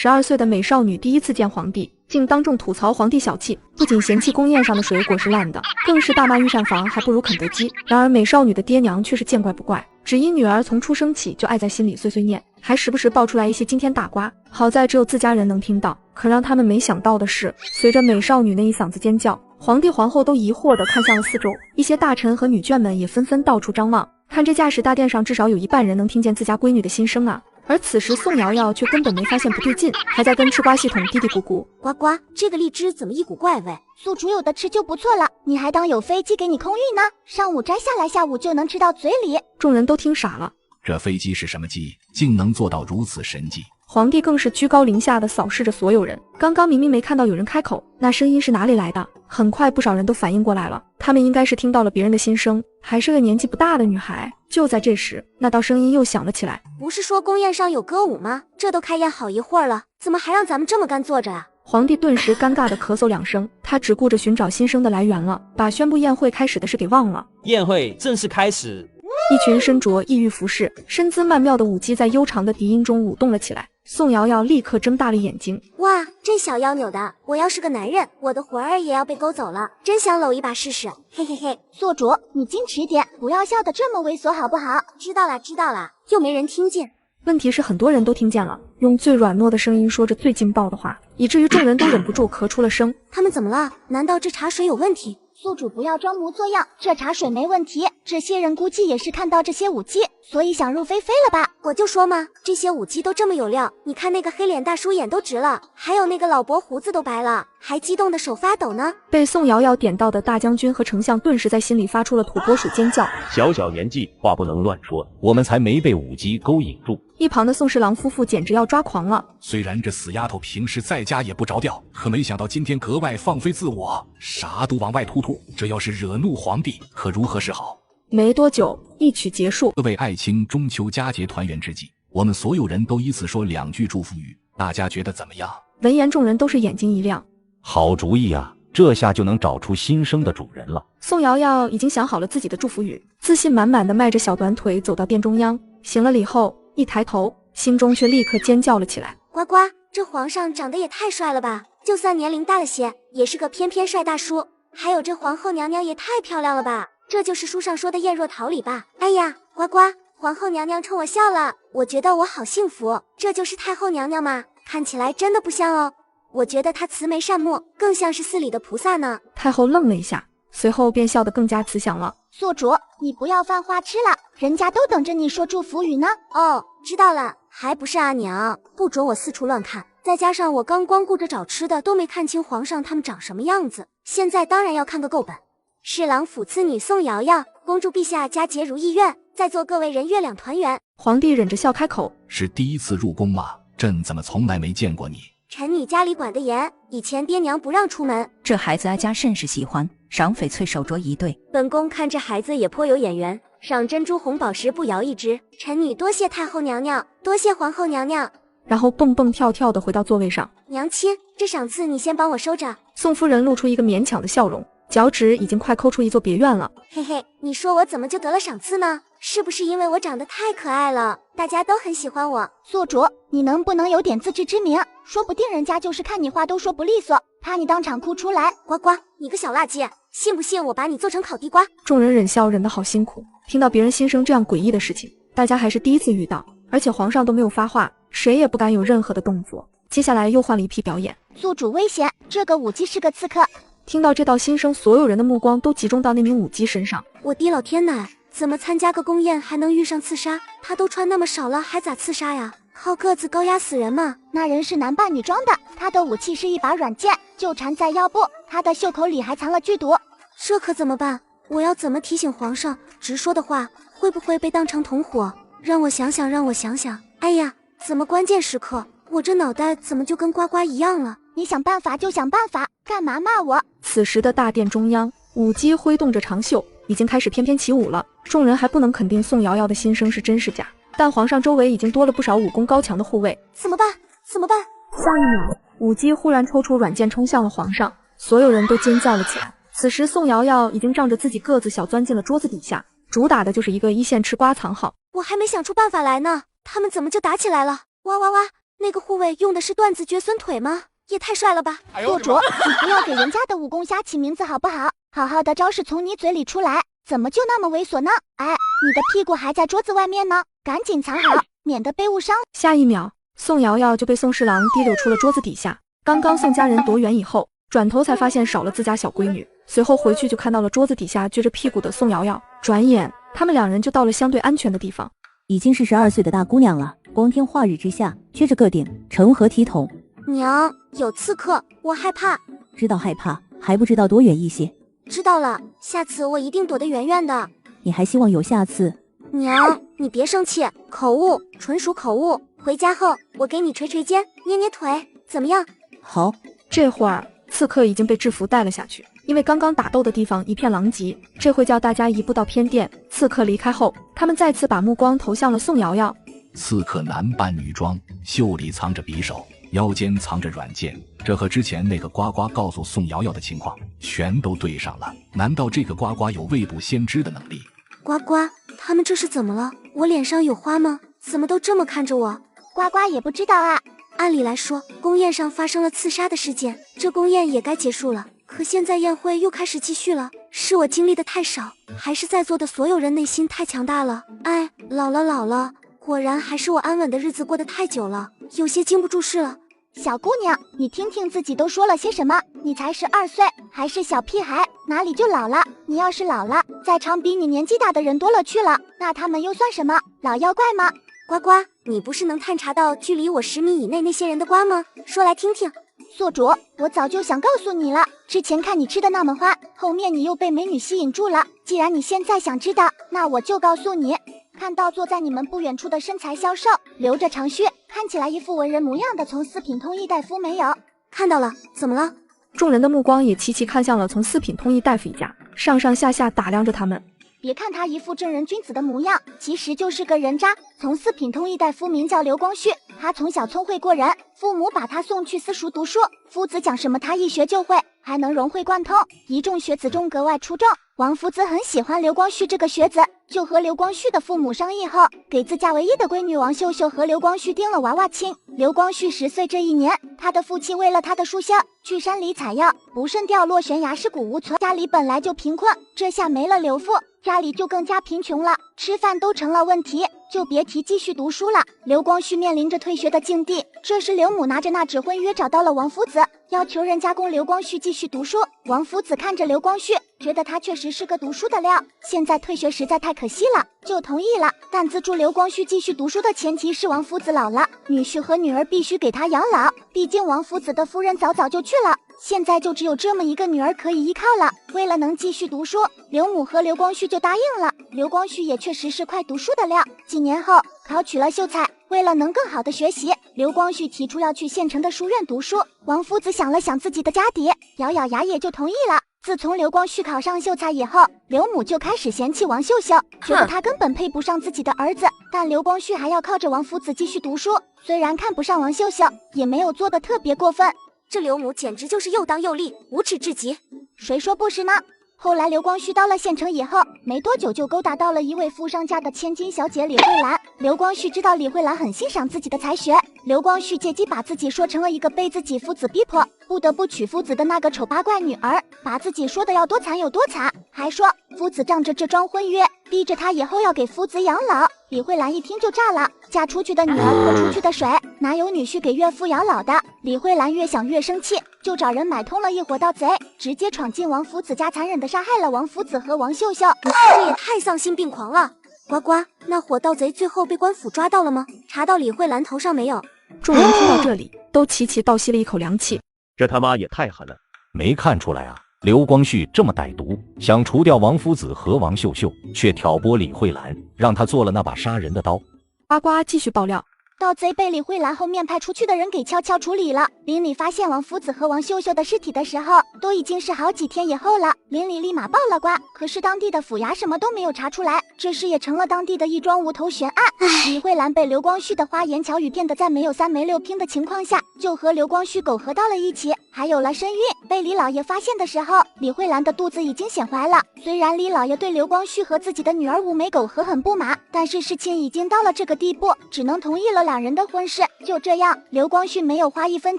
12岁的美少女第一次见皇帝，竟当众吐槽皇帝小气，不仅嫌弃宫宴上的水果是烂的，更是大骂御膳房还不如肯德基。然而美少女的爹娘却是见怪不怪，只因女儿从出生起就爱在心里碎碎念，还时不时爆出来一些惊天大瓜。好在只有自家人能听到，可让他们没想到的是，随着美少女那一嗓子尖叫，皇帝皇后都疑惑地看向了四周，一些大臣和女眷们也纷纷到处张望，看这架势大殿上至少有一半人能听见自家闺女的心声啊。而此时宋瑶瑶却根本没发现不对劲，还在跟吃瓜系统嘀嘀咕咕。呱呱，这个荔枝怎么一股怪味？宿主有的吃就不错了，你还当有飞机给你空运呢？上午摘下来，下午就能吃到嘴里。众人都听傻了，这飞机是什么机，竟能做到如此神迹？皇帝更是居高临下的扫视着所有人，刚刚明明没看到有人开口，那声音是哪里来的？很快不少人都反应过来了，他们应该是听到了别人的心声，还是个年纪不大的女孩。就在这时，那道声音又响了起来。不是说宫宴上有歌舞吗？这都开宴好一会儿了，怎么还让咱们这么干坐着啊？皇帝顿时尴尬地咳嗽2声，他只顾着寻找新生的来源了，把宣布宴会开始的事给忘了。宴会正式开始。一群身着异域服饰、身姿曼妙的舞姬在悠长的笛音中舞动了起来。宋瑶瑶立刻睁大了眼睛，哇，真小妖扭的！我要是个男人，我的魂儿也要被勾走了，真想搂一把试试。嘿嘿嘿，宿主，你矜持点，不要笑得这么猥琐好不好？知道啦，知道啦，又没人听见。问题是很多人都听见了，用最软糯的声音说着最劲爆的话，以至于众人都忍不住咳出了声。他们怎么了？难道这茶水有问题？宿主不要装模作样，这茶水没问题，这些人估计也是看到这些舞姬，所以想入非非了吧？我就说嘛，这些舞姬都这么有料，你看那个黑脸大叔眼都直了，还有那个老伯胡子都白了，还激动的手发抖呢。被宋瑶瑶点到的大将军和丞相顿时在心里发出了土拨鼠尖叫。小小年纪，话不能乱说，我们才没被舞姬勾引住。一旁的宋侍郎夫妇简直要抓狂了。虽然这死丫头平时在家也不着调，可没想到今天格外放飞自我，啥都往外吐，这要是惹怒皇帝，可如何是好？没多久，一曲结束。各位爱卿中秋佳节团圆之际，我们所有人都依次说2句祝福语，大家觉得怎么样？闻言，众人都是眼睛一亮。好主意啊，这下就能找出新生的主人了。宋瑶瑶已经想好了自己的祝福语，自信满满的迈着小短腿走到殿中央，行了礼后一抬头，心中却立刻尖叫了起来。呱呱，这皇上长得也太帅了吧，就算年龄大了些，也是个翩翩帅大叔。还有这皇后娘娘也太漂亮了吧，这就是书上说的艳若桃李吧？哎呀，呱呱，皇后娘娘冲我笑了，我觉得我好幸福。这就是太后娘娘吗？看起来真的不像哦，我觉得她慈眉善目，更像是寺里的菩萨呢。太后愣了一下，随后便笑得更加慈祥了。宿主，你不要犯花痴了，人家都等着你说祝福语呢。哦，知道了，还不是阿娘，不准我四处乱看。再加上我刚光顾着找吃的，都没看清皇上他们长什么样子，现在当然要看个够本。侍郎府次女宋瑶瑶，恭祝陛下佳节如意愿，在座各位人月两团圆。皇帝忍着笑开口：是第一次入宫吗？朕怎么从来没见过你？臣女家里管得严，以前爹娘不让出门。这孩子阿家甚是喜欢，赏翡翠手镯1对。本宫看这孩子也颇有眼缘，赏珍珠红宝石不摇1只。臣女多谢太后娘娘，多谢皇后娘娘。然后蹦蹦跳跳地回到座位上。娘亲，这赏赐你先帮我收着。宋夫人露出一个勉强的笑容，脚趾已经快抠出一座别院了。嘿嘿，你说我怎么就得了赏赐呢？是不是因为我长得太可爱了，大家都很喜欢我？宿主，你能不能有点自知之明？说不定人家就是看你话都说不利索，怕你当场哭出来。呱呱，你个小垃圾，信不信我把你做成烤地瓜？众人忍笑忍得好辛苦，听到别人心生这样诡异的事情，大家还是第一次遇到，而且皇上都没有发话，谁也不敢有任何的动作。接下来又换了一批表演。宿主危险，这个舞姬是个刺客。听到这道心声，所有人的目光都集中到那名舞姬身上。我的老天奶，怎么参加个宫宴还能遇上刺杀？他都穿那么少了，还咋刺杀呀？靠个子高压死人吗？那人是男扮女装的，他的武器是一把软剑，就缠在腰部，他的袖口里还藏了剧毒。这可怎么办？我要怎么提醒皇上？直说的话会不会被当成同伙？让我想想，让我想想。哎呀，怎么关键时刻我这脑袋怎么就跟呱呱一样了？你想办法就想办法，干嘛骂我？此时的大殿中央，舞姬挥动着长袖，已经开始翩翩起舞了。众人还不能肯定宋瑶瑶的心声是真是假，但皇上周围已经多了不少武功高强的护卫。怎么办？怎么办？下一秒，舞姬忽然抽出软剑冲向了皇上，所有人都尖叫了起来。此时宋瑶瑶已经仗着自己个子小钻进了桌子底下，主打的就是一个一线吃瓜藏好。我还没想出办法来呢，他们怎么就打起来了？哇哇哇！那个护卫用的是断子绝孙腿吗？也太帅了吧！做主，你不要给人家的武功瞎起名字好不好？好好的招式从你嘴里出来，怎么就那么猥琐呢？哎，你的屁股还在桌子外面呢，赶紧藏好，免得被误伤。下一秒，宋瑶瑶就被宋侍郎提溜出了桌子底下。刚刚宋家人躲远以后，转头才发现少了自家小闺女，随后回去就看到了桌子底下撅着屁股的宋瑶瑶。转眼，他们两人就到了相对安全的地方。已经是12岁的大姑娘了，光天化日之下，撅着个顶，成何体统？娘，有刺客，我害怕。知道害怕，还不知道躲远一些。知道了，下次我一定躲得远远的。你还希望有下次？娘，你别生气，口误，纯属口误。回家后，我给你捶捶肩，捏捏腿，怎么样？好。这会儿，刺客已经被制服带了下去，因为刚刚打斗的地方一片狼藉，这会叫大家移步到偏殿。刺客离开后，他们再次把目光投向了宋瑶瑶。刺客男扮女装，袖里藏着匕首，腰间藏着软剑，这和之前那个呱呱告诉宋瑶瑶的情况全都对上了。难道这个呱呱有未卜先知的能力？呱呱，他们这是怎么了？我脸上有花吗？怎么都这么看着我？呱呱也不知道啊。按理来说，宫宴上发生了刺杀的事件，这宫宴也该结束了。可现在宴会又开始继续了，是我经历的太少，还是在座的所有人内心太强大了？哎，老了，果然还是我安稳的日子过得太久了，有些经不住事了。小姑娘，你听听自己都说了些什么？你才12岁，还是小屁孩，哪里就老了？你要是老了，在场比你年纪大的人多了去了，那他们又算什么？老妖怪吗？呱呱，你不是能探查到距离我10米以内那些人的瓜吗？说来听听。宿主，我早就想告诉你了，之前看你吃的那么花，后面你又被美女吸引住了。既然你现在想知道，那我就告诉你。看到坐在你们不远处的身材消瘦，留着长须，看起来一副文人模样的从四品通义大夫没有？看到了，怎么了？众人的目光也齐齐看向了从四品通义大夫一家，上上下下打量着他们。别看他一副正人君子的模样，其实就是个人渣。从四品通义大夫名叫刘光绪，他从小聪慧过人，父母把他送去私塾读书，夫子讲什么他一学就会，还能融会贯通，一众学子中格外出众。王夫子很喜欢刘光绪这个学子，就和刘光绪的父母商议后，给自家唯一的闺女王秀秀和刘光绪定了娃娃亲。刘光绪10岁这一年，他的父亲为了他的书香，去山里采药，不慎掉落悬崖，尸骨无存。家里本来就贫困，这下没了刘父，家里就更加贫穷了，吃饭都成了问题，就别提继续读书了。刘光绪面临着退学的境地，这时刘母拿着那纸婚约找到了王夫子，要求人家供刘光绪继续读书。王夫子看着刘光绪，觉得他确实是个读书的料，现在退学实在太可惜了，就同意了。但资助刘光绪继续读书的前提是王夫子老了，女婿和女儿必须给他养老，毕竟王夫子的夫人早就去了，现在就只有这么一个女儿可以依靠了。为了能继续读书，刘母和刘光绪就答应了。刘光绪也确实是快读书的料，几年后考取了秀才。为了能更好的学习，刘光绪提出要去县城的书院读书。王夫子想了想自己的家底，咬咬牙也就同意了。自从刘光绪考上秀才以后，刘母就开始嫌弃王秀秀，觉得他根本配不上自己的儿子。但刘光绪还要靠着王夫子继续读书，虽然看不上王秀秀，也没有做得特别过分。这刘母简直就是又当又立，无耻至极。谁说不是呢？后来刘光绪到了县城以后，没多久就勾搭到了一位富商家的千金小姐李慧兰。刘光绪知道李慧兰很欣赏自己的才学，刘光绪借机把自己说成了一个被自己夫子逼迫，不得不娶夫子的那个丑八怪女儿，把自己说的要多惨有多惨，还说夫子仗着这桩婚约，逼着他以后要给夫子养老。李慧兰一听就炸了，嫁出去的女儿泼出去的水，哪有女婿给岳父养老的？李慧兰越想越生气，就找人买通了一伙盗贼，直接闯进王夫子家，残忍地杀害了王夫子和王秀秀。这也太丧心病狂了！呱呱，那伙盗贼最后被官府抓到了吗？查到李慧兰头上没有？众人听到这里，都齐齐倒吸了一口凉气。这他妈也太狠了！没看出来啊，刘光绪这么歹毒，想除掉王夫子和王秀秀，却挑拨李慧兰，让他做了那把杀人的刀。呱呱继续爆料。盗贼被李慧兰后面派出去的人给悄悄处理了。邻里发现王夫子和王秀秀的尸体的时候，都已经是好几天以后了。邻里立马报了官，可是当地的府衙什么都没有查出来，这事也成了当地的一桩无头悬案。李慧兰被刘光绪的花言巧语骗得在没有3没6拼的情况下，就和刘光绪苟合到了一起。还有了身孕。被李老爷发现的时候，李慧兰的肚子已经显怀了。虽然李老爷对刘光绪和自己的女儿武美苟合很不满，但是事情已经到了这个地步，只能同意了两人的婚事。就这样，刘光绪没有花1分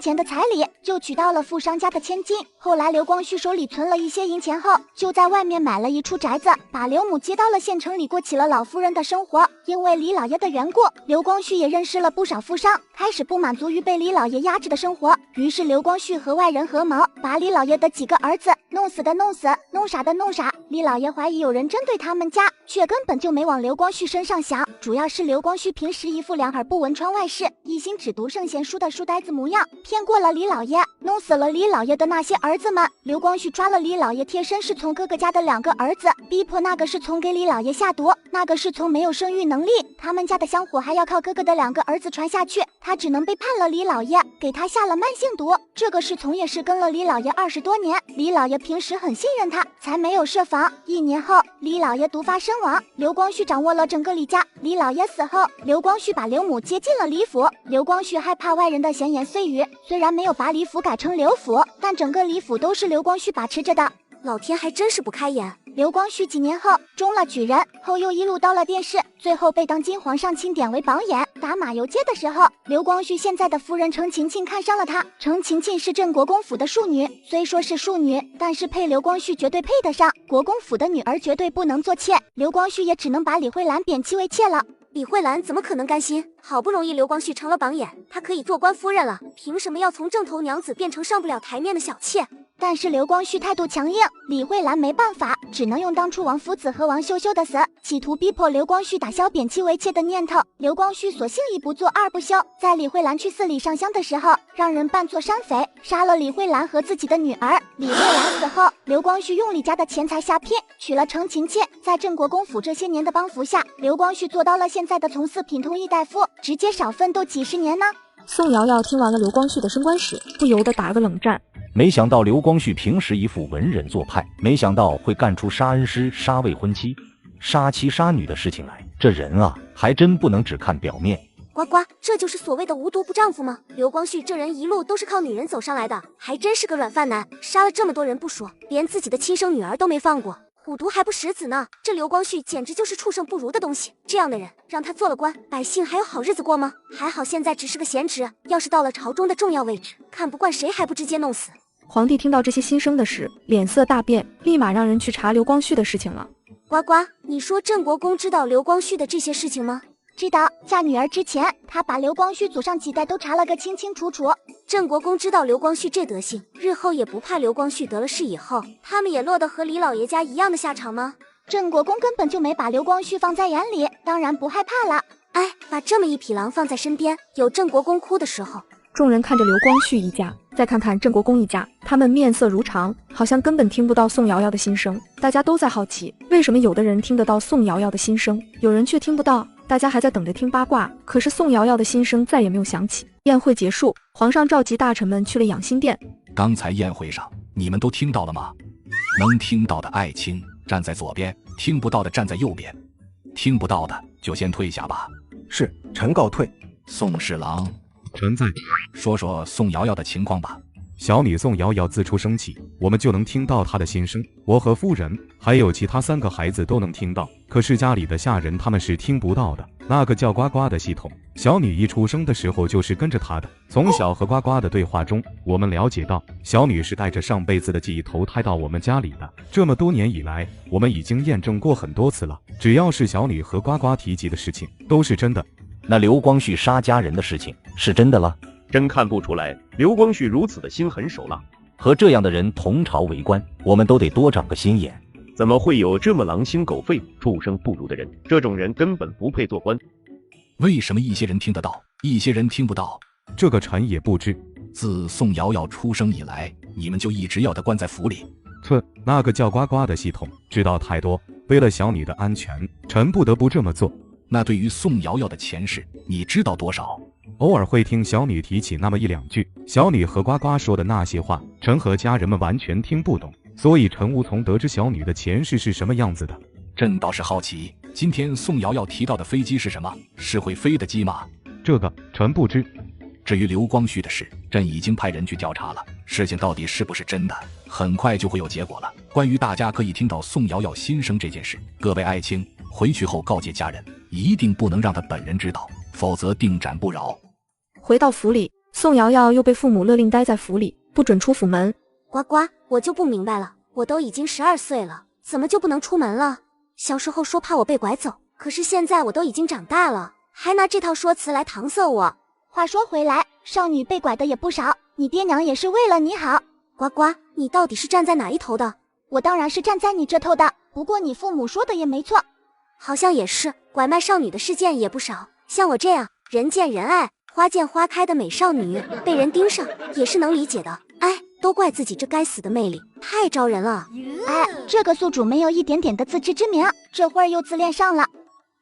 钱的彩礼，就娶到了富商家的千金。后来刘光绪手里存了一些银钱后，就在外面买了一处宅子，把刘母接到了县城里过起了老夫人的生活。因为李老爷的缘故，刘光绪也认识了不少富商，开始不满足于被李老爷压制的生活，于是刘光绪和外人合谋，把李老爷的几个儿子弄死的弄死，弄傻的弄傻。李老爷怀疑有人针对他们家，却根本就没往刘光绪身上想，主要是刘光绪平时一副两耳不闻窗外事，一心只读圣贤书的书呆子模样，骗过了李老爷，弄死了李老爷的那些儿子们。刘光绪抓了李老爷贴身侍从哥哥家的2个儿子，逼迫那个侍从给李老爷下毒，那个侍从没有生育能力，他们家的香火还要靠哥哥的2个儿子传下去，他只能背叛了李老爷，给他下了慢性毒。这个侍从也是跟了李老爷20多年，李老爷平时很信任他，才没有设防。1年后，李老爷毒发身亡，刘光绪掌握了整个李家。李老爷死后，刘光绪把刘母接进了李府。刘光绪害怕外人的闲言碎语，虽然没有把李府改成刘府，但整个李府都是刘光绪把持着的。老天还真是不开眼。刘光绪几年后中了举人，后又一路到了殿试，最后被当今皇上钦点为榜眼。打马游街的时候，刘光绪现在的夫人程勤勤看上了他。程勤勤是镇国公府的庶女，虽说是庶女，但是配刘光绪绝对配得上。国公府的女儿绝对不能做妾，刘光绪也只能把李慧兰贬妻为妾了。李慧兰怎么可能甘心？好不容易刘光绪成了榜眼，她可以做官夫人了，凭什么要从正头娘子变成上不了台面的小妾？但是刘光绪态度强硬，李慧兰没办法，只能用当初王夫子和王羞羞的死，企图逼迫刘光绪打消贬妻为妾的念头。刘光绪索性一不做二不休，在李慧兰去寺里上香的时候，让人扮作山匪，杀了李慧兰和自己的女儿。李慧兰死后，刘光绪用李家的钱财下聘，娶了程勤勤。在镇国公府这些年的帮扶下，刘光绪做到了现在的从4品通议大夫，直接少奋斗几10年呢。宋瑶瑶听完了刘光绪的升官史，不由得打了个冷战。没想到刘光绪平时一副文人做派，没想到会干出杀恩师、杀未婚妻、杀妻杀女的事情来。这人啊，还真不能只看表面。呱呱，这就是所谓的无毒不丈夫吗？刘光绪这人一路都是靠女人走上来的，还真是个软饭男，杀了这么多人不说，连自己的亲生女儿都没放过。虎毒还不食子呢，这刘光绪简直就是畜生不如的东西。这样的人让他做了官，百姓还有好日子过吗？还好现在只是个闲职，要是到了朝中的重要位置，看不惯谁还不直接弄死。皇帝听到这些新生的事，脸色大变，立马让人去查刘光绪的事情了。呱呱，你说镇国公知道刘光绪的这些事情吗？知道，嫁女儿之前，他把刘光绪祖上几代都查了个清清楚楚。镇国公知道刘光绪这德行，日后也不怕刘光绪得了势以后，他们也落得和李老爷家一样的下场吗？镇国公根本就没把刘光绪放在眼里，当然不害怕了。哎，把这么一匹狼放在身边，有镇国公哭的时候。众人看着刘光绪一家，再看看镇国公一家，他们面色如常，好像根本听不到宋瑶瑶的心声。大家都在好奇，为什么有的人听得到宋瑶瑶的心声，有人却听不到？大家还在等着听八卦，可是宋瑶瑶的心声再也没有响起。宴会结束，皇上召集大臣们去了养心殿。刚才宴会上，你们都听到了吗？能听到的爱卿站在左边，听不到的站在右边。听不到的就先退下吧。是，臣告退。宋侍郎，臣在。说说宋瑶瑶的情况吧。小女宋瑶瑶自出生起，我们就能听到她的心声。我和夫人还有其他3个孩子都能听到，可是家里的下人他们是听不到的。那个叫呱呱的系统，小女一出生的时候就是跟着她的。从小和呱呱的对话中，我们了解到小女是带着上辈子的记忆投胎到我们家里的。这么多年以来，我们已经验证过很多次了，只要是小女和呱呱提及的事情，都是真的。那刘光绪杀家人的事情是真的了？真看不出来，刘光绪如此的心狠手辣。和这样的人同朝为官，我们都得多长个心眼。怎么会有这么狼心狗肺、畜生不如的人？这种人根本不配做官。为什么一些人听得到，一些人听不到？这个臣也不知。自宋瑶瑶出生以来，你们就一直要她关在府里。那个叫呱呱的系统知道太多，为了小女的安全，臣不得不这么做。那对于宋瑶瑶的前世，你知道多少？偶尔会听小女提起那么1、2句，小女和呱呱说的那些话，臣和家人们完全听不懂，所以臣无从得知小女的前世是什么样子的。朕倒是好奇，今天宋瑶瑶提到的飞机是什么？是会飞的机吗？这个臣不知。至于刘光绪的事，朕已经派人去调查了，事情到底是不是真的，很快就会有结果了。关于大家可以听到宋瑶瑶心声这件事，各位爱卿回去后告诫家人，一定不能让他本人知道，否则定斩不饶。回到府里，宋瑶瑶又被父母勒令待在府里，不准出府门。呱呱，我就不明白了，我都已经12岁了，怎么就不能出门了？小时候说怕我被拐走，可是现在我都已经长大了，还拿这套说辞来搪塞我。话说回来，少女被拐的也不少，你爹娘也是为了你好。呱呱，你到底是站在哪一头的？我当然是站在你这头的，不过你父母说的也没错。好像也是，拐卖少女的事件也不少，像我这样人见人爱、花见花开的美少女，被人盯上也是能理解的。哎，都怪自己这该死的魅力，太招人了。哎，这个宿主没有一点点的自知之明，这会儿又自恋上了。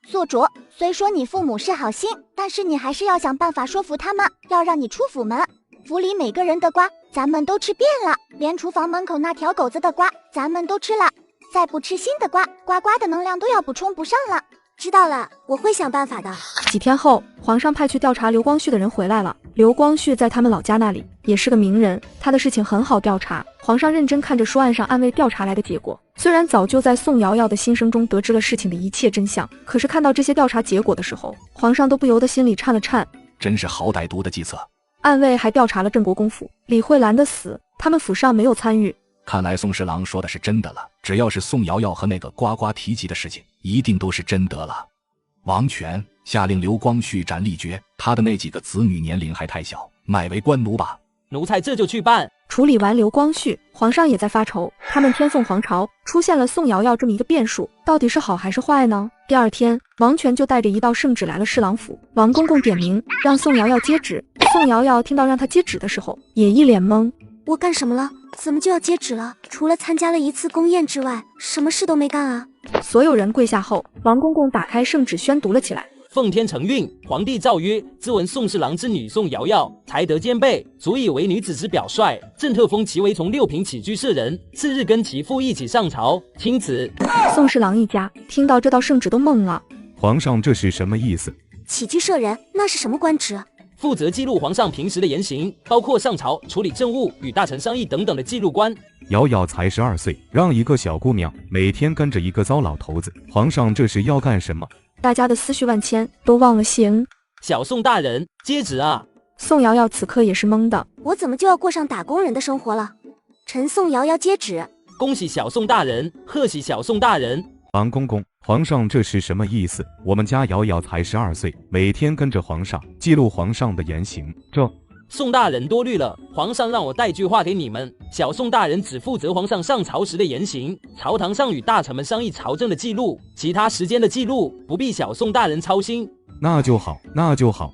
宿主，虽说你父母是好心，但是你还是要想办法说服他们，要让你出府门。府里每个人的瓜，咱们都吃遍了，连厨房门口那条狗子的瓜，咱们都吃了。再不吃新的瓜，呱呱的能量都要补充不上了。知道了，我会想办法的。几天后，皇上派去调查刘光绪的人回来了。刘光绪在他们老家那里也是个名人，他的事情很好调查。皇上认真看着书案上暗卫调查来的结果，虽然早就在宋瑶瑶的心声中得知了事情的一切真相，可是看到这些调查结果的时候，皇上都不由得心里颤了颤。真是好歹毒的计策。暗卫还调查了镇国公府李慧兰的死，他们府上没有参与。看来宋侍郎说的是真的了，只要是宋瑶瑶和那个呱呱提及的事情，一定都是真的了。王权下令刘光绪斩立决，他的那几个子女年龄还太小，买为官奴吧。奴才这就去办。处理完刘光绪，皇上也在发愁，他们天凤皇朝出现了宋瑶瑶这么一个变数，到底是好还是坏呢？第二天，王权就带着一道圣旨来了侍郎府，王公公点名让宋瑶瑶接旨。宋瑶瑶听到让他接旨的时候，也一脸懵。我干什么了？怎么就要接旨了？除了参加了一次宫宴之外，什么事都没干啊！所有人跪下后，王公公打开圣旨宣读了起来。奉天承运，皇帝诏曰：自闻宋侍郎之女宋瑶瑶，才德兼备，足以为女子之表率。朕特封其为从6品起居舍人，次日跟其父一起上朝。钦此。宋侍郎一家听到这道圣旨都懵了。皇上这是什么意思？起居舍人那是什么官职？负责记录皇上平时的言行，包括上朝处理政务、与大臣商议等等的记录官。瑶瑶才12岁，让一个小姑娘每天跟着一个糟老头子，皇上这是要干什么？大家的思绪万千，都忘了谢恩。小宋大人，接旨啊！宋瑶瑶此刻也是懵的，我怎么就要过上打工人的生活了？臣宋瑶瑶接旨。恭喜小宋大人，贺喜小宋大人。王公公，皇上这是什么意思？我们家瑶瑶才12岁，每天跟着皇上记录皇上的言行，这……宋大人多虑了，皇上让我带句话给你们。小宋大人只负责皇上上朝时的言行，朝堂上与大臣们商议朝政的记录，其他时间的记录不必小宋大人操心。那就好，那就好。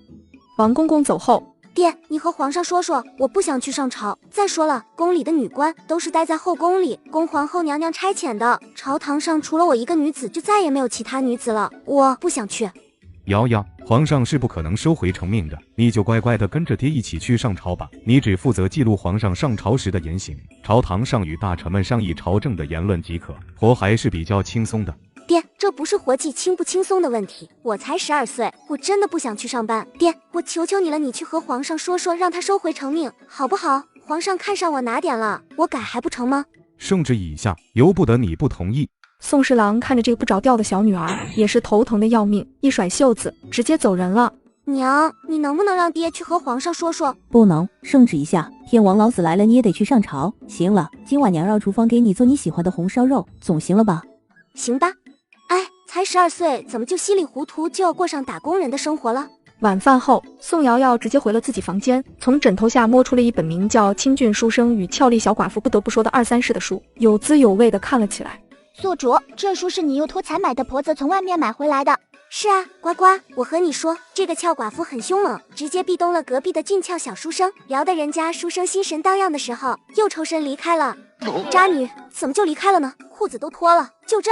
王公公走后，爹，你和皇上说说，我不想去上朝。再说了，宫里的女官都是待在后宫里，宫皇后娘娘差遣的，朝堂上除了我一个女子，就再也没有其他女子了，我不想去。瑶瑶，皇上是不可能收回成命的，你就乖乖的跟着爹一起去上朝吧。你只负责记录皇上上朝时的言行，朝堂上与大臣们商议朝政的言论即可，活还是比较轻松的。爹，这不是活计轻不轻松的问题，我才12岁，我真的不想去上班。爹，我求求你了，你去和皇上说说，让他收回成命，好不好？皇上看上我哪点了，我改还不成吗？圣旨已下，由不得你不同意。宋侍郎看着这个不着调的小女儿，也是头疼的要命，一甩袖子直接走人了。娘，你能不能让爹去和皇上说说？不能，圣旨一下，天王老子来了，你也得去上朝。行了，今晚娘让厨房给你做你喜欢的红烧肉，总行了吧？行吧。哎，才12岁，怎么就稀里糊涂就要过上打工人的生活了？晚饭后，宋瑶瑶直接回了自己房间，从枕头下摸出了一本名叫《清俊书生与俏丽小寡妇不得不说的2-3事》的书，有滋有味的看了起来。宿主，这书是你又偷才买的婆子从外面买回来的。是啊，呱呱，我和你说，这个俏寡妇很凶猛，直接壁咚了隔壁的俊俏小书生，聊得人家书生心神荡漾的时候，又抽身离开了。渣女，怎么就离开了呢？裤子都脱了，就这。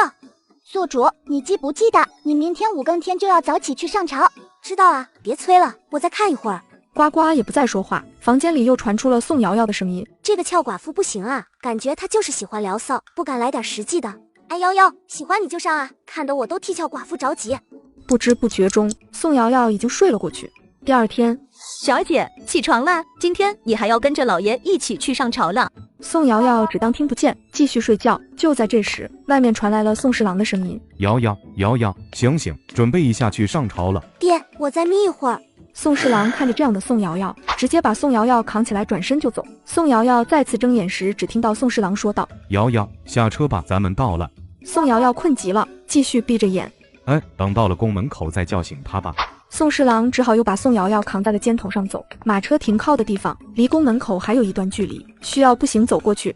宿主，你记不记得，你明天5更天就要早起去上朝？知道啊，别催了，我再看一会儿。呱呱也不再说话，房间里又传出了宋瑶瑶的声音。这个俏寡妇不行啊，感觉她就是喜欢聊骚，不敢来点实际的。哎瑶瑶，喜欢你就上啊，看得我都替俏寡妇着急。不知不觉中，宋瑶瑶已经睡了过去。第二天，小姐，起床啦！今天你还要跟着老爷一起去上朝了。宋瑶瑶只当听不见，继续睡觉。就在这时，外面传来了宋侍郎的声音：“瑶瑶，瑶瑶，醒醒，准备一下去上朝了。”爹，我再眯一会儿。宋侍郎看着这样的宋瑶瑶，直接把宋瑶瑶扛起来，转身就走。宋瑶瑶再次睁眼时，只听到宋侍郎说道：“瑶瑶，下车吧，咱们到了。”宋瑶瑶困极了，继续闭着眼。哎，等到了宫门口再叫醒她吧。宋侍郎只好又把宋瑶瑶扛在了肩头上走。马车停靠的地方离宫门口还有一段距离，需要步行走过去。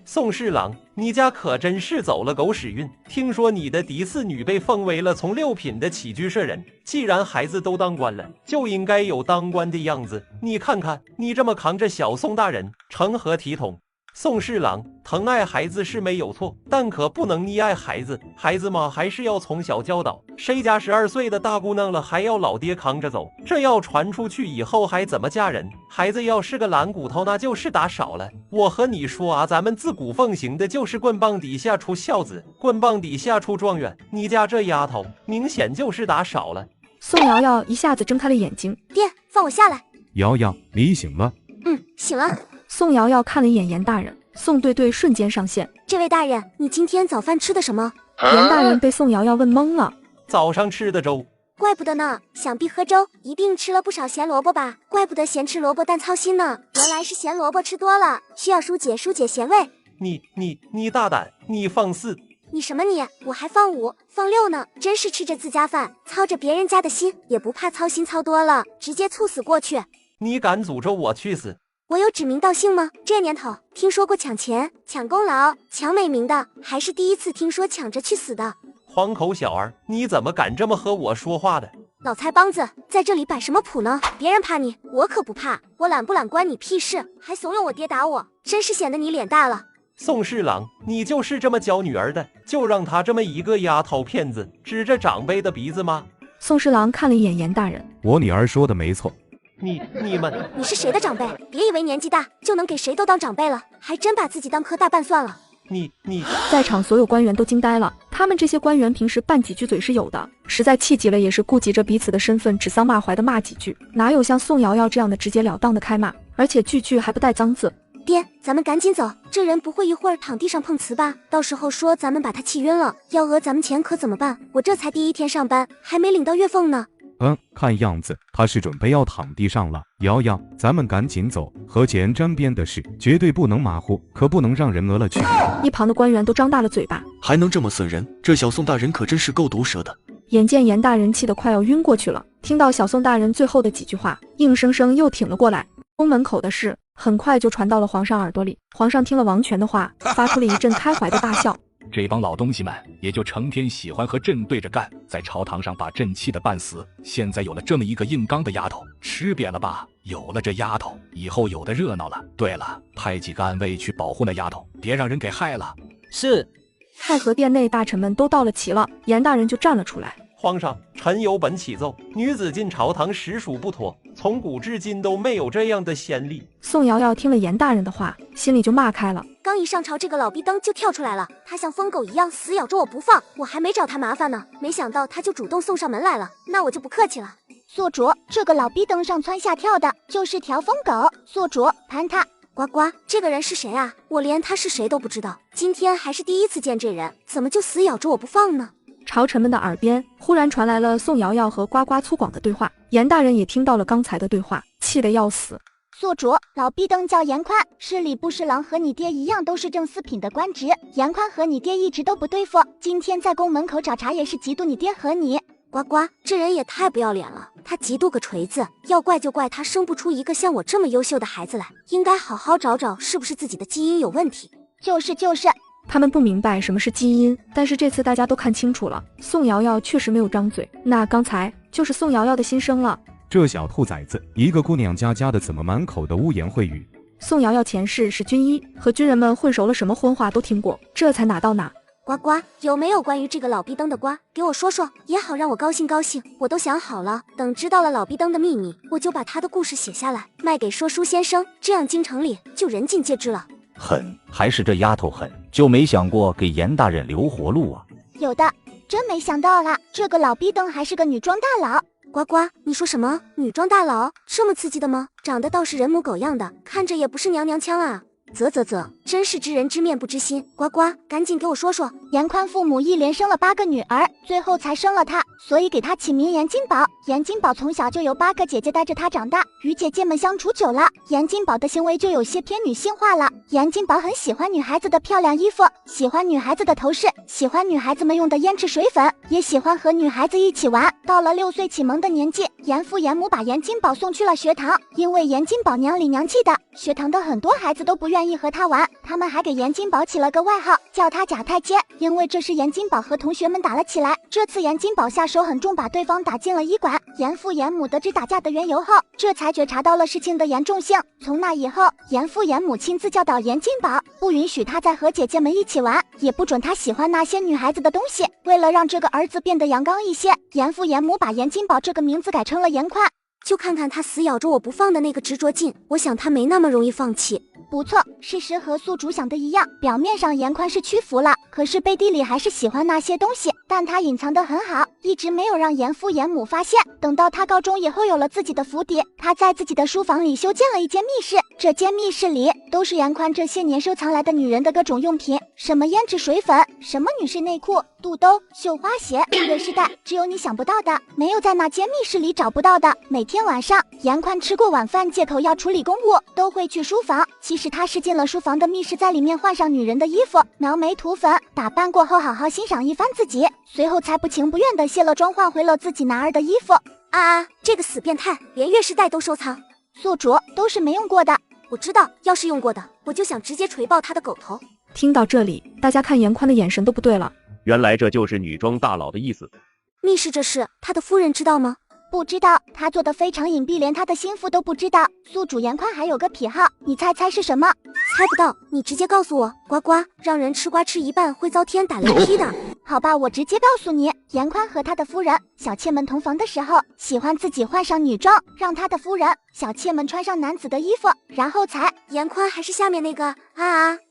宋侍郎，你家可真是走了狗屎运！听说你的嫡四女被封为了从六品的起居舍人，既然孩子都当官了，就应该有当官的样子。你看看，你这么扛着小宋大人，成何体统？宋侍郎，疼爱孩子是没有错，但可不能溺爱孩子。孩子嘛，还是要从小教导。谁家12岁的大姑娘了，还要老爹扛着走？这要传出去以后，还怎么嫁人？孩子要是个懒骨头，那就是打少了。我和你说啊，咱们自古奉行的就是棍棒底下出孝子，棍棒底下出状元。你家这丫头，明显就是打少了。宋瑶瑶一下子睁开了眼睛：“爹，放我下来！”瑶瑶，你醒了？醒了。宋瑶瑶看了一眼严大人，宋对对瞬间上线。这位大人，你今天早饭吃的什么？严大人被宋瑶瑶问懵了。早上吃的粥。怪不得呢，想必喝粥一定吃了不少咸萝卜吧？怪不得嫌吃萝卜蛋操心呢，原来是咸萝卜吃多了，需要疏解咸味。你大胆，你放肆！你什么你？我还放5、放6呢，真是吃着自家饭，操着别人家的心，也不怕操心操多了，直接猝死过去。你敢诅咒我去死？我有指名道姓吗？这年头听说过抢钱、抢功劳、抢美名的，还是第一次听说抢着去死的。黄口小儿，你怎么敢这么和我说话的？老菜帮子，在这里摆什么谱呢？别人怕你，我可不怕。我懒不懒关你屁事，还怂恿我爹打我，真是显得你脸大了。宋侍郎，你就是这么教女儿的？就让她这么一个丫头片子指着长辈的鼻子吗？宋侍郎看了一眼严大人，我女儿说的没错。你们，你是谁的长辈？别以为年纪大就能给谁都当长辈了，还真把自己当颗大半算了。你在场所有官员都惊呆了，他们这些官员平时拌几句嘴是有的，实在气急了也是顾及着彼此的身份，指桑骂槐的骂几句，哪有像宋瑶瑶这样的直截了当的开骂，而且句句还不带脏字。爹，咱们赶紧走，这人不会一会儿躺地上碰瓷吧？到时候说咱们把他气晕了，要讹咱们钱可怎么办？我这才第1天上班，还没领到月俸呢。看样子他是准备要躺地上了。瑶瑶，咱们赶紧走，和钱沾边的事绝对不能马虎，可不能让人讹了去。一旁的官员都张大了嘴巴，还能这么损人？这小宋大人可真是够毒舌的。眼见严大人气得快要晕过去了，听到小宋大人最后的几句话，硬生生又挺了过来。宫门口的事很快就传到了皇上耳朵里，皇上听了王权的话，发出了一阵开怀的大笑。这帮老东西们也就成天喜欢和朕对着干，在朝堂上把朕气得半死。现在有了这么一个硬刚的丫头，吃瘪了吧？有了这丫头，以后有的热闹了。对了，派几个暗卫去保护那丫头，别让人给害了。是。太和殿内大臣们都到了齐了，严大人就站了出来。皇上，臣有本启奏，女子进朝堂实属不妥，从古至今都没有这样的先例。宋瑶瑶听了严大人的话，心里就骂开了。刚一上朝，这个老逼灯就跳出来了，他像疯狗一样死咬着我不放，我还没找他麻烦呢，没想到他就主动送上门来了，那我就不客气了。宿主，这个老逼灯上蹿下跳的就是条疯狗，宿主盘他。呱呱，这个人是谁啊？我连他是谁都不知道，今天还是第一次见这人，怎么就死咬着我不放呢？朝臣们的耳边忽然传来了宋瑶瑶和呱呱粗犷的对话，严大人也听到了刚才的对话，气得要死。宿主，老逼灯叫严宽，是礼部侍郎，和你爹一样都是正四品的官职。严宽和你爹一直都不对付，今天在宫门口找茬也是嫉妒你爹和你。呱呱，这人也太不要脸了，他嫉妒个锤子，要怪就怪他生不出一个像我这么优秀的孩子来，应该好好找找是不是自己的基因有问题。就是。他们不明白什么是基因，但是这次大家都看清楚了，宋瑶瑶确实没有张嘴，那刚才就是宋瑶瑶的心声了。这小兔崽子，一个姑娘家的怎么满口的污言秽语？宋瑶瑶前世是军医，和军人们混熟了，什么荤话都听过，这才哪到哪。呱呱，有没有关于这个老逼灯的瓜？给我说说，也好让我高兴高兴。我都想好了，等知道了老逼灯的秘密，我就把他的故事写下来，卖给说书先生，这样京城里就人尽皆知了。狠，还是这丫头狠，就没想过给严大人留活路啊。有的，真没想到啦，这个老逼灯还是个女装大佬。呱呱，你说什么？女装大佬这么刺激的吗？长得倒是人模狗样的，看着也不是娘娘腔啊。啧，真是知人知面不知心。呱呱，赶紧给我说说。严宽父母一连生了8个女儿，最后才生了他，所以给他起名严金宝。严金宝从小就有8个姐姐带着他长大，与姐姐们相处久了，严金宝的行为就有些偏女性化了。严金宝很喜欢女孩子的漂亮衣服，喜欢女孩子的头饰，喜欢女孩子们用的胭脂水粉，也喜欢和女孩子一起玩。到了6岁启蒙的年纪，严父严母把严金宝送去了学堂，因为严金宝娘里娘气的，学堂的很多孩子都不愿意和他玩，他们还给严金宝起了个外号，叫他假太监，因为这时严金宝和同学们打了起来。这次严金宝下手很重，把对方打进了医馆。严父严母得知打架的缘由后，这才觉察到了事情的严重性。从那以后，严父严母亲自教导严金宝，不允许他再和姐姐们一起玩，也不准他喜欢那些女孩子的东西。为了让这个儿子变得阳刚一些，严父严母把严金宝这个名字改成了严宽。就看看他死咬着我不放的那个执着劲，我想他没那么容易放弃。不错，事实和宿主想的一样，表面上严宽是屈服了，可是背地里还是喜欢那些东西，但他隐藏得很好，一直没有让严父严母发现。等到他高中以后有了自己的府邸，他在自己的书房里修建了一间密室，这间密室里都是严宽这些年收藏来的女人的各种用品，什么胭脂水粉，什么女士内裤、肚兜、绣花鞋、瑞士带，只有你想不到的，没有在那间密室里找不到的。每天晚上，严宽吃过晚饭，借口要处理公务，都会去书房。其实他是进了书房的密室，在里面换上女人的衣服，描眉涂粉，打扮过后好好欣赏一番自己，随后才不情不愿地卸了妆，换回了自己男儿的衣服。这个死变态，连月事带都收藏。宿主都是没用过的。我知道，要是用过的，我就想直接锤爆他的狗头。听到这里，大家看严宽的眼神都不对了。原来这就是女装大佬的意思。密室这事，他的夫人知道吗？不知道，他做的非常隐蔽，连他的心腹都不知道。宿主严宽还有个癖好，你猜猜是什么？猜不到，你直接告诉我。呱呱，让人吃瓜吃一半会遭天打雷劈的。好吧，我直接告诉你，严宽和他的夫人小妾们同房的时候，喜欢自己换上女装，让他的夫人小妾们穿上男子的衣服，然后才……严宽还是下面那个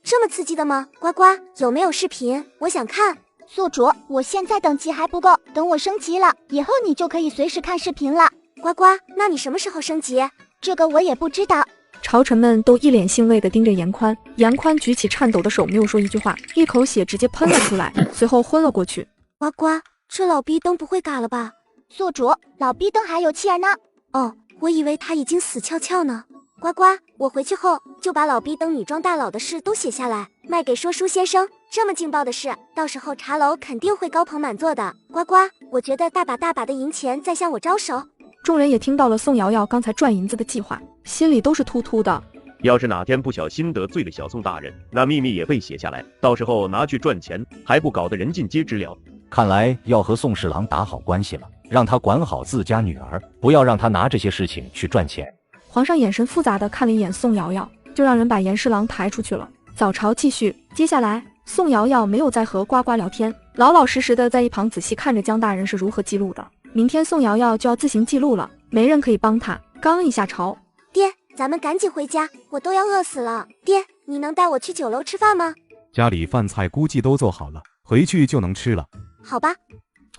这么刺激的吗？呱呱，有没有视频？我想看。宿主，我现在等级还不够，等我升级了以后，你就可以随时看视频了。呱呱，那你什么时候升级？这个我也不知道。朝臣们都一脸欣慰地盯着严宽，严宽举起颤抖的手，没有说一句话，一口血直接喷了出来，随后昏了过去。呱呱，这老逼灯不会嘎了吧？宿主，老逼灯还有气儿呢。哦，我以为他已经死翘翘呢。呱呱，我回去后就把老逼灯女装大佬的事都写下来，卖给说书先生。这么劲爆的事，到时候茶楼肯定会高朋满座的。呱呱，我觉得大把大把的银钱在向我招手。众人也听到了宋瑶瑶刚才赚银子的计划，心里都是突突的。要是哪天不小心得罪了小宋大人，那秘密也被写下来，到时候拿去赚钱，还不搞得人尽皆知了。看来要和宋侍郎打好关系了，让他管好自家女儿，不要让他拿这些事情去赚钱。皇上眼神复杂的看了一眼宋瑶瑶，就让人把严侍郎抬出去了。早朝继续，接下来宋瑶瑶没有再和呱呱聊天，老老实实的在一旁仔细看着江大人是如何记录的。明天宋瑶瑶就要自行记录了，没人可以帮她。刚一下朝，爹，咱们赶紧回家，我都要饿死了。爹，你能带我去酒楼吃饭吗？家里饭菜估计都做好了，回去就能吃了。好吧。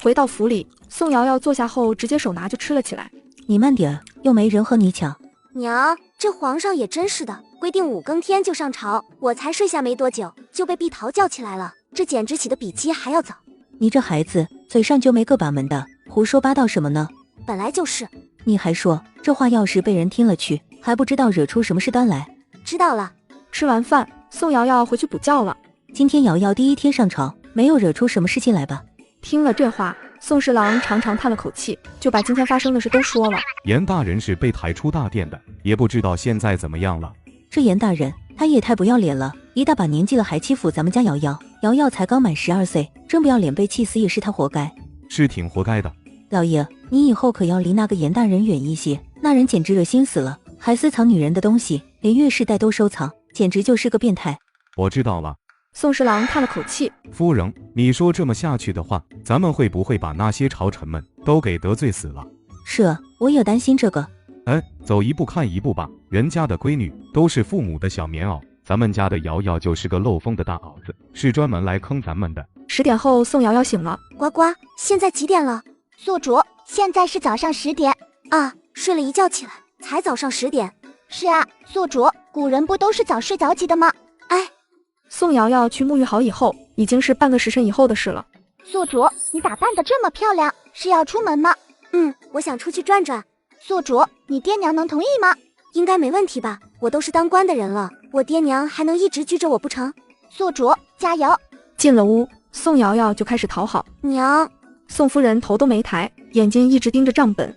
回到府里，宋瑶瑶坐下后直接手拿就吃了起来。你慢点，又没人和你抢。娘，这皇上也真是的，规定5更天就上朝，我才睡下没多久就被碧桃叫起来了，这简直起得比鸡还要早。你这孩子嘴上就没个把门的，胡说八道什么呢？本来就是。你还说这话要是被人听了去，还不知道惹出什么事端来。知道了。吃完饭，宋瑶瑶回去补觉了。今天瑶瑶第一天上朝，没有惹出什么事情来吧？听了这话，宋侍郎长长叹了口气，就把今天发生的事都说了。严大人是被抬出大殿的，也不知道现在怎么样了。这严大人他也太不要脸了，一大把年纪了还欺负咱们家瑶瑶。瑶瑶才刚满12岁，真不要脸，被气死也是他活该。是挺活该的。老爷，你以后可要离那个严大人远一些，那人简直恶心死了，还私藏女人的东西，连月事带都收藏，简直就是个变态。我知道了。宋侍郎叹了口气，夫人，你说这么下去的话，咱们会不会把那些朝臣们都给得罪死了？是啊，我也担心这个。走一步看一步吧，人家的闺女都是父母的小棉袄，咱们家的瑶瑶就是个漏风的大袄子，是专门来坑咱们的。10点后，宋瑶瑶醒了。呱呱，现在几点了？宿主，现在是早上10点。啊，睡了一觉起来，才早上10点。是啊，宿主，古人不都是早睡早起的吗？哎，宋瑶瑶去沐浴好以后，已经是半个时辰以后的事了。宿主，你打扮得这么漂亮，是要出门吗？我想出去转转。宿主，你爹娘能同意吗？应该没问题吧，我都是当官的人了，我爹娘还能一直拘着我不成？宿主，加油！进了屋，宋瑶瑶就开始讨好。娘，宋夫人头都没抬，眼睛一直盯着账本。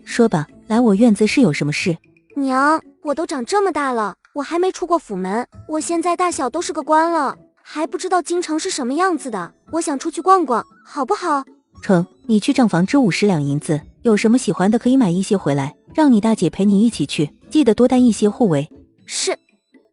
说吧，来我院子是有什么事？娘，我都长这么大了，我还没出过府门，我现在大小都是个官了，还不知道京城是什么样子的，我想出去逛逛，好不好？成，你去账房支50两银子，有什么喜欢的可以买一些回来，让你大姐陪你一起去，记得多带一些护卫。是。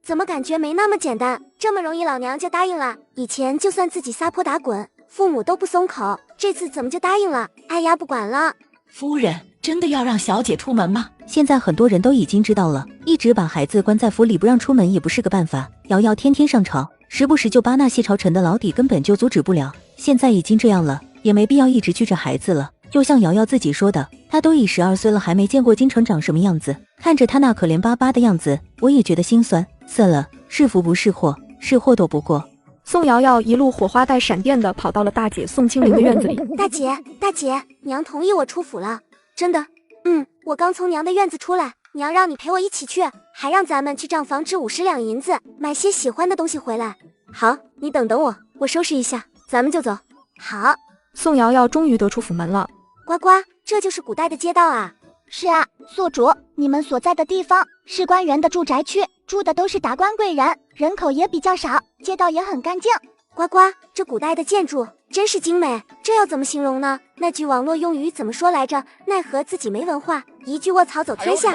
怎么感觉没那么简单，这么容易老娘就答应了？以前就算自己撒泼打滚，父母都不松口，这次怎么就答应了？哎呀，不管了。夫人，真的要让小姐出门吗？现在很多人都已经知道了，一直把孩子关在府里不让出门也不是个办法。瑶瑶天天上朝，时不时就扒那些朝臣的老底，根本就阻止不了。现在已经这样了，也没必要一直拘着孩子了。就像瑶瑶自己说的，她都已12岁了，还没见过京城长什么样子。看着她那可怜巴巴的样子，我也觉得心酸。算了，是福不是祸，是祸斗不过。宋瑶瑶一路火花带闪电的跑到了大姐宋清灵的院子里。大姐，娘同意我出府了，真的。我刚从娘的院子出来，娘让你陪我一起去，还让咱们去账房支50两银子，买些喜欢的东西回来。好，你等我，我收拾一下，咱们就走。好。宋瑶瑶终于得出府门了。呱呱，这就是古代的街道啊。是啊，宿主，你们所在的地方是官员的住宅区，住的都是达官贵人，人口也比较少，街道也很干净。呱呱，这古代的建筑真是精美，这要怎么形容呢？那句网络用语怎么说来着？奈何自己没文化，一句卧槽走天下。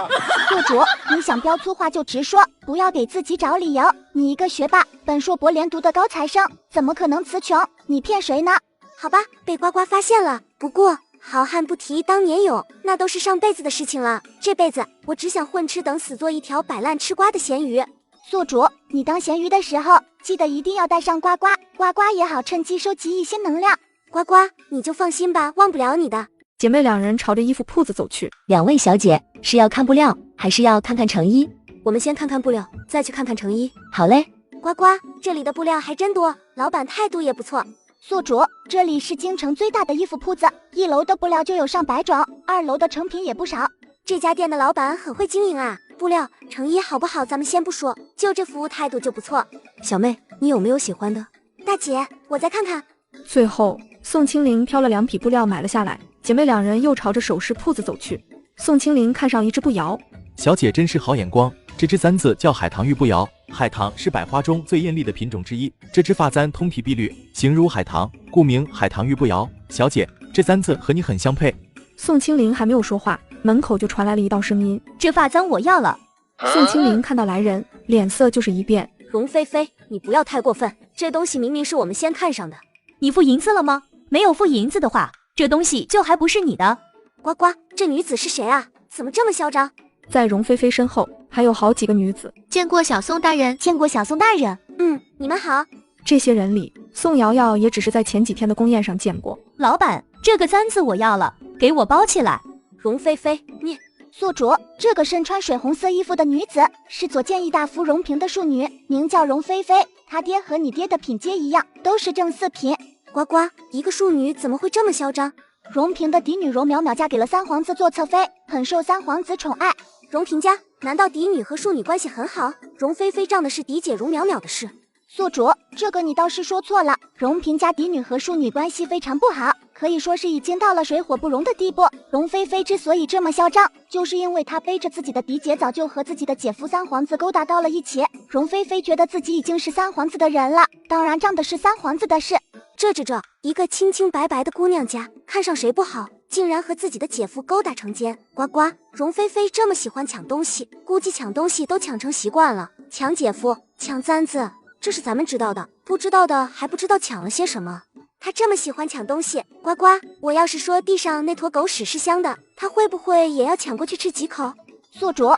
宿主，你想飙粗话就直说，不要给自己找理由。你一个学霸，本硕博连读的高材生，怎么可能词穷？你骗谁呢？好吧，被呱呱发现了。不过好汉不提当年勇，那都是上辈子的事情了。这辈子我只想混吃等死，做一条摆烂吃瓜的咸鱼。宿主，你当咸鱼的时候，记得一定要带上呱呱，呱呱也好趁机收集一些能量。呱呱，你就放心吧，忘不了你的。姐妹两人朝着衣服铺子走去。2位小姐是要看布料，还是要看看成衣？我们先看看布料，再去看看成衣。好嘞。呱呱，这里的布料还真多，老板态度也不错。宿主，这里是京城最大的衣服铺子，1楼的布料就有上百种，2楼的成品也不少。这家店的老板很会经营啊，布料成衣好不好咱们先不说，就这服务态度就不错。小妹，你有没有喜欢的？大姐，我再看看。最后宋清灵挑了2匹布料买了下来，姐妹两人又朝着首饰铺子走去。宋清灵看上一只步摇，小姐真是好眼光，这只簪子叫海棠玉步摇，海棠是百花中最艳丽的品种之一，这只发簪通体碧绿，形如海棠，故名海棠玉步摇。小姐，这簪子和你很相配。宋清灵还没有说话，门口就传来了一道声音：这发簪我要了。宋清灵看到来人，脸色就是一变。容菲菲，你不要太过分，这东西明明是我们先看上的。你付银子了吗？没有付银子的话，这东西就还不是你的。呱呱，这女子是谁啊？怎么这么嚣张？在容菲菲身后还有好几个女子。见过小宋大人，见过小宋大人。你们好。这些人里，宋瑶瑶也只是在前几天的宫宴上见过。老板，这个簪子我要了，给我包起来。容菲菲，你。宿主，这个身穿水红色衣服的女子是左谏议大夫容嫔的庶女，名叫容菲菲。她爹和你爹的品阶一样，都是正四品。呱呱，一个庶女怎么会这么嚣张？容嫔的嫡女容淼淼嫁给了三皇子做侧妃，很受三皇子宠爱。容嫔家难道嫡女和庶女关系很好？容菲菲仗的是嫡姐容淼淼的事。宿主，这个你倒是说错了，容嫔家嫡女和庶女关系非常不好，可以说是已经到了水火不容的地步。容菲菲之所以这么嚣张，就是因为她背着自己的嫡姐早就和自己的姐夫三皇子勾搭到了一起。容菲菲觉得自己已经是三皇子的人了，当然仗的是三皇子的事。这一个清清白白的姑娘家，看上谁不好，竟然和自己的姐夫勾搭成奸。呱呱，容菲菲这么喜欢抢东西，估计抢东西都抢成习惯了，抢姐夫，抢簪子，这是咱们知道的，不知道的还不知道抢了些什么。他这么喜欢抢东西，呱呱，我要是说地上那坨狗屎是香的，他会不会也要抢过去吃几口？宿主，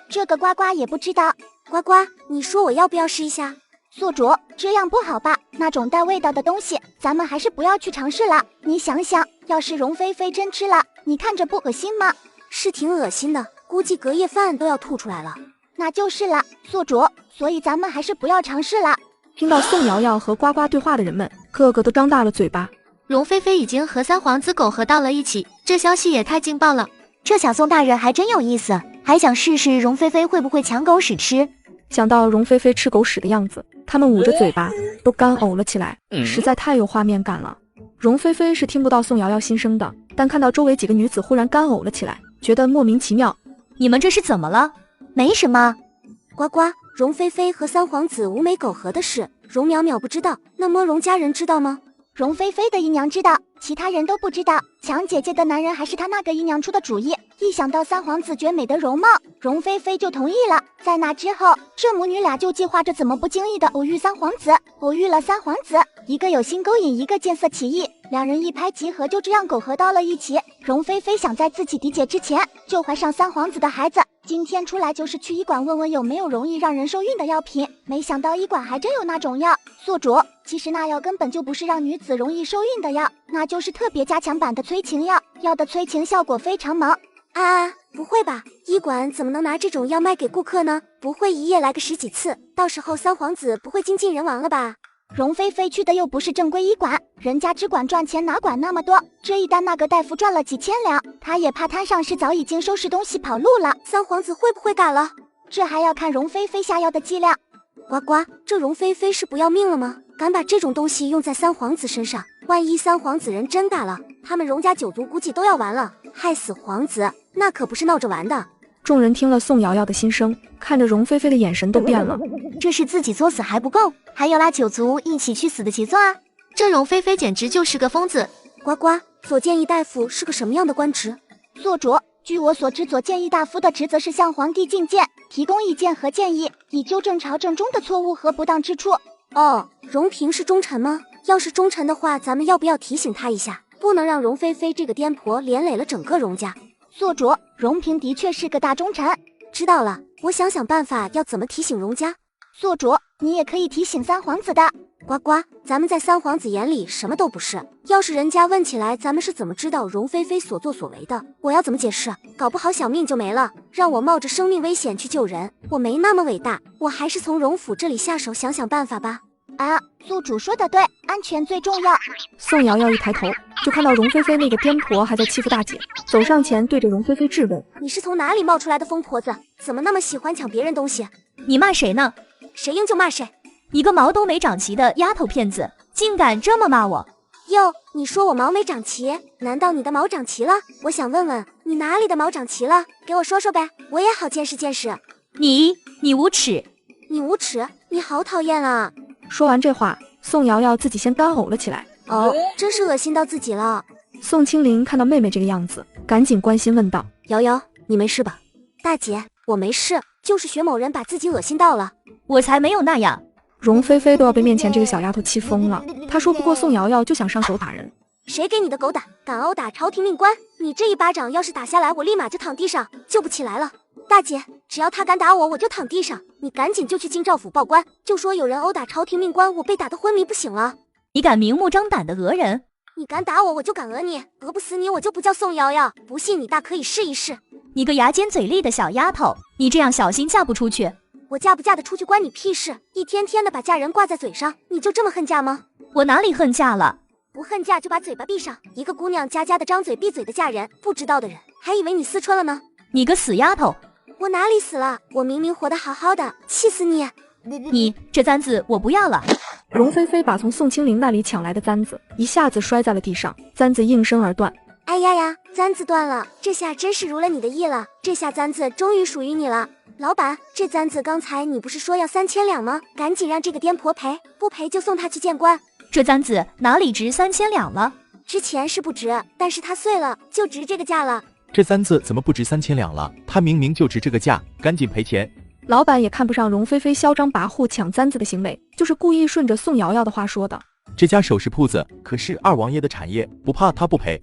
这个呱呱也不知道。呱呱，你说我要不要试一下？宿主，这样不好吧？那种带味道的东西，咱们还是不要去尝试了。你想想，要是容菲菲真吃了，你看着不恶心吗？是挺恶心的，估计隔夜饭都要吐出来了。那就是了，宿主，所以咱们还是不要尝试了。听到宋瑶瑶和呱呱对话的人们，个个都张大了嘴巴。容菲菲已经和三皇子苟合到了一起，这消息也太劲爆了。这小宋大人还真有意思，还想试试容菲菲会不会抢狗屎吃。想到容菲菲吃狗屎的样子，他们捂着嘴巴都干呕了起来，实在太有画面感了。容菲菲是听不到宋瑶瑶心声的，但看到周围几个女子忽然干呕了起来，觉得莫名其妙。你们这是怎么了？没什么。呱呱，容菲菲和三皇子无美苟合的事，容淼淼不知道，那么容家人知道吗？容菲菲的姨娘知道，其他人都不知道。抢姐姐的男人还是她那个姨娘出的主意。一想到三皇子绝美的容貌，容菲菲就同意了。在那之后，这母女俩就计划着怎么不经意的偶遇三皇子。偶遇了三皇子，一个有心勾引，一个见色起意，两人一拍即合，就这样苟合到了一起。容菲菲想在自己嫡姐之前就怀上三皇子的孩子。今天出来就是去医馆问问有没有容易让人受孕的药品，没想到医馆还真有那种药。宿主，其实那药根本就不是让女子容易受孕的药，那就是特别加强版的催情药，药的催情效果非常猛。不会吧？医馆怎么能拿这种药卖给顾客呢？不会一夜来个10几次，到时候三皇子不会精尽人亡了吧？容菲菲去的又不是正规医馆，人家只管赚钱，哪管那么多？这一单那个大夫赚了几千两，他也怕摊上是早已经收拾东西跑路了。三皇子会不会改了？这还要看容菲菲下药的剂量。呱呱，这容菲菲是不要命了吗？敢把这种东西用在三皇子身上，万一三皇子人真改了，他们容家九族估计都要完了。害死皇子，那可不是闹着玩的。众人听了宋瑶瑶的心声，看着容菲菲的眼神都变了。这是自己作死还不够，还要拉九族一起去死的节奏啊！这容菲菲简直就是个疯子。呱呱，左谏议大夫是个什么样的官职？宿主，据我所知，左谏议大夫的职责是向皇帝进谏，提供意见和建议，以纠正朝政中的错误和不当之处。容嫔是忠臣吗？要是忠臣的话，咱们要不要提醒他一下，不能让容菲菲这个颠婆连累了整个容家？宿主，容嫔的确是个大忠臣。知道了，我想想办法要怎么提醒容家。宿主，你也可以提醒三皇子的。呱呱，咱们在三皇子眼里什么都不是，要是人家问起来，咱们是怎么知道容菲菲所作所为的？我要怎么解释？搞不好小命就没了，让我冒着生命危险去救人，我没那么伟大，我还是从容府这里下手，想想办法吧。宿主说的对，安全最重要。宋瑶瑶一抬头，就看到容菲菲那个颠婆还在欺负大姐，走上前对着容菲菲质问：你是从哪里冒出来的疯婆子？怎么那么喜欢抢别人东西？你骂谁呢？谁硬就骂谁。一个毛都没长齐的丫头片子，竟敢这么骂我！哟，你说我毛没长齐？难道你的毛长齐了？我想问问，你哪里的毛长齐了？给我说说呗，我也好见识见识。你无耻！你无耻！你好讨厌啊！说完这话，宋瑶瑶自己先干呕了起来。真是恶心到自己了。宋清灵看到妹妹这个样子，赶紧关心问道：瑶瑶，你没事吧？大姐，我没事，就是薛某人把自己恶心到了。我才没有那样。容菲菲都要被面前这个小丫头气疯了，她说不过宋瑶瑶就想上手打人。谁给你的狗胆？敢殴打朝廷命官？你这一巴掌要是打下来，我立马就躺地上，救不起来了。大姐，只要他敢打我，我就躺地上。你赶紧就去京兆府报官，就说有人殴打朝廷命官，我被打得昏迷不醒了。你敢明目张胆的讹人？你敢打我，我就敢讹你。讹不死你，我就不叫宋瑶瑶。不信你大可以试一试。你个牙尖嘴利的小丫头，你这样小心嫁不出去。我嫁不嫁得出去关你屁事？一天天的把嫁人挂在嘴上，你就这么恨嫁吗？我哪里恨嫁了？不恨嫁就把嘴巴闭上。一个姑娘家家的张嘴闭嘴的嫁人，不知道的人还以为你思春了呢。你个死丫头！我哪里死了？我明明活得好好的，气死你！你这簪子我不要了。容菲菲把从宋清灵那里抢来的簪子一下子摔在了地上，簪子应声而断。哎呀呀，簪子断了，这下真是如了你的意了，这下簪子终于属于你了。老板，这簪子刚才你不是说要3000两吗？赶紧让这个颠婆赔，不赔就送她去见官。这簪子哪里值3000两了？之前是不值，但是它碎了，就值这个价了。这簪子怎么不值3000两了？它明明就值这个价，赶紧赔钱。老板也看不上容菲菲嚣张跋扈抢簪子的行为，就是故意顺着宋瑶瑶的话说的。这家首饰铺子可是二王爷的产业，不怕他不赔。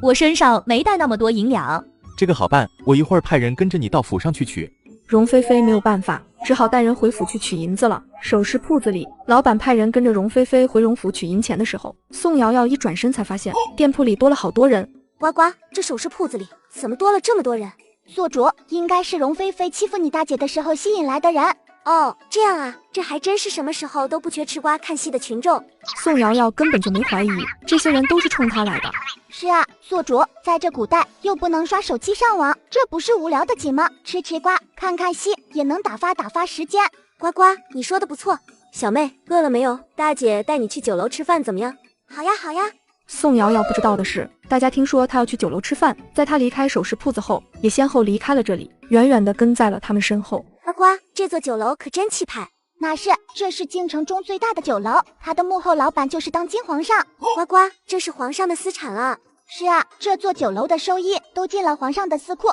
我身上没带那么多银两。这个好办，我一会儿派人跟着你到府上去取。容菲菲没有办法，只好带人回府去取银子了。首饰铺子里，老板派人跟着容菲菲回荣府取银钱的时候，宋瑶瑶一转身才发现店铺里多了好多人。呱呱，这首饰铺子里怎么多了这么多人？宿主，应该是容菲菲欺负你大姐的时候吸引来的人。哦，这样啊，这还真是什么时候都不缺吃瓜看戏的群众。宋瑶瑶根本就没怀疑，这些人都是冲她来的。是啊，宿主，在这古代又不能刷手机上网，这不是无聊的紧吗？吃吃瓜，看看戏，也能打发时间。呱呱，你说的不错。小妹，饿了没有？大姐带你去酒楼吃饭怎么样？好呀，好呀。宋瑶瑶不知道的是，大家听说她要去酒楼吃饭，在她离开首饰铺子后，也先后离开了这里，远远地跟在了他们身后。呱呱，这座酒楼可真气派。那是，这是京城中最大的酒楼，它的幕后老板就是当今皇上。呱呱，这是皇上的私产了。是啊，这座酒楼的收益都进了皇上的私库。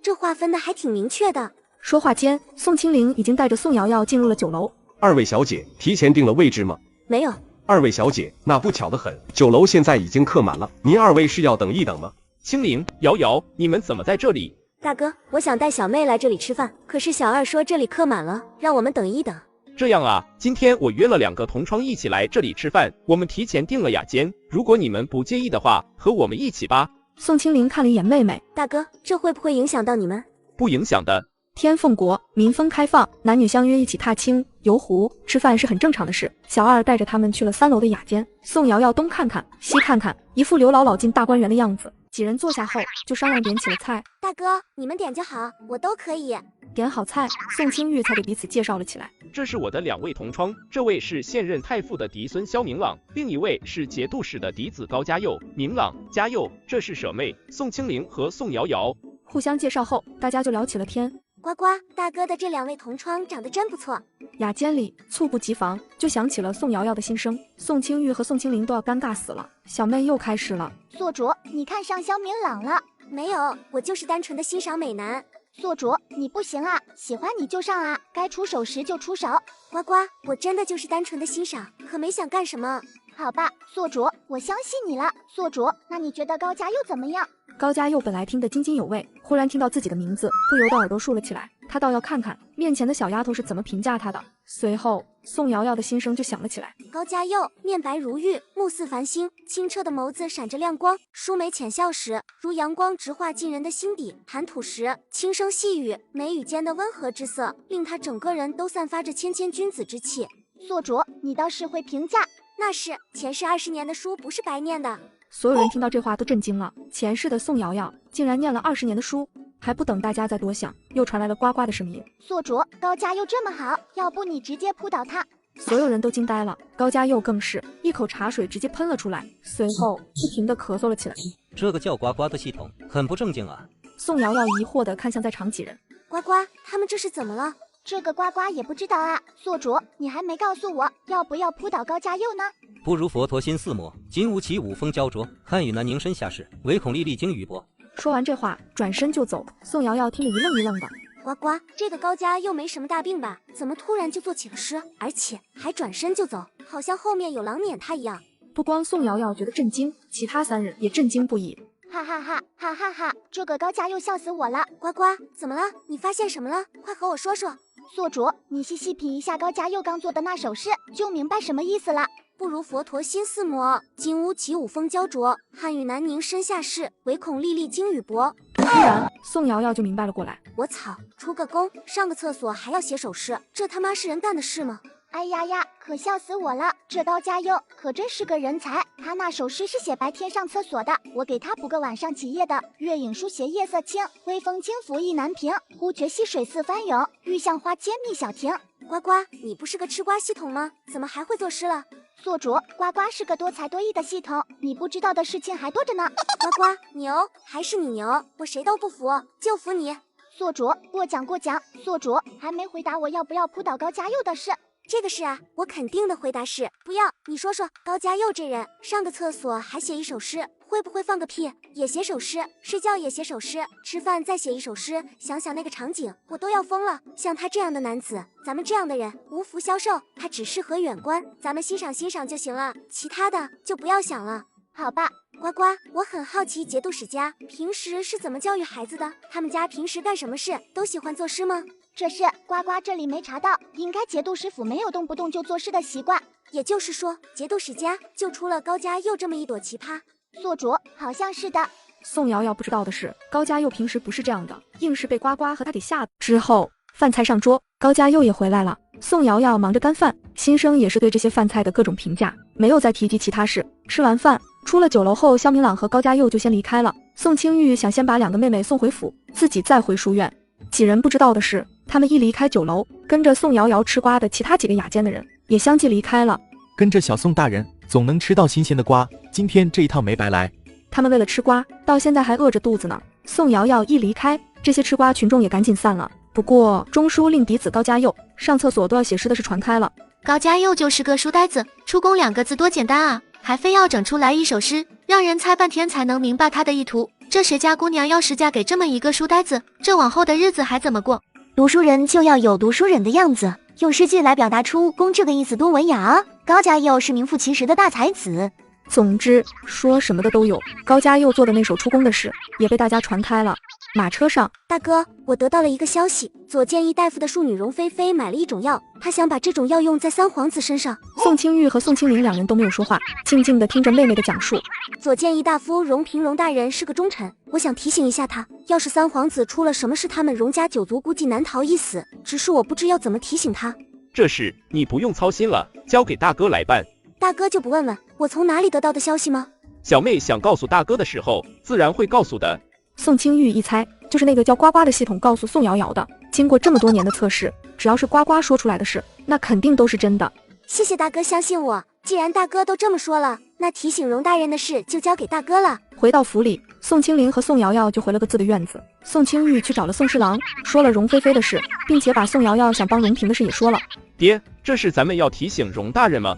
这划分的还挺明确的。说话间，宋清灵已经带着宋瑶瑶进入了酒楼。二位小姐，提前订了位置吗？没有。二位小姐，那不巧得很，酒楼现在已经客满了，您二位是要等一等吗？清灵、瑶瑶，你们怎么在这里？大哥，我想带小妹来这里吃饭，可是小二说这里客满了，让我们等一等。这样啊，今天我约了2个同窗一起来这里吃饭，我们提前订了雅间，如果你们不介意的话，和我们一起吧。宋清灵看了一眼妹妹，大哥，这会不会影响到你们？不影响的。天凤国民风开放，男女相约一起踏青游湖吃饭是很正常的事。小二带着他们去了3楼的雅间，宋瑶瑶东看看西看看，一副刘姥姥进大观园的样子。几人坐下后，就商量点起了菜。大哥，你们点就好，我都可以。点好菜，宋清玉才给彼此介绍了起来。这是我的2位同窗，这位是现任太傅的嫡孙萧明朗，另一位是节度使的嫡子高嘉佑。明朗、嘉佑，这是舍妹宋清灵和宋瑶瑶。互相介绍后，大家就聊起了天。呱呱，大哥的这2位同窗长得真不错。雅间里猝不及防，就响起了宋瑶瑶的心声，宋清玉和宋清灵都要尴尬死了。小妹又开始了。宿主，你看上萧明朗了？没有，我就是单纯的欣赏美男。宿主，你不行啊，喜欢你就上啊，该出手时就出手。呱呱，我真的就是单纯的欣赏，可没想干什么。好吧，宿主，我相信你了。宿主，那你觉得高嘉佑怎么样？高嘉佑本来听得津津有味，忽然听到自己的名字，不由得耳朵竖了起来。他倒要看看面前的小丫头是怎么评价他的。随后，宋瑶瑶的心声就响了起来。高嘉佑面白如玉，目似繁星，清澈的眸子闪着亮光，舒眉浅笑时，如阳光直化进人的心底；谈吐时，轻声细语，眉宇间的温和之色，令他整个人都散发着谦谦君子之气。宿主，你倒是会评价。那是，前世20年的书不是白念的。所有人听到这话都震惊了，前世的宋瑶瑶竟然念了20年的书。还不等大家再多想，又传来了呱呱的声音。宿主，高嘉佑这么好，要不你直接扑倒他。所有人都惊呆了，高嘉佑更是一口茶水直接喷了出来，随后不停地咳嗽了起来。这个叫呱呱的系统很不正经啊。宋瑶瑶疑惑地看向在场几人。呱呱，他们这是怎么了？这个呱呱也不知道啊。宿主，你还没告诉我要不要扑倒高嘉佑呢？不如佛陀心似魔，金吾其武风焦灼，汉与南宁身下士，唯恐历历经雨薄。说完这话，转身就走。宋瑶瑶听得一愣一愣的。呱呱，这个高家又没什么大病吧？怎么突然就做起了诗，而且还转身就走，好像后面有狼撵他一样。不光宋瑶瑶觉得震惊，其他3人也震惊不已。哈哈哈哈哈哈！这个高家又笑死我了。呱呱，怎么了？你发现什么了？快和我说说。宿主，你细细品一下高家又刚做的那首诗，就明白什么意思了。不如佛陀心似魔，金乌起武风焦灼，汉与南宁身下士，唯恐历历经雨薄。突然，宋瑶瑶就明白了过来。我操，出个宫，上个厕所还要写首诗，这他妈是人干的事吗？哎呀呀，可笑死我了！这高嘉佑可真是个人才，他那首诗是写白天上厕所的，我给他补个晚上起夜的。月影书斜夜色清，微风轻拂意难平。忽觉溪水似翻涌，欲向花间觅小亭。呱呱，你不是个吃瓜系统吗？怎么还会作诗了？宿主，呱呱是个多才多艺的系统，你不知道的事情还多着呢。呱呱，牛，还是你牛，我谁都不服，就服你。宿主，过奖过奖。宿主还没回答我要不要扑倒高嘉佑的事。这个是啊，我肯定的回答是不要。你说说，高嘉佑这人上个厕所还写一首诗，会不会放个屁也写首诗，睡觉也写首诗，吃饭再写一首诗？想想那个场景，我都要疯了。像他这样的男子，咱们这样的人无福消受，他只适合远观，咱们欣赏欣赏就行了，其他的就不要想了。好吧，呱呱，我很好奇节度使家平时是怎么教育孩子的？他们家平时干什么事都喜欢作诗吗？这是呱呱这里没查到，应该节度使府没有动不动就做事的习惯。也就是说，节度使家就出了高家佑这么一朵奇葩。宿主好像是的。宋瑶瑶不知道的是，高家佑平时不是这样的，硬是被呱呱和他给吓的。之后饭菜上桌，高家佑也回来了。宋瑶瑶忙着干饭，心声也是对这些饭菜的各种评价，没有再提及其他事。吃完饭，出了酒楼后，萧明朗和高家佑就先离开了。宋清玉想先把2个妹妹送回府，自己再回书院。几人不知道的是，他们一离开酒楼，跟着宋瑶瑶吃瓜的其他几个雅间的人也相继离开了。跟着小宋大人，总能吃到新鲜的瓜，今天这一趟没白来。他们为了吃瓜，到现在还饿着肚子呢。宋瑶瑶一离开，这些吃瓜群众也赶紧散了。不过中书令嫡子高家佑上厕所都要写诗的事传开了。高家佑就是个书呆子，出宫2个字多简单啊，还非要整出来一首诗，让人猜半天才能明白他的意图。这谁家姑娘要是嫁给这么一个书呆子，这往后的日子还怎么过？读书人就要有读书人的样子，用诗句来表达出公这个意思多文雅啊！高家佑是名副其实的大才子。总之说什么的都有，高家佑做的那首出宫的事也被大家传开了。马车上，大哥，我得到了一个消息，左谏议大夫的庶女容菲菲买了一种药，她想把这种药用在三皇子身上。宋清玉和宋清灵2人都没有说话，静静地听着妹妹的讲述。左谏议大夫容平容大人是个忠臣，我想提醒一下他，要是三皇子出了什么事，他们容家9族估计难逃一死，只是我不知要怎么提醒他。这事你不用操心了，交给大哥来办。大哥就不问问我从哪里得到的消息吗？小妹想告诉大哥的时候，自然会告诉的。宋清玉一猜，就是那个叫呱呱的系统告诉宋瑶瑶的。经过这么多年的测试，只要是呱呱说出来的事，那肯定都是真的。谢谢大哥相信我，既然大哥都这么说了，那提醒容大人的事就交给大哥了。回到府里，宋清灵和宋瑶瑶就回了个自的院子。宋清玉去找了宋侍郎，说了容菲菲的事，并且把宋瑶瑶想帮容嫔的事也说了。爹，这是咱们要提醒容大人吗？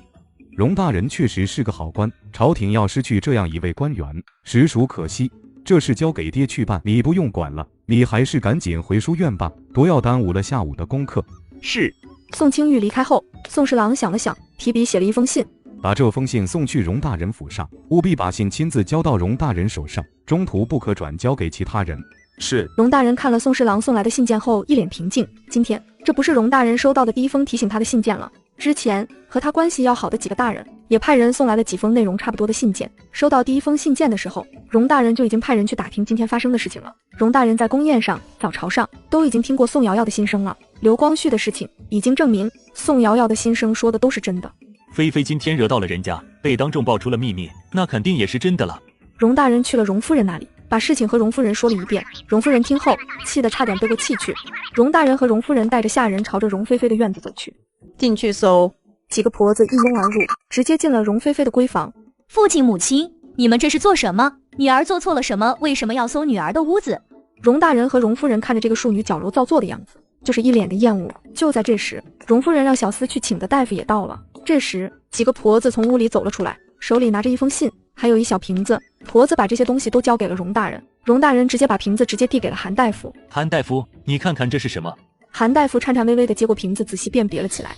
容大人确实是个好官，朝廷要失去这样一位官员，实属可惜。这事交给爹去办，你不用管了，你还是赶紧回书院吧，不要耽误了下午的功课。是。宋清玉离开后，宋侍郎想了想，提笔写了一封信，把这封信送去容大人府上，务必把信亲自交到容大人手上，中途不可转交给其他人。是。容大人看了宋侍郎送来的信件后，一脸平静。今天这不是容大人收到的第一封提醒他的信件了，之前和他关系要好的几个大人也派人送来了几封内容差不多的信件。收到第一封信件的时候，容大人就已经派人去打听今天发生的事情了。容大人在宫宴上、早朝上都已经听过宋瑶瑶的心声了。刘光绪的事情已经证明宋瑶瑶的心声说的都是真的。菲菲今天惹到了人家，被当众爆出了秘密，那肯定也是真的了。容大人去了容夫人那里，把事情和容夫人说了一遍。容夫人听后气得差点背过气去。容大人和容夫人带着下人朝着容菲菲的院子走去。进去搜。几个婆子一拥而入，直接进了容菲菲的闺房。父亲母亲，你们这是做什么？女儿做错了什么？为什么要搜女儿的屋子？容大人和容夫人看着这个庶女矫揉造作的样子，就是一脸的厌恶。就在这时，容夫人让小厮去请的大夫也到了。这时几个婆子从屋里走了出来，手里拿着一封信，还有一小瓶子。婆子把这些东西都交给了容大人，容大人直接把瓶子直接递给了韩大夫。韩大夫，你看看这是什么？韩大夫颤颤巍巍地接过瓶子，仔细辨别了起来。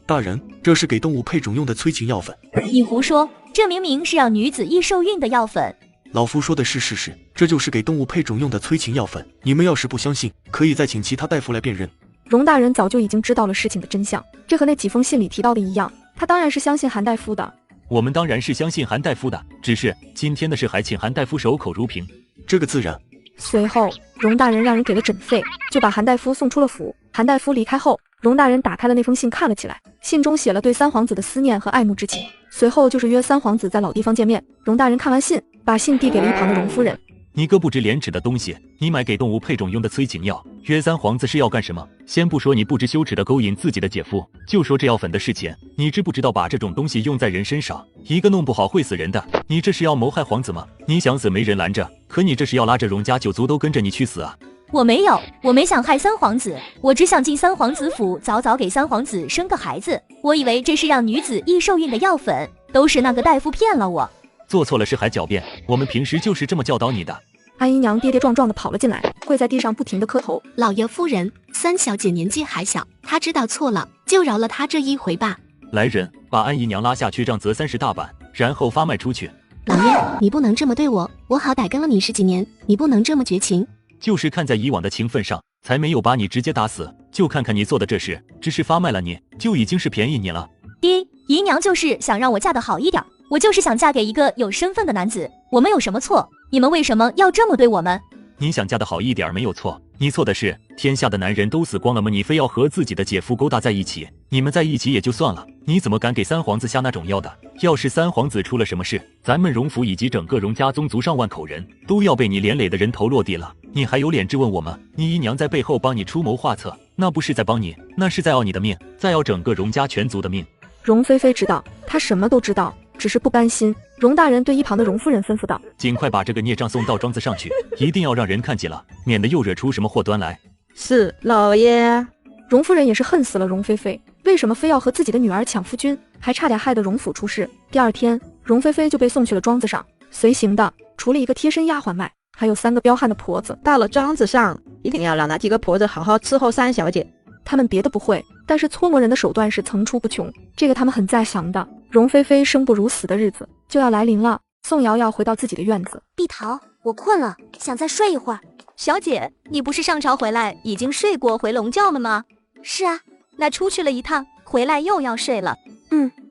大人，这是给动物配种用的催情药粉。你胡说，这明明是让女子易受孕的药粉。老夫说的是事实，这就是给动物配种用的催情药粉。你们要是不相信，可以再请其他大夫来辨认。容大人早就已经知道了事情的真相，这和那几封信里提到的一样，他当然是相信韩大夫的。我们当然是相信韩大夫的，只是今天的事还请韩大夫守口如瓶。这个自然。随后容大人让人给了诊费，就把韩大夫送出了府。韩大夫离开后，容大人打开了那封信看了起来，信中写了对三皇子的思念和爱慕之情，随后就是约三皇子在老地方见面。容大人看完信，把信递给了一旁的容夫人。你个不知廉耻的东西，你买给动物配种用的催情药，约三皇子是要干什么？先不说你不知羞耻的勾引自己的姐夫，就说这药粉的事情，你知不知道把这种东西用在人身上，一个弄不好会死人的。你这是要谋害皇子吗？你想死没人拦着，可你这是要拉着容家9族都跟着你去死啊！我没想害三皇子，我只想进三皇子府，早早给三皇子生个孩子。我以为这是让女子易受孕的药粉，都是那个大夫骗了我。做错了事还狡辩，我们平时就是这么教导你的。安姨娘跌跌撞撞地跑了进来，跪在地上不停地磕头。老爷夫人，三小姐年纪还小，她知道错了，就饶了她这一回吧。来人，把安姨娘拉下去，杖责30大板，然后发卖出去。老爷，你不能这么对我，我好歹跟了你10几年，你不能这么绝情。就是看在以往的情分上，才没有把你直接打死。就看看你做的这事，只是发卖了你，就已经是便宜你了。爹，姨娘就是想让我嫁得好一点，我就是想嫁给一个有身份的男子，我们有什么错？你们为什么要这么对我们？你想嫁得好一点没有错，你错的是天下的男人都死光了吗？你非要和自己的姐夫勾搭在一起，你们在一起也就算了，你怎么敢给三皇子下那种药的？要是三皇子出了什么事，咱们荣府以及整个荣家宗族上万口人都要被你连累的人头落地了，你还有脸质问我吗？你姨娘在背后帮你出谋划策，那不是在帮你，那是在要你的命，在要整个荣家全族的命。容菲菲知道，她什么都知道，只是不甘心。容大人对一旁的容夫人吩咐道：“尽快把这个孽障送到庄子上去，一定要让人看见了，免得又惹出什么祸端来。”是，老爷。容夫人也是恨死了容菲菲，为什么非要和自己的女儿抢夫君，还差点害得容府出事。第二天，容菲菲就被送去了庄子上，随行的除了一个贴身丫鬟外，还有3个彪悍的婆子。到了庄子上，一定要让那几个婆子好好伺候三小姐。他们别的不会，但是搓磨人的手段是层出不穷，这个他们很在行的。容菲菲生不如死的日子就要来临了。宋瑶瑶回到自己的院子，碧桃，我困了，想再睡一会儿。小姐，你不是上朝回来已经睡过回笼觉了吗？是啊，那出去了一趟，回来又要睡了。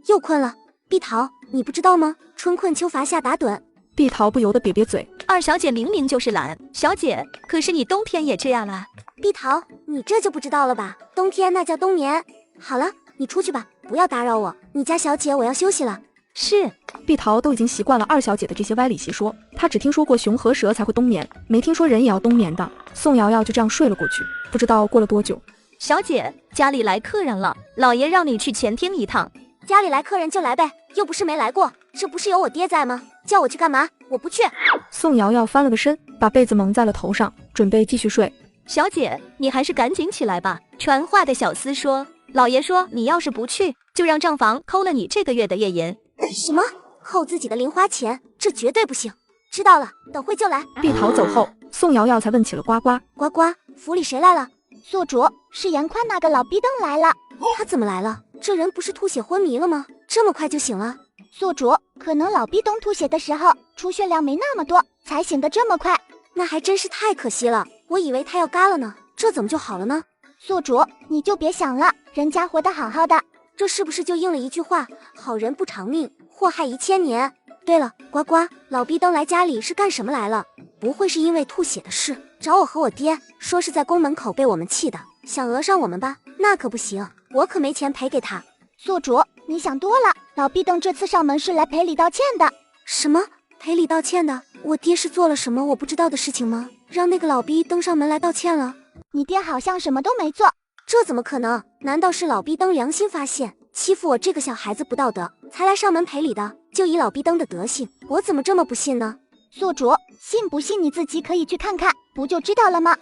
又困了。碧桃，你不知道吗？春困秋乏夏打盹。碧桃不由得瘪嘴。二小姐明明就是懒，小姐，可是你冬天也这样啦。碧桃，你这就不知道了吧？冬天那叫冬眠。好了，你出去吧，不要打扰我。你家小姐，我要休息了。是。碧桃都已经习惯了二小姐的这些歪理邪说，她只听说过熊和蛇才会冬眠，没听说人也要冬眠的。宋瑶瑶就这样睡了过去。不知道过了多久，小姐，家里来客人了，老爷让你去前厅一趟。家里来客人就来呗，又不是没来过，这不是有我爹在吗？叫我去干嘛？我不去。宋瑶瑶翻了个身，把被子蒙在了头上，准备继续睡。小姐，你还是赶紧起来吧。传话的小厮说，老爷说你要是不去，就让账房扣了你这个月的夜银。什么？扣自己的零花钱？这绝对不行。知道了，等会就来。碧桃走后，宋瑶瑶才问起了呱呱。呱呱，府里谁来了？宿主，是严宽那个老逼灯来了。他怎么来了？这人不是吐血昏迷了吗？这么快就醒了？宿主，可能老逼灯吐血的时候出血量没那么多，才醒得这么快。那还真是太可惜了，我以为他要嘎了呢，这怎么就好了呢？宿主，你就别想了，人家活得好好的。这是不是就应了一句话，好人不长命，祸害1000年？对了，呱呱，老逼灯来家里是干什么来了？不会是因为吐血的事找我和我爹，说是在宫门口被我们气的，想讹上我们吧？那可不行，我可没钱赔给他。宿主，你想多了，老逼灯这次上门是来赔礼道歉的。什么？赔礼道歉的？我爹是做了什么我不知道的事情吗？让那个老逼登上门来道歉了？你爹好像什么都没做。这怎么可能？难道是老逼灯良心发现，欺负我这个小孩子不道德，才来上门赔礼的？就以老逼灯的德行，我怎么这么不信呢？宿主，信不信你自己可以去看看，不就知道了吗？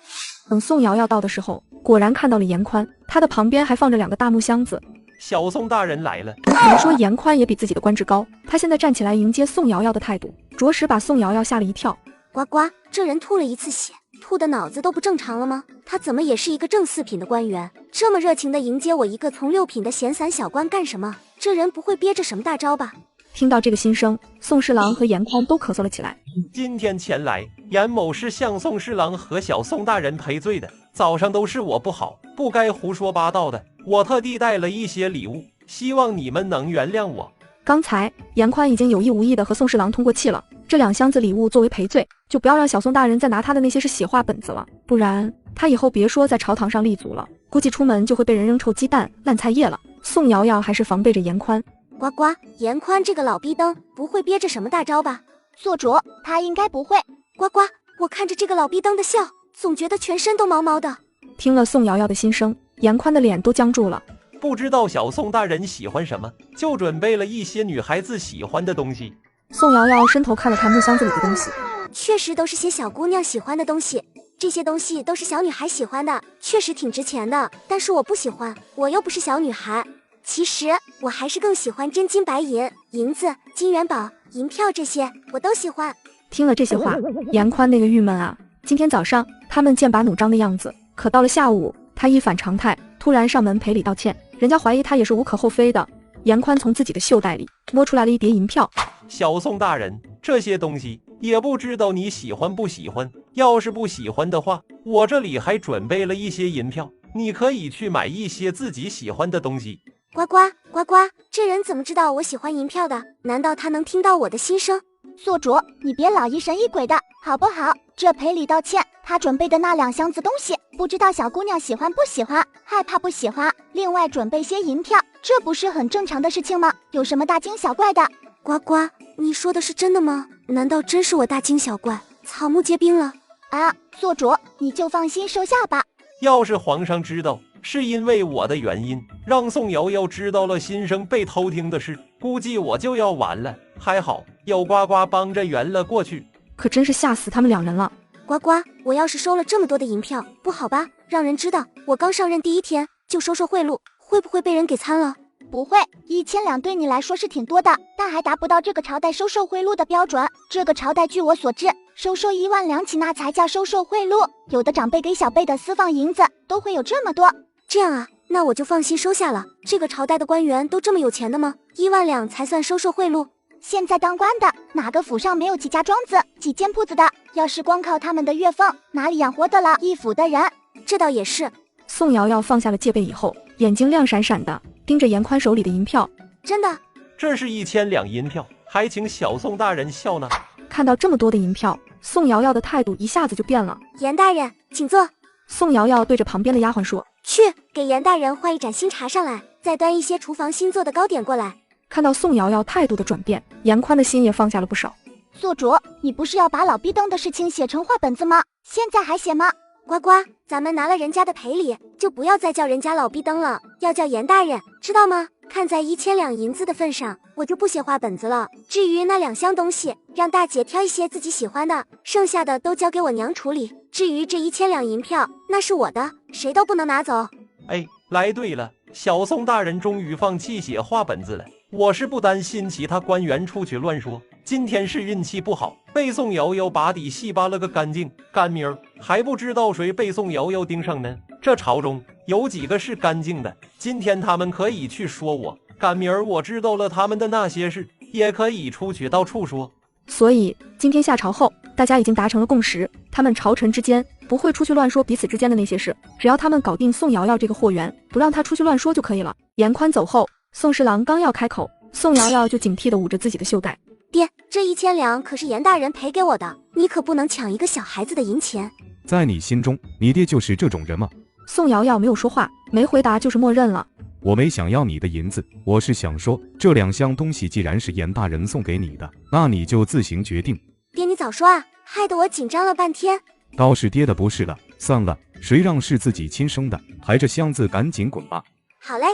等宋瑶瑶到的时候，果然看到了严宽，他的旁边还放着2个大木箱子。小宋大人来了。怎么说严宽也比自己的官职高，他现在站起来迎接宋瑶瑶的态度，着实把宋瑶瑶吓了一跳。呱呱，这人吐了一次血，吐的脑子都不正常了吗？他怎么也是一个正4品的官员，这么热情的迎接我一个从6品的闲散小官干什么？这人不会憋着什么大招吧？听到这个心声，宋侍郎和严宽都咳嗽了起来。今天前来，严某是向宋侍郎和小宋大人赔罪的。早上都是我不好，不该胡说八道的，我特地带了一些礼物，希望你们能原谅我。刚才严宽已经有意无意的和宋侍郎通过气了，这2箱子礼物作为赔罪，就不要让小宋大人再拿他的那些是血话本子了，不然他以后别说在朝堂上立足了，估计出门就会被人扔臭鸡蛋、烂菜叶了。宋瑶瑶还是防备着严宽。呱呱，严宽这个老逼灯不会憋着什么大招吧？宿主，他应该不会。呱呱，我看着这个老逼灯的笑，总觉得全身都毛毛的。听了宋瑶瑶的心声，严宽的脸都僵住了。不知道小宋大人喜欢什么，就准备了一些女孩子喜欢的东西。宋瑶瑶伸头看了看木箱子里的东西，确实都是些小姑娘喜欢的东西，这些东西都是小女孩喜欢的，确实挺值钱的，但是我不喜欢，我又不是小女孩。其实我还是更喜欢真金白银、银子、金元宝、银票这些，我都喜欢。听了这些话，严宽那个郁闷啊！今天早上他们剑拔弩张的样子，可到了下午，他一反常态，突然上门赔礼道歉，人家怀疑他也是无可厚非的。严宽从自己的袖袋里摸出来了一叠银票。小宋大人，这些东西也不知道你喜欢不喜欢，要是不喜欢的话，我这里还准备了一些银票，你可以去买一些自己喜欢的东西。呱呱呱呱，这人怎么知道我喜欢银票的？难道他能听到我的心声？宿主，你别老疑神疑鬼的，好不好？这赔礼道歉，他准备的那2箱子东西，不知道小姑娘喜欢不喜欢，害怕不喜欢。另外准备些银票，这不是很正常的事情吗？有什么大惊小怪的？呱呱，你说的是真的吗？难道真是我大惊小怪，草木皆兵了？啊，宿主，你就放心收下吧。要是皇上知道是因为我的原因，让宋瑶瑶知道了新生被偷听的事，估计我就要完了。还好有呱呱帮着圆了过去，可真是吓死他们2人了。呱呱，我要是收了这么多的银票，不好吧？让人知道我刚上任第1天就收贿赂，会不会被人给参了？不会，1000两对你来说是挺多的，但还达不到这个朝代收受贿赂的标准。这个朝代据我所知，收1万两起那才叫收受贿赂。有的长辈给小辈的私放银子都会有这么多。这样啊，那我就放心收下了。这个朝代的官员都这么有钱的吗？1万两才算收受贿赂？现在当官的哪个府上没有几家庄子、几间铺子的？要是光靠他们的月俸，哪里养活得了一府的人？这倒也是。宋瑶瑶放下了戒备以后，眼睛亮闪闪的盯着严宽手里的银票。真的？这是1000两银票，还请小宋大人笑纳。看到这么多的银票，宋瑶瑶的态度一下子就变了。严大人，请坐。宋瑶瑶对着旁边的丫鬟说：“去给严大人换一盏新茶上来，再端一些厨房新做的糕点过来。”看到宋瑶瑶态度的转变，严宽的心也放下了不少。宿主，你不是要把老逼灯的事情写成话本子吗？现在还写吗？呱呱，咱们拿了人家的赔礼，就不要再叫人家老逼灯了，要叫严大人，知道吗？看在1000两银子的份上，我就不写话本子了。至于那2箱东西，让大姐挑一些自己喜欢的，剩下的都交给我娘处理。至于这1000两银票，那是我的，谁都不能拿走。哎，来对了，小宋大人终于放弃写话本子了。我是不担心其他官员出去乱说，今天是运气不好，被宋瑶瑶把底细扒了个干净，干明儿还不知道谁被宋瑶瑶盯上呢。这朝中有几个是干净的，今天他们可以去说我，干明儿我知道了他们的那些事，也可以出去到处说。所以今天下朝后，大家已经达成了共识，他们朝臣之间不会出去乱说彼此之间的那些事，只要他们搞定宋瑶瑶这个货源，不让他出去乱说就可以了。严宽走后，宋侍郎刚要开口，宋瑶瑶就警惕地捂着自己的袖带。爹，这1000两可是严大人赔给我的，你可不能抢一个小孩子的银钱。在你心中，你爹就是这种人吗？宋瑶瑶没有说话，没回答就是默认了。我没想要你的银子，我是想说，这2箱东西既然是严大人送给你的，那你就自行决定。爹，你早说啊，害得我紧张了半天。倒是爹的不是了，算了，谁让是自己亲生的，抬着箱子赶紧滚吧。好嘞，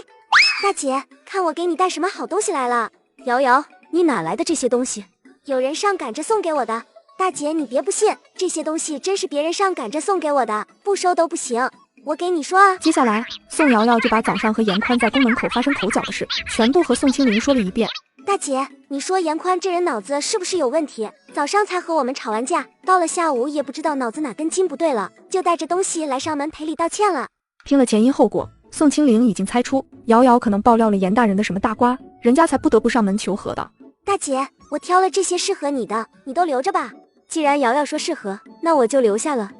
大姐，看我给你带什么好东西来了。瑶瑶，你哪来的这些东西？有人上赶着送给我的。大姐，你别不信，这些东西真是别人上赶着送给我的，不收都不行。我给你说啊。接下来，宋瑶瑶就把早上和严宽在宫门口发生口角的事，全部和宋清灵说了一遍。大姐，你说严宽这人脑子是不是有问题？早上才和我们吵完架，到了下午也不知道脑子哪根筋不对了，就带着东西来上门赔礼道歉了。听了前因后果，宋清灵已经猜出瑶瑶可能爆料了严大人的什么大瓜，人家才不得不上门求和的。大姐，我挑了这些适合你的，你都留着吧。既然瑶瑶说适合，那我就留下了。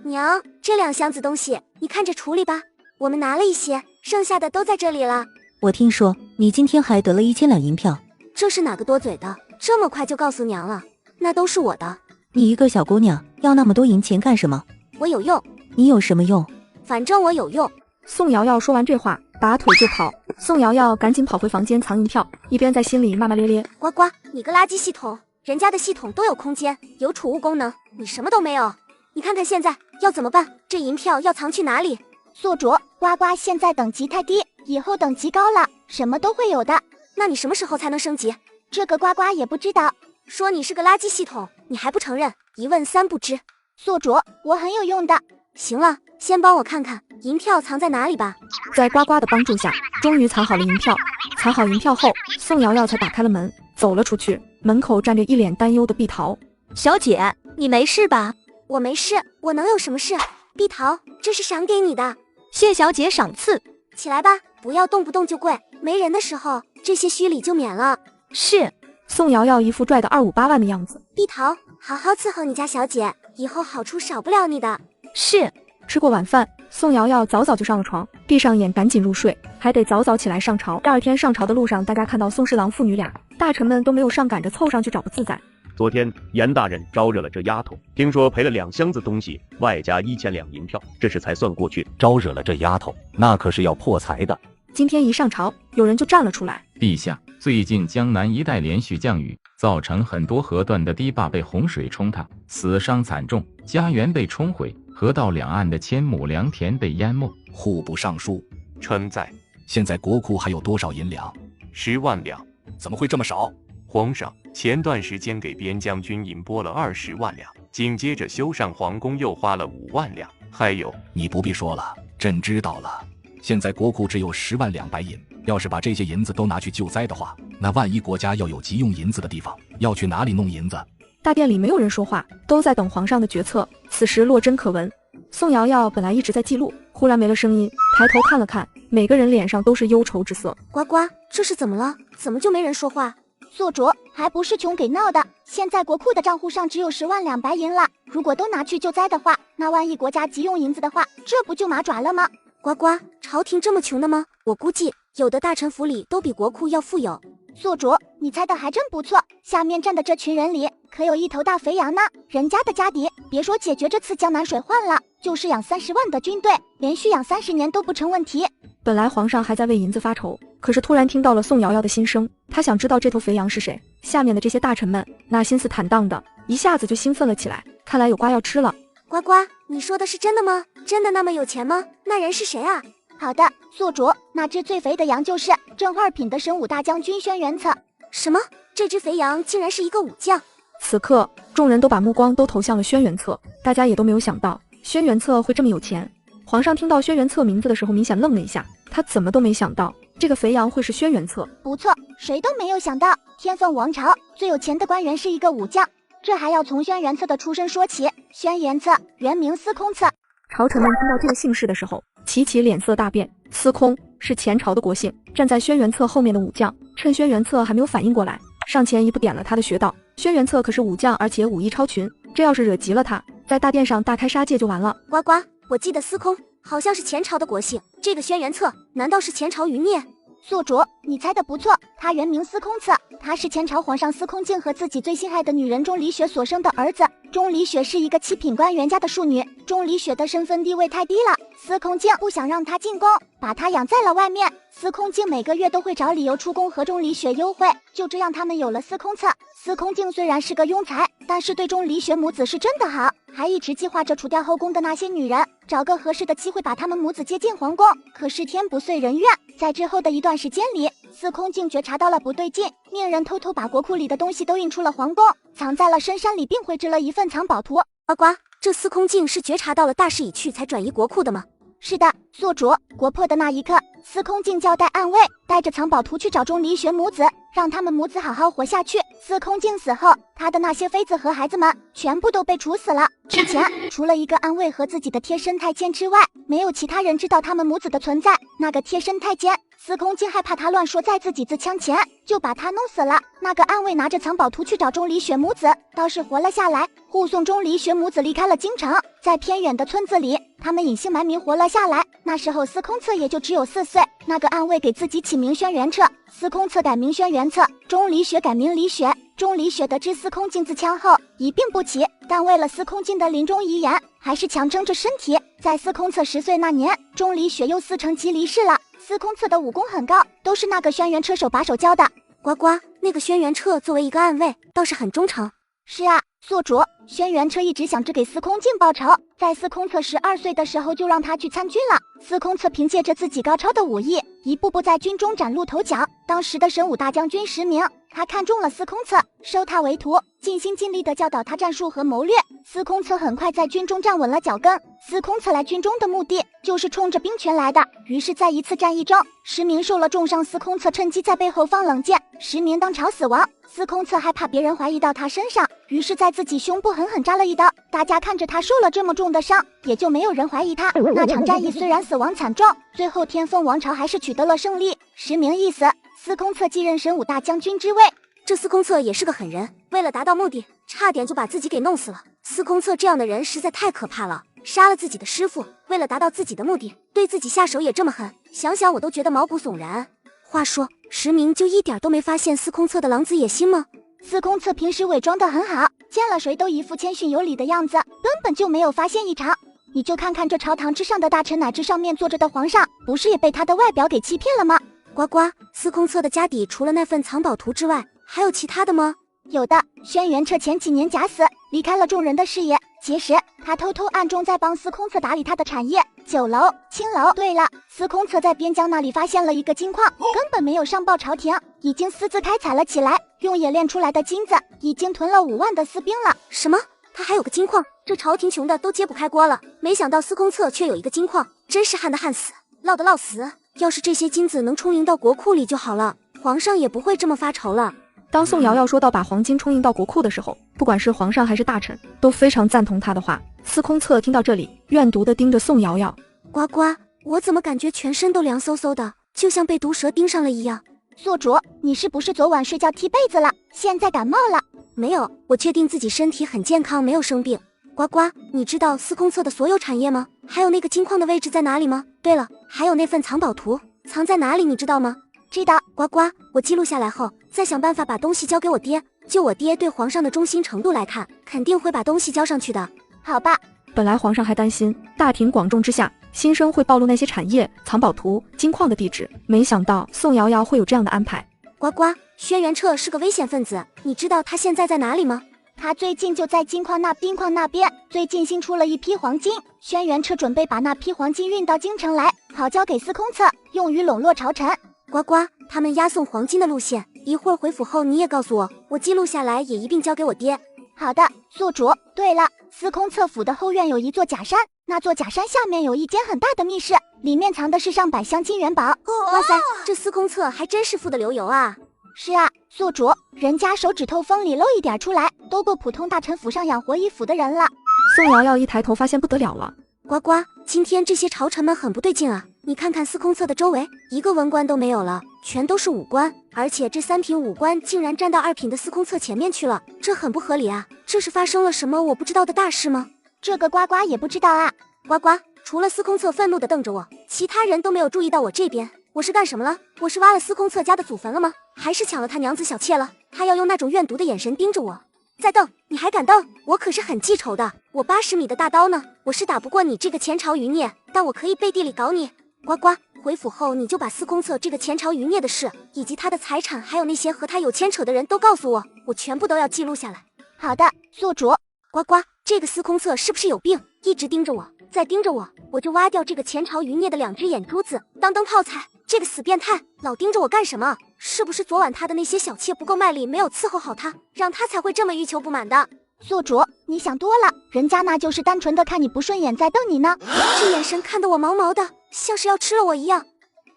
娘，这2箱子东西你看着处理吧，我们拿了一些，剩下的都在这里了。我听说你今天还得了1000两银票，这是哪个多嘴的，这么快就告诉娘了？那都是我的。你一个小姑娘要那么多银钱干什么？我有用。你有什么用？反正我有用。宋瑶瑶说完这话，拔腿就跑。宋瑶瑶赶紧跑回房间藏银票，一边在心里骂骂咧咧：呱呱，你个垃圾系统，人家的系统都有空间，有储物功能，你什么都没有。你看看现在要怎么办？这银票要藏去哪里？宿主，呱呱现在等级太低，以后等级高了，什么都会有的。那你什么时候才能升级？这个呱呱也不知道。说你是个垃圾系统，你还不承认？一问三不知。宿主，我很有用的。行了，先帮我看看银票藏在哪里吧。在呱呱的帮助下，终于藏好了银票。藏好银票后，宋瑶瑶才打开了门，走了出去。门口站着一脸担忧的碧桃。小姐，你没事吧？我没事，我能有什么事？碧桃，这是赏给你的。谢小姐赏赐。起来吧，不要动不动就跪，没人的时候，这些虚礼就免了。是。宋瑶瑶一副拽的258万的样子。碧桃，好好伺候你家小姐，以后好处少不了你的。是。吃过晚饭，宋瑶瑶早早就上了床，闭上眼赶紧入睡，还得早早起来上朝。第二天上朝的路上，大家看到宋侍郎父女俩，大臣们都没有上赶着凑上去找个自在。昨天严大人招惹了这丫头，听说赔了2箱子东西，外加1000两银票，这时才算过去。招惹了这丫头，那可是要破财的。今天一上朝，有人就站了出来。陛下，最近江南一带连续降雨，造成很多河段的堤坝被洪水冲塌，死伤惨重，家园被冲毁，河道两岸的千亩良田被淹没。户部尚书臣在。现在国库还有多少银两？10万两。怎么会这么少？皇上，前段时间给边将军引拨了20万两，紧接着修缮皇宫又花了5万两，还有……你不必说了，朕知道了。现在国库只有10万两白银，要是把这些银子都拿去救灾的话，那万一国家要有急用银子的地方，要去哪里弄银子？大殿里没有人说话，都在等皇上的决策。此时落针可闻，宋瑶瑶本来一直在记录，忽然没了声音，抬头看了看，每个人脸上都是忧愁之色。呱呱，这是怎么了？怎么就没人说话？宿主，还不是穷给闹的。现在国库的账户上只有10万两白银了，如果都拿去救灾的话，那万一国家急用银子的话，这不就麻爪了吗？呱呱，朝廷这么穷的吗？我估计有的大臣府里都比国库要富有。宿主，你猜的还真不错，下面站的这群人里可有一头大肥羊呢。人家的家底，别说解决这次江南水患了，就是养30万的军队，连续养30年都不成问题。本来皇上还在为银子发愁，可是突然听到了宋瑶瑶的心声，他想知道这头肥羊是谁。下面的这些大臣们那心思坦荡的，一下子就兴奋了起来，看来有瓜要吃了。呱呱，你说的是真的吗？真的那么有钱吗？那人是谁啊？好的，宿主，那只最肥的羊就是正二品的神武大将军轩辕策。什么？这只肥羊竟然是一个武将？此刻，众人都把目光都投向了轩辕策，大家也都没有想到轩辕策会这么有钱。皇上听到轩辕策名字的时候，明显愣了一下，他怎么都没想到这个肥羊会是轩辕策。不错，谁都没有想到，天凤王朝最有钱的官员是一个武将。这还要从轩辕策的出身说起。轩辕策原名司空策。朝臣们听到这个姓氏的时候，齐齐脸色大变。司空是前朝的国姓，站在轩辕策后面的武将，趁轩辕策还没有反应过来，上前一步点了他的穴道。轩辕策可是武将，而且武艺超群，这要是惹急了他，在大殿上大开杀戒就完了。呱呱，我记得司空好像是前朝的国姓，这个轩辕策难道是前朝余孽？宿主，你猜的不错，他原名司空策，他是前朝皇上司空敬和自己最心爱的女人钟离雪所生的儿子。钟离雪是一个7品官员家的庶女，钟离雪的身份地位太低了，司空敬不想让她进宫，把她养在了外面。司空敬每个月都会找理由出宫和钟离雪幽会，就这样他们有了司空策。司空敬虽然是个庸才，但是对钟离雪母子是真的好，还一直计划着除掉后宫的那些女人，找个合适的机会把他们母子接进皇宫。可是天不遂人愿，在之后的一段时间里，司空敬觉察到了不对劲，命人偷偷把国库里的东西都运出了皇宫，藏在了深山里，并绘制了一份藏宝图。呱呱，这司空敬是觉察到了大势已去才转移国库的吗？是的，宿主，国破的那一刻，司空敬交代暗卫带着藏宝图去找钟离雪母子，让他们母子好好活下去。司空敬死后，他的那些妃子和孩子们全部都被处死了。之前除了一个暗卫和自己的贴身太监之外，没有其他人知道他们母子的存在。那个贴身太监，司空敬害怕他乱说在自己自枪前，就把他弄死了。那个暗卫拿着藏宝图去找钟离雪母子，倒是活了下来，护送钟离雪母子离开了京城，在偏远的村子里，他们隐姓埋名活了下来。那时候司空策也就只有4岁。那个暗卫给自己起名轩辕彻，司空策改名轩辕策，钟离雪改名李雪。钟离雪得知司空敬自枪后一病不起，但为了司空敬的临终遗言，还是强撑着身体。在司空策10岁那年，钟离雪又4乘疾离世了。司空策的武功很高，都是那个轩辕彻手把手教的。呱呱，那个轩辕彻作为一个暗卫，倒是很忠诚。是啊，宿主，轩辕彻一直想着给司空敬报仇，在司空策12岁的时候就让他去参军了。司空策凭借着自己高超的武艺，一步步在军中崭露头角。当时的神武大将军石明，他看中了司空策，收他为徒，尽心尽力地教导他战术和谋略。司空策很快在军中站稳了脚跟。司空策来军中的目的就是冲着兵权来的，于是在一次战役中，石明受了重伤，司空策趁机在背后放冷箭，石明当场死亡。司空策害怕别人怀疑到他身上，于是在自己胸部狠狠扎了一刀。大家看着他受了这么重的伤，也就没有人怀疑他。那场战役虽然死亡惨重，最后天凤王朝还是取得了胜利。石明一死，司空策继任神武大将军之位。这司空策也是个狠人，为了达到目的，差点就把自己给弄死了。司空策这样的人实在太可怕了。杀了自己的师傅，为了达到自己的目的，对自己下手也这么狠，想想我都觉得毛骨悚然。话说，石明就一点都没发现司空策的狼子野心吗？司空策平时伪装得很好，见了谁都一副谦逊有礼的样子，根本就没有发现异常。你就看看这朝堂之上的大臣乃至上面坐着的皇上，不是也被他的外表给欺骗了吗？呱呱，司空策的家底除了那份藏宝图之外，还有其他的吗？有的，轩辕彻前几年假死，离开了众人的视野。其实他偷偷暗中在帮司空策打理他的产业，酒楼、青楼。对了，司空策在边疆那里发现了一个金矿，根本没有上报朝廷，已经私自开采了起来，用冶炼出来的金子已经囤了5万的私兵了。什么？他还有个金矿？这朝廷穷的都揭不开锅了，没想到司空策却有一个金矿，真是旱的旱死，涝的涝死。要是这些金子能充盈到国库里就好了，皇上也不会这么发愁了。当宋瑶瑶说到把黄金充盈到国库的时候，不管是皇上还是大臣都非常赞同他的话。司空策听到这里，怨毒地盯着宋瑶瑶。呱呱，我怎么感觉全身都凉飕飕的，就像被毒蛇盯上了一样。宿主，你是不是昨晚睡觉踢被子了，现在感冒了？没有，我确定自己身体很健康，没有生病。呱呱，你知道司空策的所有产业吗？还有那个金矿的位置在哪里吗？对了，还有那份藏宝图藏在哪里，你知道吗？知道。呱呱，我记录下来后，再想办法把东西交给我爹。就我爹对皇上的忠心程度来看，肯定会把东西交上去的。好吧。本来皇上还担心大庭广众之下新生会暴露那些产业、藏宝图、金矿的地址，没想到宋瑶瑶会有这样的安排。呱呱，轩辕彻是个危险分子，你知道他现在在哪里吗？他最近就在金矿那边，最近新出了一批黄金，轩辕彻准备把那批黄金运到京城来，好交给司空策，用于笼络朝臣。呱呱，他们押送黄金的路线，一会儿回府后你也告诉我，我记录下来也一并交给我爹。好的，宿主。对了，司空策府的后院有一座假山，那座假山下面有一间很大的密室，里面藏的是上百箱金元宝。哇塞，这司空策还真是富得流油啊！是啊，宿主，人家手指头缝里露一点出来，都够普通大臣府上养活一府的人了。宋瑶瑶一抬头发现不得了了，呱呱，今天这些朝臣们很不对劲啊！你看看司空策的周围，一个文官都没有了，全都是武官，而且这3品武官竟然站到2品的司空策前面去了，这很不合理啊！这是发生了什么我不知道的大事吗？这个呱呱也不知道啊。呱呱，除了司空策愤怒地瞪着我，其他人都没有注意到我这边。我是干什么了？我是挖了司空策家的祖坟了吗？还是抢了他娘子小妾了？他要用那种怨毒的眼神盯着我。再瞪，你还敢瞪？我可是很记仇的，我80米的大刀呢，我是打不过你这个前朝余孽，但我可以背地里搞你。呱呱，回府后你就把司空策这个前朝余孽的事，以及他的财产，还有那些和他有牵扯的人都告诉我，我全部都要记录下来。好的，宿主。呱呱，这个司空策是不是有病？一直盯着我，再盯着我，我就挖掉这个前朝余孽的2只眼珠子当灯泡菜。这个死变态，老盯着我干什么？是不是昨晚他的那些小妾不够卖力，没有伺候好他，让他才会这么欲求不满的？宿主，你想多了，人家那就是单纯的看你不顺眼在瞪你呢。这眼神看得我毛毛的，像是要吃了我一样。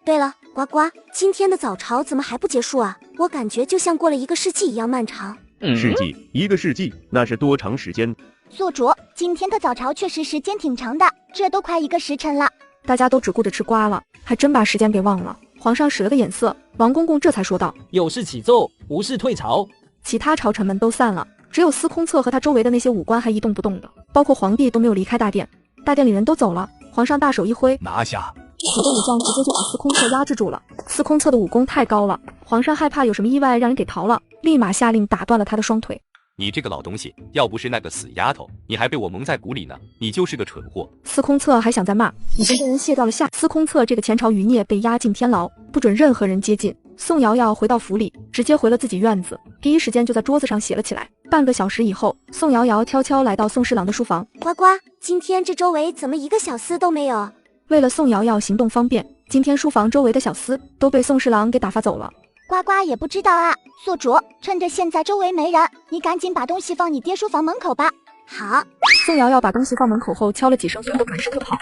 对了，呱呱，今天的早朝怎么还不结束啊？我感觉就像过了1个世纪一样漫长。世纪，1个世纪，那是多长时间？宿主，今天的早朝确实时间挺长的，这都快1个时辰了。大家都只顾着吃瓜了，还真把时间给忘了。皇上使了个眼色，王公公这才说道：有事启奏，无事退朝。其他朝臣们都散了，只有司空策和他周围的那些武官还一动不动的，包括皇帝都没有离开大殿。大殿里人都走了，皇上大手一挥，拿下！一伙的武将直接就把司空策压制住了。司空策的武功太高了，皇上害怕有什么意外让人给逃了，立马下令打断了他的双腿。你这个老东西，要不是那个死丫头，你还被我蒙在鼓里呢，你就是个蠢货。司空策还想再骂，已经被人卸掉了下。司空策这个前朝余孽被押进天牢，不准任何人接近。宋瑶瑶回到府里，直接回了自己院子，第一时间就在桌子上写了起来。半个小时以后，宋瑶瑶悄悄来到宋侍郎的书房。呱呱，今天这周围怎么一个小厮都没有？为了宋瑶瑶行动方便，今天书房周围的小厮都被宋侍郎给打发走了。呱呱也不知道啊，宿主，趁着现在周围没人，你赶紧把东西放你爹书房门口吧。好。宋瑶瑶把东西放门口后敲了几声，最后转身就跑。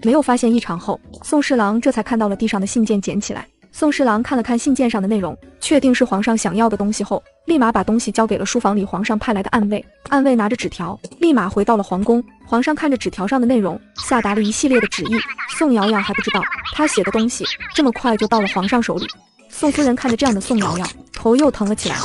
没有发现异常后，宋侍郎这才看到了地上的信件，捡起来。宋侍郎看了看信件上的内容，确定是皇上想要的东西后，立马把东西交给了书房里皇上派来的暗卫。暗卫拿着纸条，立马回到了皇宫。皇上看着纸条上的内容，下达了一系列的旨意。宋瑶瑶还不知道，他写的东西这么快就到了皇上手里。宋夫人看着这样的宋瑶瑶，头又疼了起来。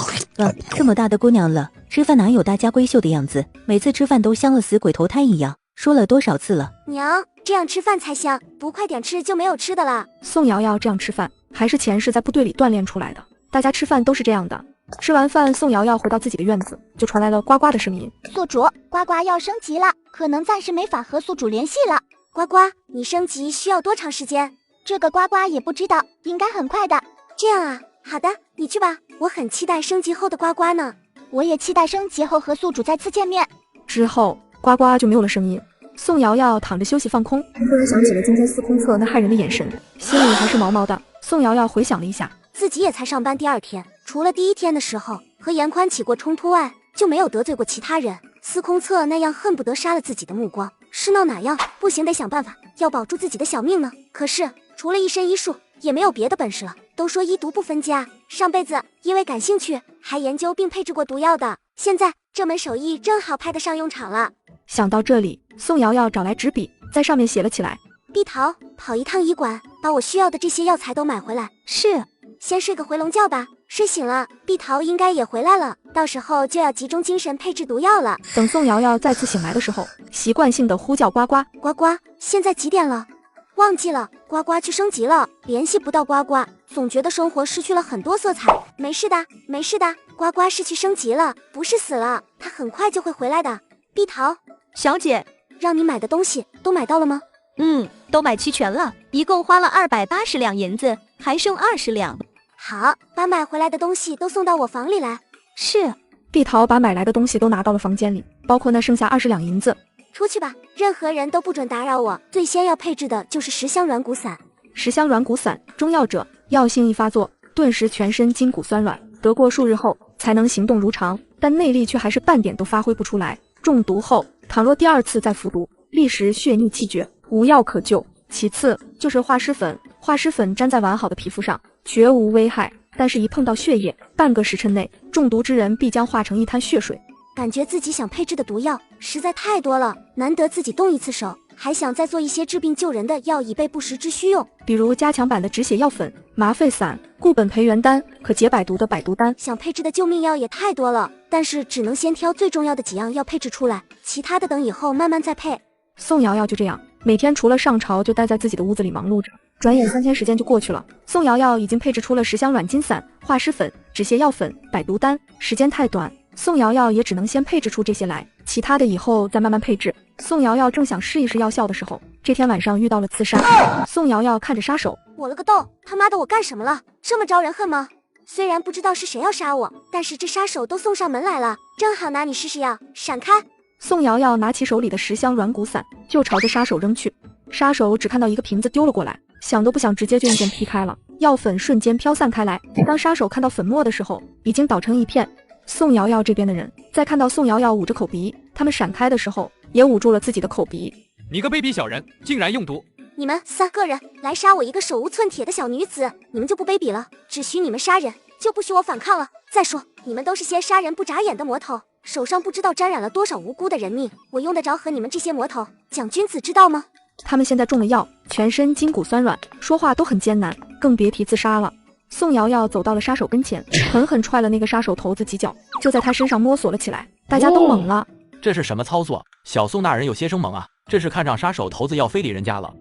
这么大的姑娘了，吃饭哪有大家闺秀的样子？每次吃饭都像了死鬼投胎一样。说了多少次了？娘，这样吃饭才香，不快点吃就没有吃的了。宋瑶瑶这样吃饭，还是前世在部队里锻炼出来的。大家吃饭都是这样的。吃完饭，宋瑶瑶回到自己的院子，就传来了呱呱的声音。宿主，呱呱要升级了，可能暂时没法和宿主联系了。呱呱，你升级需要多长时间？这个呱呱也不知道，应该很快的。这样啊，好的，你去吧，我很期待升级后的呱呱呢。我也期待升级后和宿主再次见面。之后，呱呱就没有了声音。宋瑶瑶躺着休息放空，突然想起了今天司空策那骇人的眼神，心里还是毛毛的。宋瑶瑶回想了一下，自己也才上班第2天，除了第1天的时候和严宽起过冲突外，就没有得罪过其他人。司空策那样恨不得杀了自己的目光，是闹哪样？不行，得想办法，要保住自己的小命呢。可是除了一身医术，也没有别的本事了。都说医毒不分家，上辈子因为感兴趣，还研究并配制过毒药的，现在这门手艺正好派得上用场了。想到这里，宋瑶瑶找来纸笔，在上面写了起来。碧桃，跑一趟医馆，把我需要的这些药材都买回来。是。先睡个回笼觉吧，睡醒了，碧桃应该也回来了，到时候就要集中精神配制毒药了。等宋瑶瑶再次醒来的时候，习惯性的呼叫呱呱。呱呱，现在几点了？忘记了，呱呱去升级了，联系不到呱呱，总觉得生活失去了很多色彩。没事的，没事的，呱呱是去升级了，不是死了，他很快就会回来的。碧桃，小姐，让你买的东西都买到了吗？都买齐全了，一共花了280两银子，还剩20两。好，把买回来的东西都送到我房里来。是。碧桃把买来的东西都拿到了房间里，包括那剩下20两银子。出去吧，任何人都不准打扰我。最先要配置的就是10香软骨散。10香软骨散，中药者药性一发作，顿时全身筋骨酸软，得过数日后才能行动如常，但内力却还是半点都发挥不出来。中毒后，倘若第2次再服毒，立时血逆气绝，无药可救。其次就是化湿粉，化湿粉粘在完好的皮肤上，绝无危害，但是一碰到血液，半个时辰内中毒之人必将化成一滩血水。感觉自己想配置的毒药实在太多了，难得自己动一次手，还想再做一些治病救人的药，以备不时之需用。比如加强版的止血药粉、麻沸散、固本培元丹，可解百毒的百毒丹。想配置的救命药也太多了，但是只能先挑最重要的几样药配置出来，其他的等以后慢慢再配。宋瑶瑶就这样，每天除了上朝就待在自己的屋子里忙碌着。转眼3天时间就过去了，宋瑶瑶已经配置出了10香软筋散、化湿粉、止泻药粉、百毒丹。时间太短，宋瑶瑶也只能先配置出这些来，其他的以后再慢慢配置。宋瑶瑶正想试一试药效的时候，这天晚上遇到了刺杀。宋瑶瑶看着杀手，我了个豆，他妈的我干什么了？这么招人恨吗？虽然不知道是谁要杀我，但是这杀手都送上门来了，正好拿你试试药，闪开！宋瑶瑶拿起手里的10香软骨散，就朝着杀手扔去。杀手只看到一个瓶子丢了过来，想都不想，直接就一剑劈开了，药粉瞬间飘散开来。当杀手看到粉末的时候，已经倒成一片。宋瑶瑶这边的人在看到宋瑶瑶捂着口鼻，他们闪开的时候也捂住了自己的口鼻。你个卑鄙小人，竟然用毒！你们3个人来杀我一个手无寸铁的小女子，你们就不卑鄙了？只许你们杀人，就不许我反抗了。再说，你们都是些杀人不眨眼的魔头，手上不知道沾染了多少无辜的人命，我用得着和你们这些魔头讲君子之道吗？他们现在中了药，全身筋骨酸软，说话都很艰难，更别提自杀了。宋瑶瑶走到了杀手跟前，狠狠踹了那个杀手头子几脚，就在他身上摸索了起来。大家都懵了，这是什么操作？小宋大人有些生猛啊，这是看上杀手头子要非礼人家了。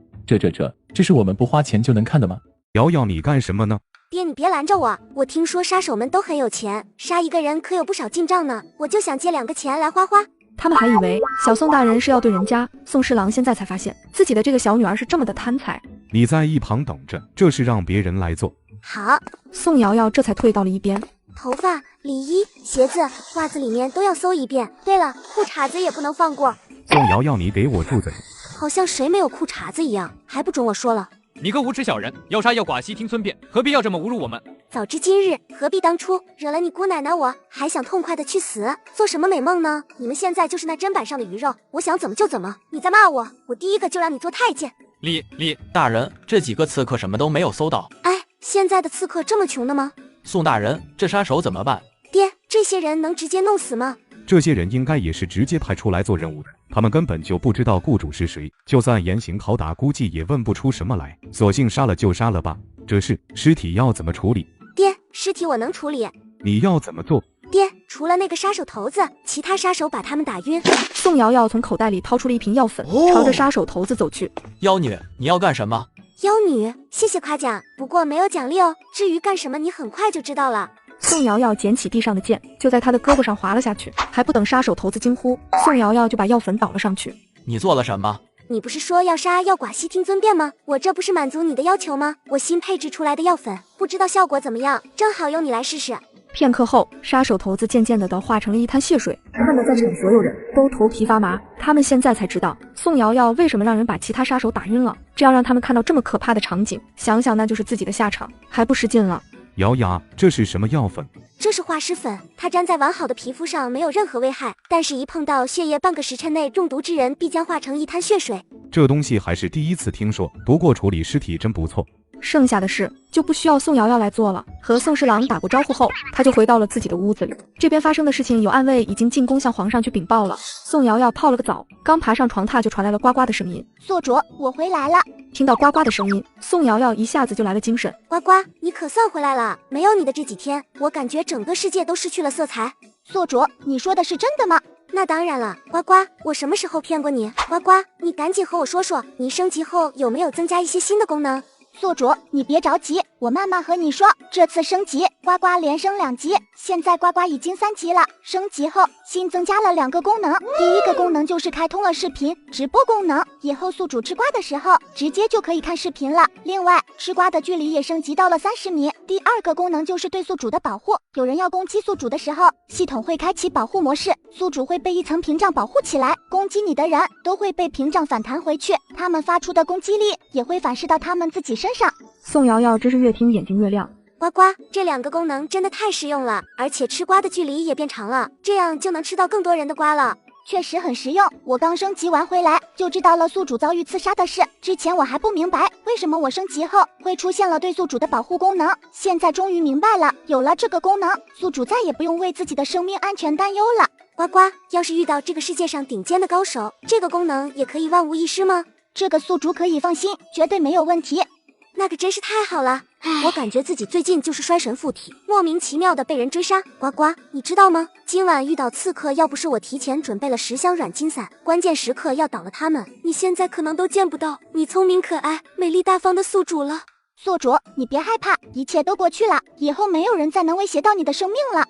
这是我们不花钱就能看的吗？瑶瑶，你干什么呢？爹，你别拦着我，我听说杀手们都很有钱，杀一个人可有不少进账呢，我就想借2个钱来花花。他们还以为小宋大人是要对人家，宋侍郎现在才发现自己的这个小女儿是这么的贪财。你在一旁等着，这事让别人来做。好，宋瑶瑶这才退到了一边。头发、里衣、鞋子、袜子里面都要搜一遍。对了，裤衩子也不能放过。宋瑶瑶，你给我住嘴！好像谁没有裤衩子一样，还不准我说了。你个无耻小人，要杀要剐悉听尊便，何必要这么侮辱我们？早知今日，何必当初？惹了你姑奶奶我，还想痛快的去死，做什么美梦呢？你们现在就是那砧板上的鱼肉，我想怎么就怎么。你再骂我，我第一个就让你做太监。李大人，这几个刺客什么都没有搜到。哎，现在的刺客这么穷的吗？宋大人，这杀手怎么办？爹，这些人能直接弄死吗？这些人应该也是直接派出来做任务的，他们根本就不知道雇主是谁，就算严刑拷打，估计也问不出什么来，索性杀了就杀了吧。这事尸体要怎么处理？爹，尸体我能处理。你要怎么做？爹，除了那个杀手头子，其他杀手把他们打晕。宋瑶瑶从口袋里掏出了一瓶药粉，朝着杀手头子走去。妖女，你要干什么？妖女，谢谢夸奖，不过没有奖励哦。至于干什么，你很快就知道了。宋瑶瑶捡起地上的剑，就在他的胳膊上划了下去，还不等杀手头子惊呼，宋瑶瑶就把药粉倒了上去。你做了什么？你不是说要杀要寡悉听尊便吗？我这不是满足你的要求吗？我新配制出来的药粉，不知道效果怎么样，正好用你来试试。片刻后，杀手头子渐渐的化成了一滩血水，看得在场所有人都头皮发麻。他们现在才知道宋瑶瑶为什么让人把其他杀手打晕了，这样让他们看到这么可怕的场景，想想那就是自己的下场，还不使劲了。瑶瑶，这是什么药粉？这是化尸粉，它粘在完好的皮肤上没有任何危害，但是一碰到血液，半个时辰内中毒之人必将化成一滩血水。这东西还是第一次听说，不过处理尸体真不错。剩下的事就不需要宋瑶瑶来做了。和宋侍郎打过招呼后，他就回到了自己的屋子里。这边发生的事情有暗卫已经进宫向皇上去禀报了。宋瑶瑶泡了个澡，刚爬上床榻就传来了呱呱的声音。宿主，我回来了。听到呱呱的声音，宋瑶瑶一下子就来了精神。呱呱，你可算回来了！没有你的这几天，我感觉整个世界都失去了色彩。宿主，你说的是真的吗？那当然了，呱呱，我什么时候骗过你？呱呱，你赶紧和我说说，你升级后有没有增加一些新的功能？宿主，你别着急，我慢慢和你说。这次升级，呱呱连升2级，现在呱呱已经3级了。升级后新增加了2个功能，第一个功能就是开通了视频直播功能，以后宿主吃瓜的时候直接就可以看视频了。另外，吃瓜的距离也升级到了30米。第二个功能就是对宿主的保护，有人要攻击宿主的时候，系统会开启保护模式，宿主会被一层屏障保护起来，攻击你的人都会被屏障反弹回去，他们发出的攻击力也会反噬到他们自己身上。宋瑶瑶真是越听眼睛越亮。呱呱，这2个功能真的太实用了，而且吃瓜的距离也变长了，这样就能吃到更多人的瓜了。确实很实用，我刚升级完回来就知道了宿主遭遇刺杀的事，之前我还不明白为什么我升级后会出现了对宿主的保护功能，现在终于明白了，有了这个功能，宿主再也不用为自己的生命安全担忧了。呱呱，要是遇到这个世界上顶尖的高手，这个功能也可以万无一失吗？这个宿主可以放心，绝对没有问题。那可真是太好了，我感觉自己最近就是衰神附体，莫名其妙的被人追杀。呱呱，你知道吗？今晚遇到刺客，要不是我提前准备了10箱软金伞，关键时刻要倒了他们，你现在可能都见不到你聪明可爱、美丽大方的宿主了。宿主，你别害怕，一切都过去了，以后没有人再能威胁到你的生命了。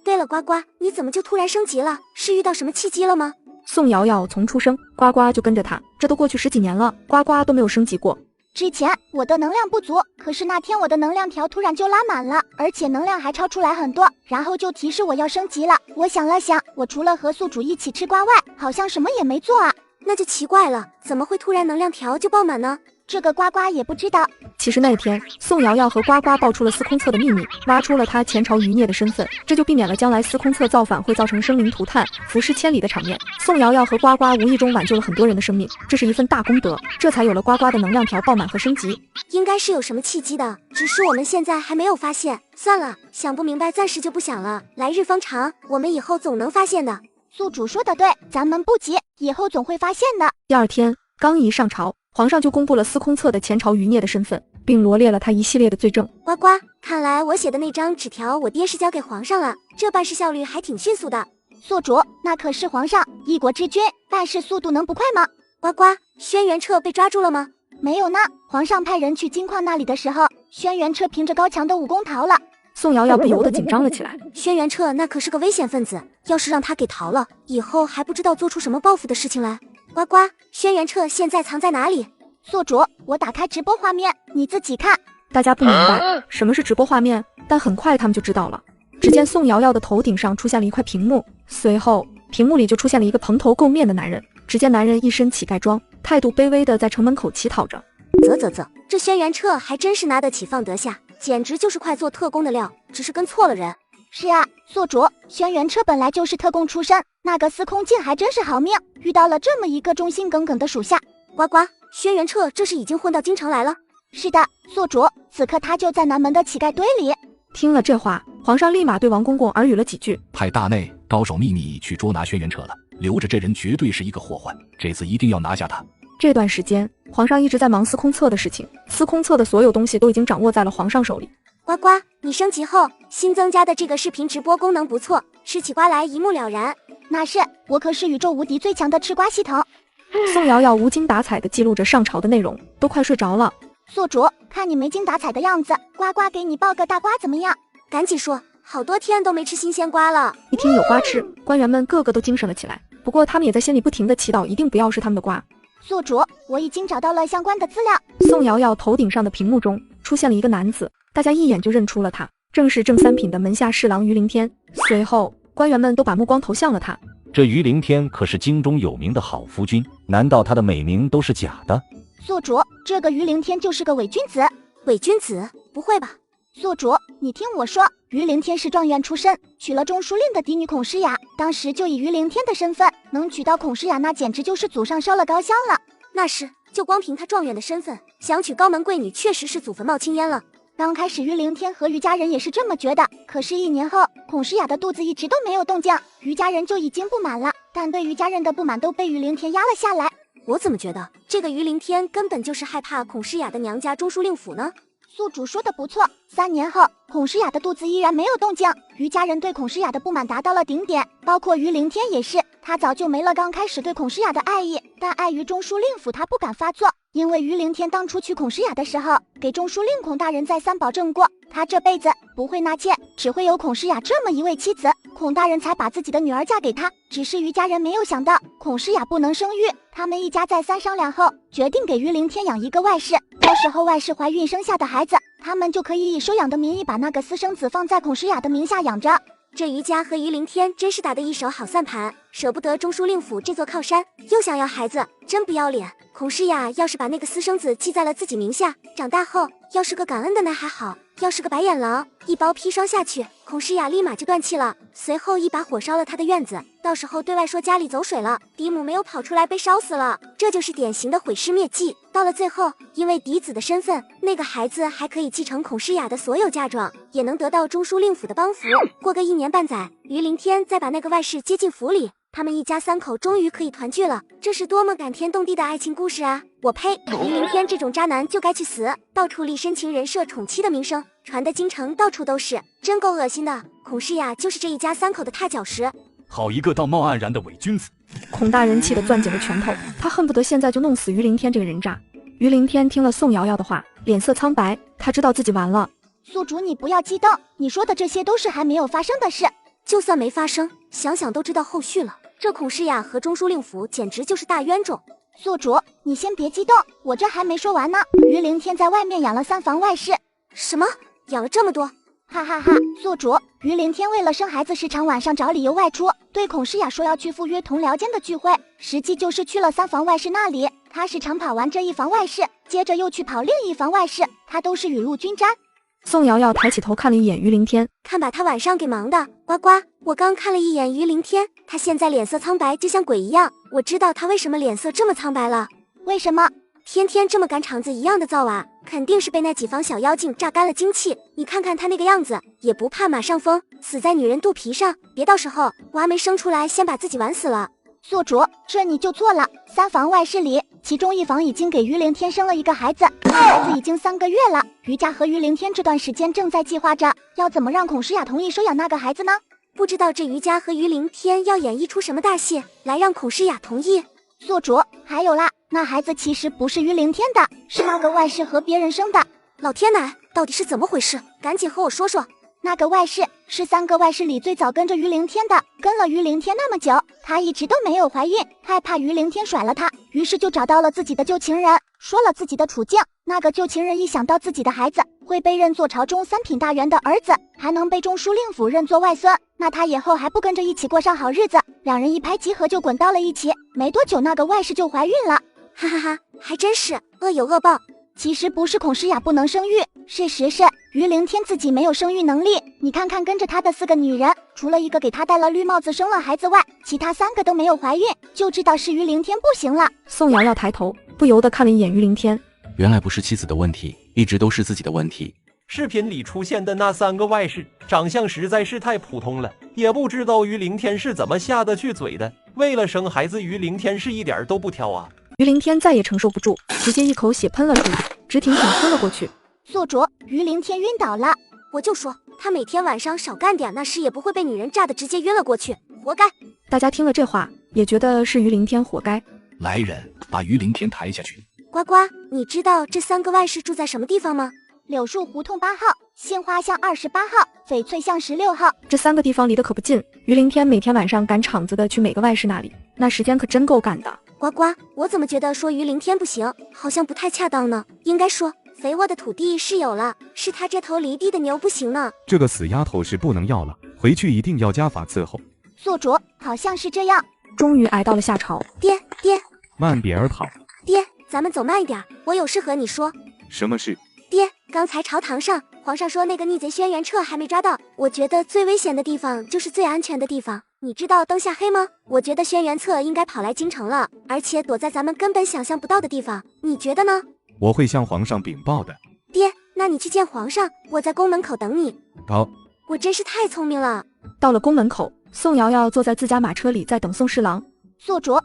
对了，呱呱，你怎么就突然升级了？是遇到什么契机了吗？宋瑶瑶从出生，呱呱就跟着他，这都过去10几年了，呱呱都没有升级过。之前我的能量不足，可是那天我的能量条突然就拉满了，而且能量还超出来很多，然后就提示我要升级了。我想了想，我除了和宿主一起吃瓜外，好像什么也没做啊。那就奇怪了，怎么会突然能量条就爆满呢？这个呱呱也不知道。其实那天宋瑶瑶和呱呱爆出了司空策的秘密，挖出了他前朝余孽的身份，这就避免了将来司空策造反会造成生灵涂炭、浮尸千里的场面。宋瑶瑶和呱呱无意中挽救了很多人的生命，这是一份大功德，这才有了呱呱的能量条爆满和升级。应该是有什么契机的，只是我们现在还没有发现。算了，想不明白暂时就不想了，来日方长，我们以后总能发现的。宿主说的对，咱们不急，以后总会发现的。第二天刚一上朝，皇上就公布了司空策的前朝余孽的身份，并罗列了他一系列的罪证。呱呱，看来我写的那张纸条我爹是交给皇上了，这办事效率还挺迅速的。宿主，那可是皇上，一国之君，办事速度能不快吗？呱呱，轩辕彻被抓住了吗？没有呢，皇上派人去金矿那里的时候，轩辕彻凭着高强的武功逃了。宋瑶瑶不由得紧张了起来，轩辕彻那可是个危险分子，要是让他给逃了，以后还不知道做出什么报复的事情来。呱呱，轩辕彻现在藏在哪里？宿主，我打开直播画面，你自己看。大家不明白什么是直播画面，但很快他们就知道了。只见宋瑶瑶的头顶上出现了一块屏幕，随后屏幕里就出现了一个蓬头垢面的男人。只见男人一身乞丐装，态度卑微的在城门口乞讨着。这轩辕彻还真是拿得起放得下，简直就是快做特工的料，只是跟错了人。是啊，宿主，轩辕彻本来就是特工出身，那个司空镜还真是好命，遇到了这么一个忠心耿耿的属下。呱呱，轩辕彻这是已经混到京城来了？是的，宿主，此刻他就在南门的乞丐堆里。听了这话，皇上立马对王公公耳语了几句，派大内高手秘密去捉拿轩辕彻了，留着这人绝对是一个祸患，这次一定要拿下他。这段时间皇上一直在忙司空策的事情，司空策的所有东西都已经掌握在了皇上手里。呱呱，你升级后新增加的这个视频直播功能不错，吃起瓜来一目了然。那是，我可是宇宙无敌最强的吃瓜系统。宋瑶瑶无精打采地记录着上朝的内容，都快睡着了。宿主，看你没精打采的样子，呱呱给你爆个大瓜怎么样？赶紧说，好多天都没吃新鲜瓜了。一听有瓜吃，官员们个个都精神了起来。不过他们也在心里不停地祈祷，一定不要是他们的瓜。宿主，我已经找到了相关的资料。宋瑶瑶头顶上的屏幕中出现了一个男子，大家一眼就认出了他，正是正三品的门下侍郎于凌天。随后，官员们都把目光投向了他。这于凌天可是京中有名的好夫君，难道他的美名都是假的？宿主，这个于凌天就是个伪君子。伪君子？不会吧？宿主，你听我说，于凌天是状元出身，娶了中书令的嫡女孔诗雅，当时就以于凌天的身份能娶到孔诗雅，那简直就是祖上烧了高香了。那是，就光凭他状元的身份，想娶高门贵女，确实是祖坟冒青烟了。刚开始于凌天和于家人也是这么觉得，可是1年后，孔诗雅的肚子一直都没有动静，于家人就已经不满了，但对于家人的不满都被于凌天压了下来。我怎么觉得这个于凌天根本就是害怕孔诗雅的娘家中书令府呢？宿主说的不错，3年后，孔诗雅的肚子依然没有动静，于家人对孔诗雅的不满达到了顶点，包括于凌天也是，他早就没了刚开始对孔诗雅的爱意，但碍于中书令府他不敢发作，因为于凌天当初娶孔诗雅的时候，给中书令孔大人再三保证过，他这辈子不会纳妾，只会有孔诗雅这么一位妻子，孔大人才把自己的女儿嫁给他。只是于家人没有想到孔诗雅不能生育，他们一家再三商量后，决定给于凌天养一个外室，到时候外室怀孕生下的孩子，他们就可以以收养的名义把那个私生子放在孔诗雅的名下养着。这于家和于凌天真是打得一手好算盘，舍不得中书令府这座靠山，又想要孩子，真不要脸。孔诗雅要是把那个私生子记在了自己名下，长大后要是个感恩的那还好，要是个白眼狼，一包砒霜下去，孔诗雅立马就断气了，随后一把火烧了他的院子，到时候对外说家里走水了，嫡母没有跑出来被烧死了，这就是典型的毁尸灭迹。到了最后，因为嫡子的身份，那个孩子还可以继承孔诗雅的所有嫁妆，也能得到中书令府的帮扶。过个1年半载，于凌天再把那个外室接进府里，他们一家3口终于可以团聚了，这是多么感天动地的爱情故事啊！我呸！于凌天这种渣男就该去死，到处立深情人设宠妻的名声，传的京城到处都是，真够恶心的。孔诗雅就是这一家3口的踏脚石。好一个道貌岸然的伪君子！孔大人气得攥紧了拳头，他恨不得现在就弄死于凌天这个人渣。于凌天听了宋瑶瑶的话，脸色苍白，他知道自己完了。宿主，你不要激动，你说的这些都是还没有发生的事，就算没发生，想想都知道后续了。这孔诗雅和中书令府简直就是大冤种。宿主，你先别激动，我这还没说完呢。于凌天在外面养了3房外室。什么？养了这么多？哈哈哈！宿主，于凌天为了生孩子，时常晚上找理由外出，对孔诗雅说要去赴约同僚间的聚会，实际就是去了3房外室那里。他时常跑完这1房外室，接着又去跑另1房外室，他都是雨露均沾。宋瑶瑶抬起头看了一眼于凌天，看把他晚上给忙的。呱呱，我刚看了一眼于凌天，他现在脸色苍白，就像鬼一样。我知道他为什么脸色这么苍白了。为什么？天天这么赶场子一样的造啊，肯定是被那几房小妖精榨干了精气。你看看他那个样子，也不怕马上疯，死在女人肚皮上，别到时候娃没生出来，先把自己玩死了。宿主，这你就错了。3房外室里，其中1房已经给于凌天生了一个孩子，孩子已经3个月了。于家和于凌天这段时间正在计划着要怎么让孔诗雅同意收养那个孩子呢？不知道这于家和于凌天要演绎出什么大戏来让孔诗雅同意。宿主，还有啦，那孩子其实不是于凌天的，是那个外室和别人生的。老天奶，到底是怎么回事？赶紧和我说说。那个外室是3个外室里最早跟着于凌天的，跟了于凌天那么久，她一直都没有怀孕，害怕于凌天甩了她，于是就找到了自己的旧情人，说了自己的处境。那个旧情人一想到自己的孩子会被认作朝中3品大员的儿子，还能被中书令府认作外孙，那他以后还不跟着一起过上好日子？两人一拍即合就滚到了一起，没多久那个外室就怀孕了。哈哈哈，还真是恶有恶报。其实不是孔诗雅不能生育，事实是于凌天自己没有生育能力。你看看跟着他的4个女人，除了一个给他戴了绿帽子生了孩子外，其他3个都没有怀孕，就知道是于凌天不行了。宋瑶瑶抬头不由得看了一眼于凌天，原来不是妻子的问题，一直都是自己的问题。视频里出现的那3个外室长相实在是太普通了，也不知道于凌天是怎么下得去嘴的。为了生孩子，于凌天是一点都不挑啊。于凌天再也承受不住，直接一口血喷了出去，直挺挺吞了过去。宿主，于凌天晕倒了。我就说他每天晚上少干点，那事也不会被女人炸得直接晕了过去，活该。大家听了这话，也觉得是于凌天活该。来人，把于凌天抬下去。呱呱，你知道这3个外室住在什么地方吗？柳树胡同8号、杏花巷28号、翡翠巷16号。这3个地方离得可不近，于凌天每天晚上赶场子的去每个外室那里，那时间可真够赶的。呱呱，我怎么觉得说于凌天不行，好像不太恰当呢？应该说肥沃的土地是有了，是他这头离地的牛不行呢。这个死丫头是不能要了，回去一定要家法伺候。宿主，好像是这样。终于挨到了下朝。爹，慢点儿跑。爹，咱们走慢一点，我有事和你说。什么事？爹，刚才朝堂上，皇上说那个逆贼轩辕彻还没抓到。我觉得最危险的地方就是最安全的地方。你知道灯下黑吗？我觉得轩辕彻应该跑来京城了，而且躲在咱们根本想象不到的地方。你觉得呢？我会向皇上禀报的。爹，那你去见皇上，我在宫门口等你。好。我真是太聪明了。到了宫门口，宋瑶瑶坐在自家马车里在等宋侍郎。宿主，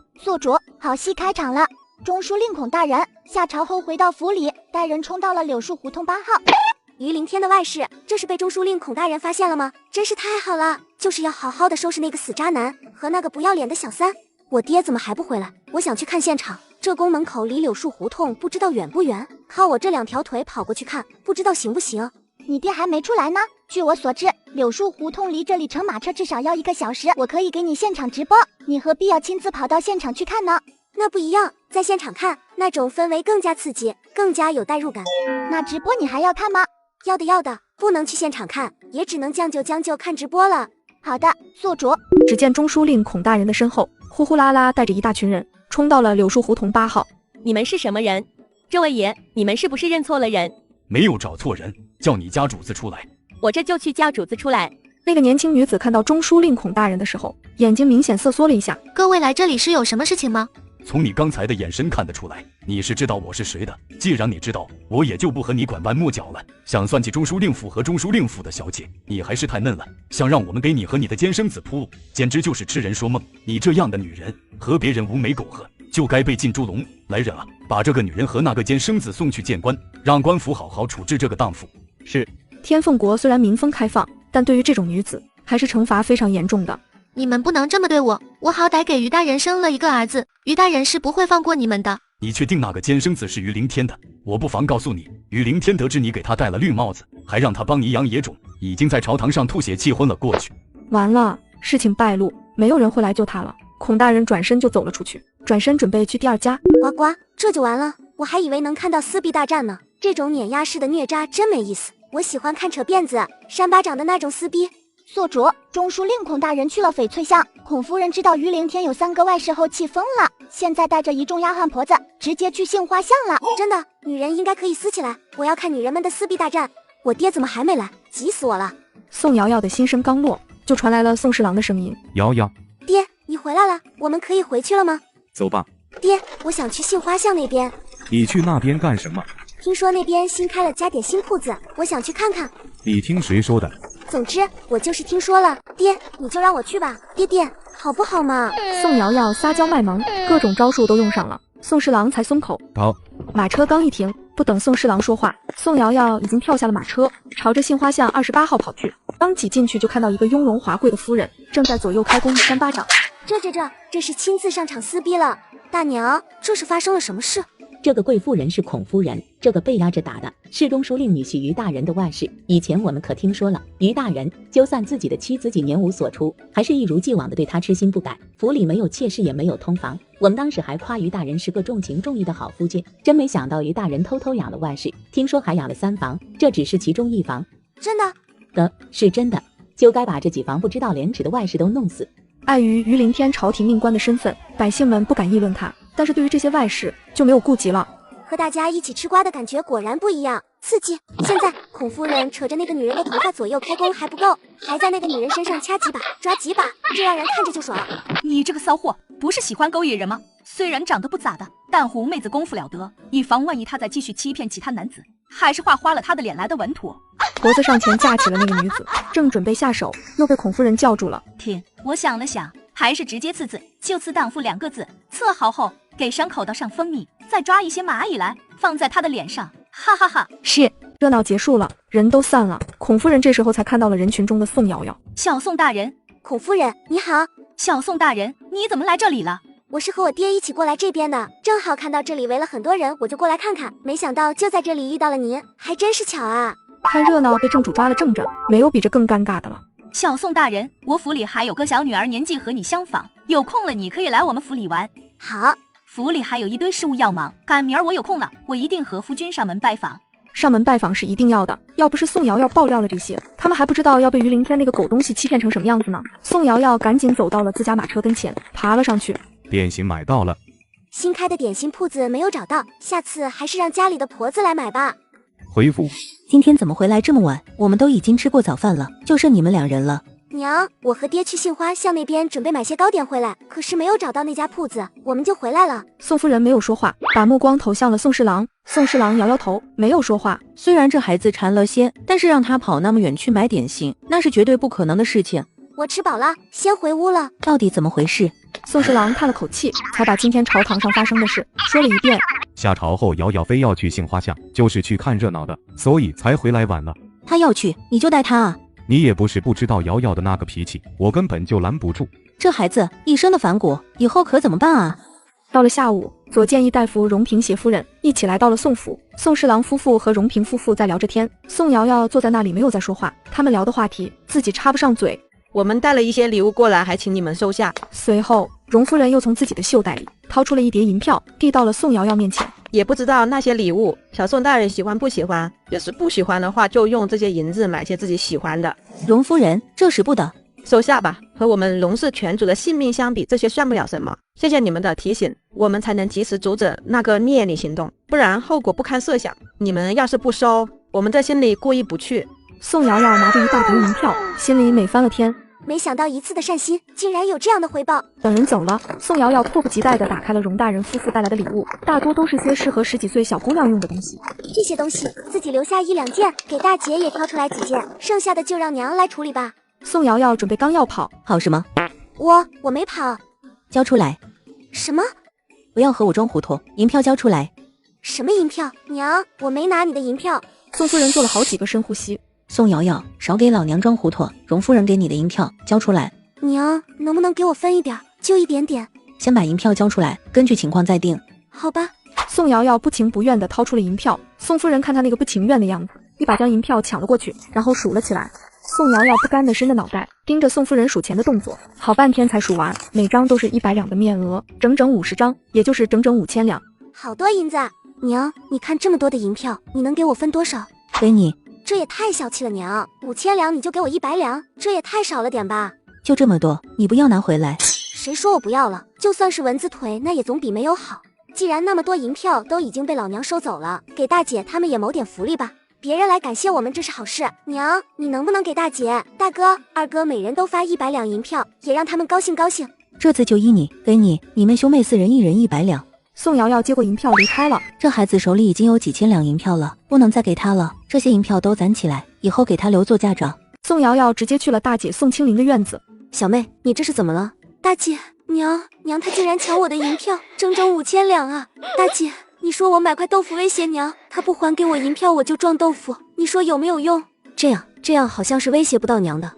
好戏开场了。中书令孔大人下朝后回到府里，带人冲到了柳树胡同8号。于凌天的外室，这是被中书令孔大人发现了吗？真是太好了，就是要好好的收拾那个死渣男和那个不要脸的小三。我爹怎么还不回来？我想去看现场。这宫门口离柳树胡同不知道远不远，靠我这2条腿跑过去看，不知道行不行。你爹还没出来呢。据我所知，柳树胡同离这里乘马车至少要1个小时，我可以给你现场直播，你何必要亲自跑到现场去看呢？那不一样，在现场看，那种氛围更加刺激，更加有代入感。那直播你还要看吗？要的，不能去现场看，也只能将就看直播了。好的，宿主。只见中书令孔大人的身后，呼呼啦啦带着一大群人，冲到了柳树胡同8号。你们是什么人？这位爷，你们是不是认错了人？没有找错人，叫你家主子出来。我这就去叫主子出来。那个年轻女子看到中书令孔大人的时候，眼睛明显瑟缩了一下。各位来这里是有什么事情吗？从你刚才的眼神看得出来，你是知道我是谁的。既然你知道，我也就不和你拐弯抹角了。想算计中书令府和中书令府的小姐，你还是太嫩了。想让我们给你和你的监生子铺路，简直就是痴人说梦。你这样的女人和别人无媒苟合，就该被进猪笼。来人啊，把这个女人和那个监生子送去见官，让官府好好处置这个荡妇。是。天凤国虽然民风开放，但对于这种女子，还是惩罚非常严重的。你们不能这么对我，我好歹给于大人生了一个儿子，于大人是不会放过你们的。你确定那个监生子是于凌天的？我不妨告诉你，于凌天得知你给他戴了绿帽子，还让他帮你养野种，已经在朝堂上吐血气昏了过去。完了，事情败露，没有人会来救他了。孔大人转身就走了出去，转身准备去第2家。呱呱，这就完了？我还以为能看到撕逼大战呢，这种碾压式的虐渣真没意思。我喜欢看扯辫子、扇巴掌的那种撕逼。宿主，中书令孔大人去了翡翠巷，孔夫人知道于凌天有3个外室后气疯了，现在带着一众丫鬟婆子直接去杏花巷了。真的，女人应该可以撕起来，我要看女人们的撕逼大战。我爹怎么还没来？急死我了！宋瑶瑶的心声刚落，就传来了宋侍郎的声音：瑶瑶，爹，你回来了，我们可以回去了吗？走吧。爹，我想去杏花巷那边。你去那边干什么？听说那边新开了家点心铺子，我想去看看。你听谁说的？总之我就是听说了。爹，你就让我去吧。爹，好不好嘛？宋瑶瑶撒娇卖萌，各种招数都用上了，宋侍郎才松口。好。马车刚一停，不等宋侍郎说话，宋瑶瑶已经跳下了马车，朝着杏花巷28号跑去。刚挤进去就看到一个雍容华贵的夫人正在左右开弓扇巴掌。这是亲自上场撕逼了。大娘，这是发生了什么事？这个贵妇人是孔夫人，这个被压着打的是中书令女婿于大人的外室。以前我们可听说了，于大人就算自己的妻子几年无所出，还是一如既往的对她痴心不改。府里没有妾室，也没有通房，我们当时还夸于大人是个重情重义的好夫君，真没想到于大人偷偷养了外室，听说还养了3房，这只是其中1房。真的？是真的，就该把这几房不知道廉耻的外室都弄死。碍于于凌天朝廷命官的身份，百姓们不敢议论他，但是对于这些外室就没有顾及了。和大家一起吃瓜的感觉果然不一样，刺激！现在孔夫人扯着那个女人的头发左右开弓还不够，还在那个女人身上掐几把抓几把，这让人看着就爽。你这个骚货，不是喜欢勾引人吗？虽然长得不咋的，但狐妹子功夫了得，以防万一她再继续欺骗其他男子，还是画花了她的脸来的稳妥。婆子上前架起了那个女子，正准备下手，又被孔夫人叫住了。天，我想了想，还是直接刺字，就刺荡妇2个字，刺好后给伤口倒上蜂蜜，再抓一些蚂蚁来放在她的脸上，哈哈哈。是，热闹结束了，人都散了。孔夫人这时候才看到了人群中的宋瑶瑶。小宋大人，孔夫人你好。小宋大人，你怎么来这里了？我是和我爹一起过来这边的，正好看到这里围了很多人，我就过来看看，没想到就在这里遇到了您，还真是巧啊。看热闹被正主抓了正着，没有比这更尴尬的了。小宋大人，我府里还有个小女儿，年纪和你相仿，有空了你可以来我们府里玩。好，府里还有一堆事务要忙，赶明儿我有空了，我一定和夫君上门拜访。上门拜访是一定要的，要不是宋瑶瑶爆料了这些，他们还不知道要被于凌天那个狗东西欺骗成什么样子呢。宋瑶瑶赶紧走到了自家马车跟前，爬了上去。点心买到了，新开的点心铺子没有找到，下次还是让家里的婆子来买吧。回复：今天怎么回来这么晚？我们都已经吃过早饭了，就剩你们2人了。娘，我和爹去杏花巷那边准备买些糕点回来，可是没有找到那家铺子，我们就回来了。宋夫人没有说话，把目光投向了宋侍郎。宋侍郎摇摇头，没有说话。虽然这孩子馋了些，但是让他跑那么远去买点心，那是绝对不可能的事情。我吃饱了，先回屋了。到底怎么回事？宋侍郎叹了口气，才把今天朝堂上发生的事说了一遍。下朝后，瑶瑶非要去杏花巷，就是去看热闹的，所以才回来晚了。他要去，你就带他啊。你也不是不知道瑶瑶的那个脾气，我根本就拦不住。这孩子一生的反骨，以后可怎么办啊？到了下午，左谏议大夫荣平携夫人一起来到了宋府。宋侍郎夫妇和荣平夫妇在聊着天，宋瑶瑶坐在那里没有再说话。他们聊的话题自己插不上嘴。我们带了一些礼物过来，还请你们收下。随后，荣夫人又从自己的袖袋里掏出了一叠银票，递到了宋瑶瑶面前。也不知道那些礼物小宋大人喜欢不喜欢，要是不喜欢的话，就用这些银子买些自己喜欢的。荣夫人，这使不得，收下吧。和我们荣氏全族的性命相比，这些算不了什么。谢谢你们的提醒，我们才能及时阻止那个灭你行动，不然后果不堪设想。你们要是不收，我们在心里过意不去。宋瑶瑶拿着一大叠银票，心里美翻了天。没想到一次的善心，竟然有这样的回报。等人走了，宋瑶瑶迫不及待地打开了荣大人夫妇带来的礼物，大多都是些适合10几岁小姑娘用的东西。这些东西自己留下1、2件，给大姐也挑出来几件，剩下的就让娘来处理吧。宋瑶瑶准备刚要跑，跑什么？我没跑。交出来。什么？不要和我装糊涂，银票交出来。什么银票？娘，我没拿你的银票。宋夫人做了好几个深呼吸。宋瑶瑶，少给老娘装糊涂，荣夫人给你的银票交出来。娘，能不能给我分一点，就一点点？先把银票交出来，根据情况再定。好吧。宋瑶瑶不情不愿地掏出了银票，宋夫人看她那个不情愿的样子，一把将银票抢了过去，然后数了起来。宋瑶瑶不甘地伸着脑袋，盯着宋夫人数钱的动作，好半天才数完，每张都是100两的面额，整整50张，也就是整整5000两。好多银子啊！娘，你看这么多的银票，你能给我分多少？给你。这也太小气了，娘，5000两你就给我100两，这也太少了点吧？就这么多，你不要拿回来。谁说我不要了？就算是蚊子腿，那也总比没有好。既然那么多银票都已经被老娘收走了，给大姐他们也谋点福利吧。别人来感谢我们，这是好事。娘，你能不能给大姐、大哥、二哥每人都发100两银票，也让他们高兴高兴？这次就依你，给你，你们兄妹4人1人100两。宋瑶瑶接过银票离开了。这孩子手里已经有几千两银票了，不能再给他了。这些银票都攒起来，以后给他留作嫁妆。宋瑶瑶直接去了大姐宋清灵的院子。小妹，你这是怎么了？大姐，娘，她竟然抢我的银票，整整5000两啊！大姐，你说我买块豆腐威胁娘，她不还给我银票，我就撞豆腐，你说有没有用？这样好像是威胁不到娘的。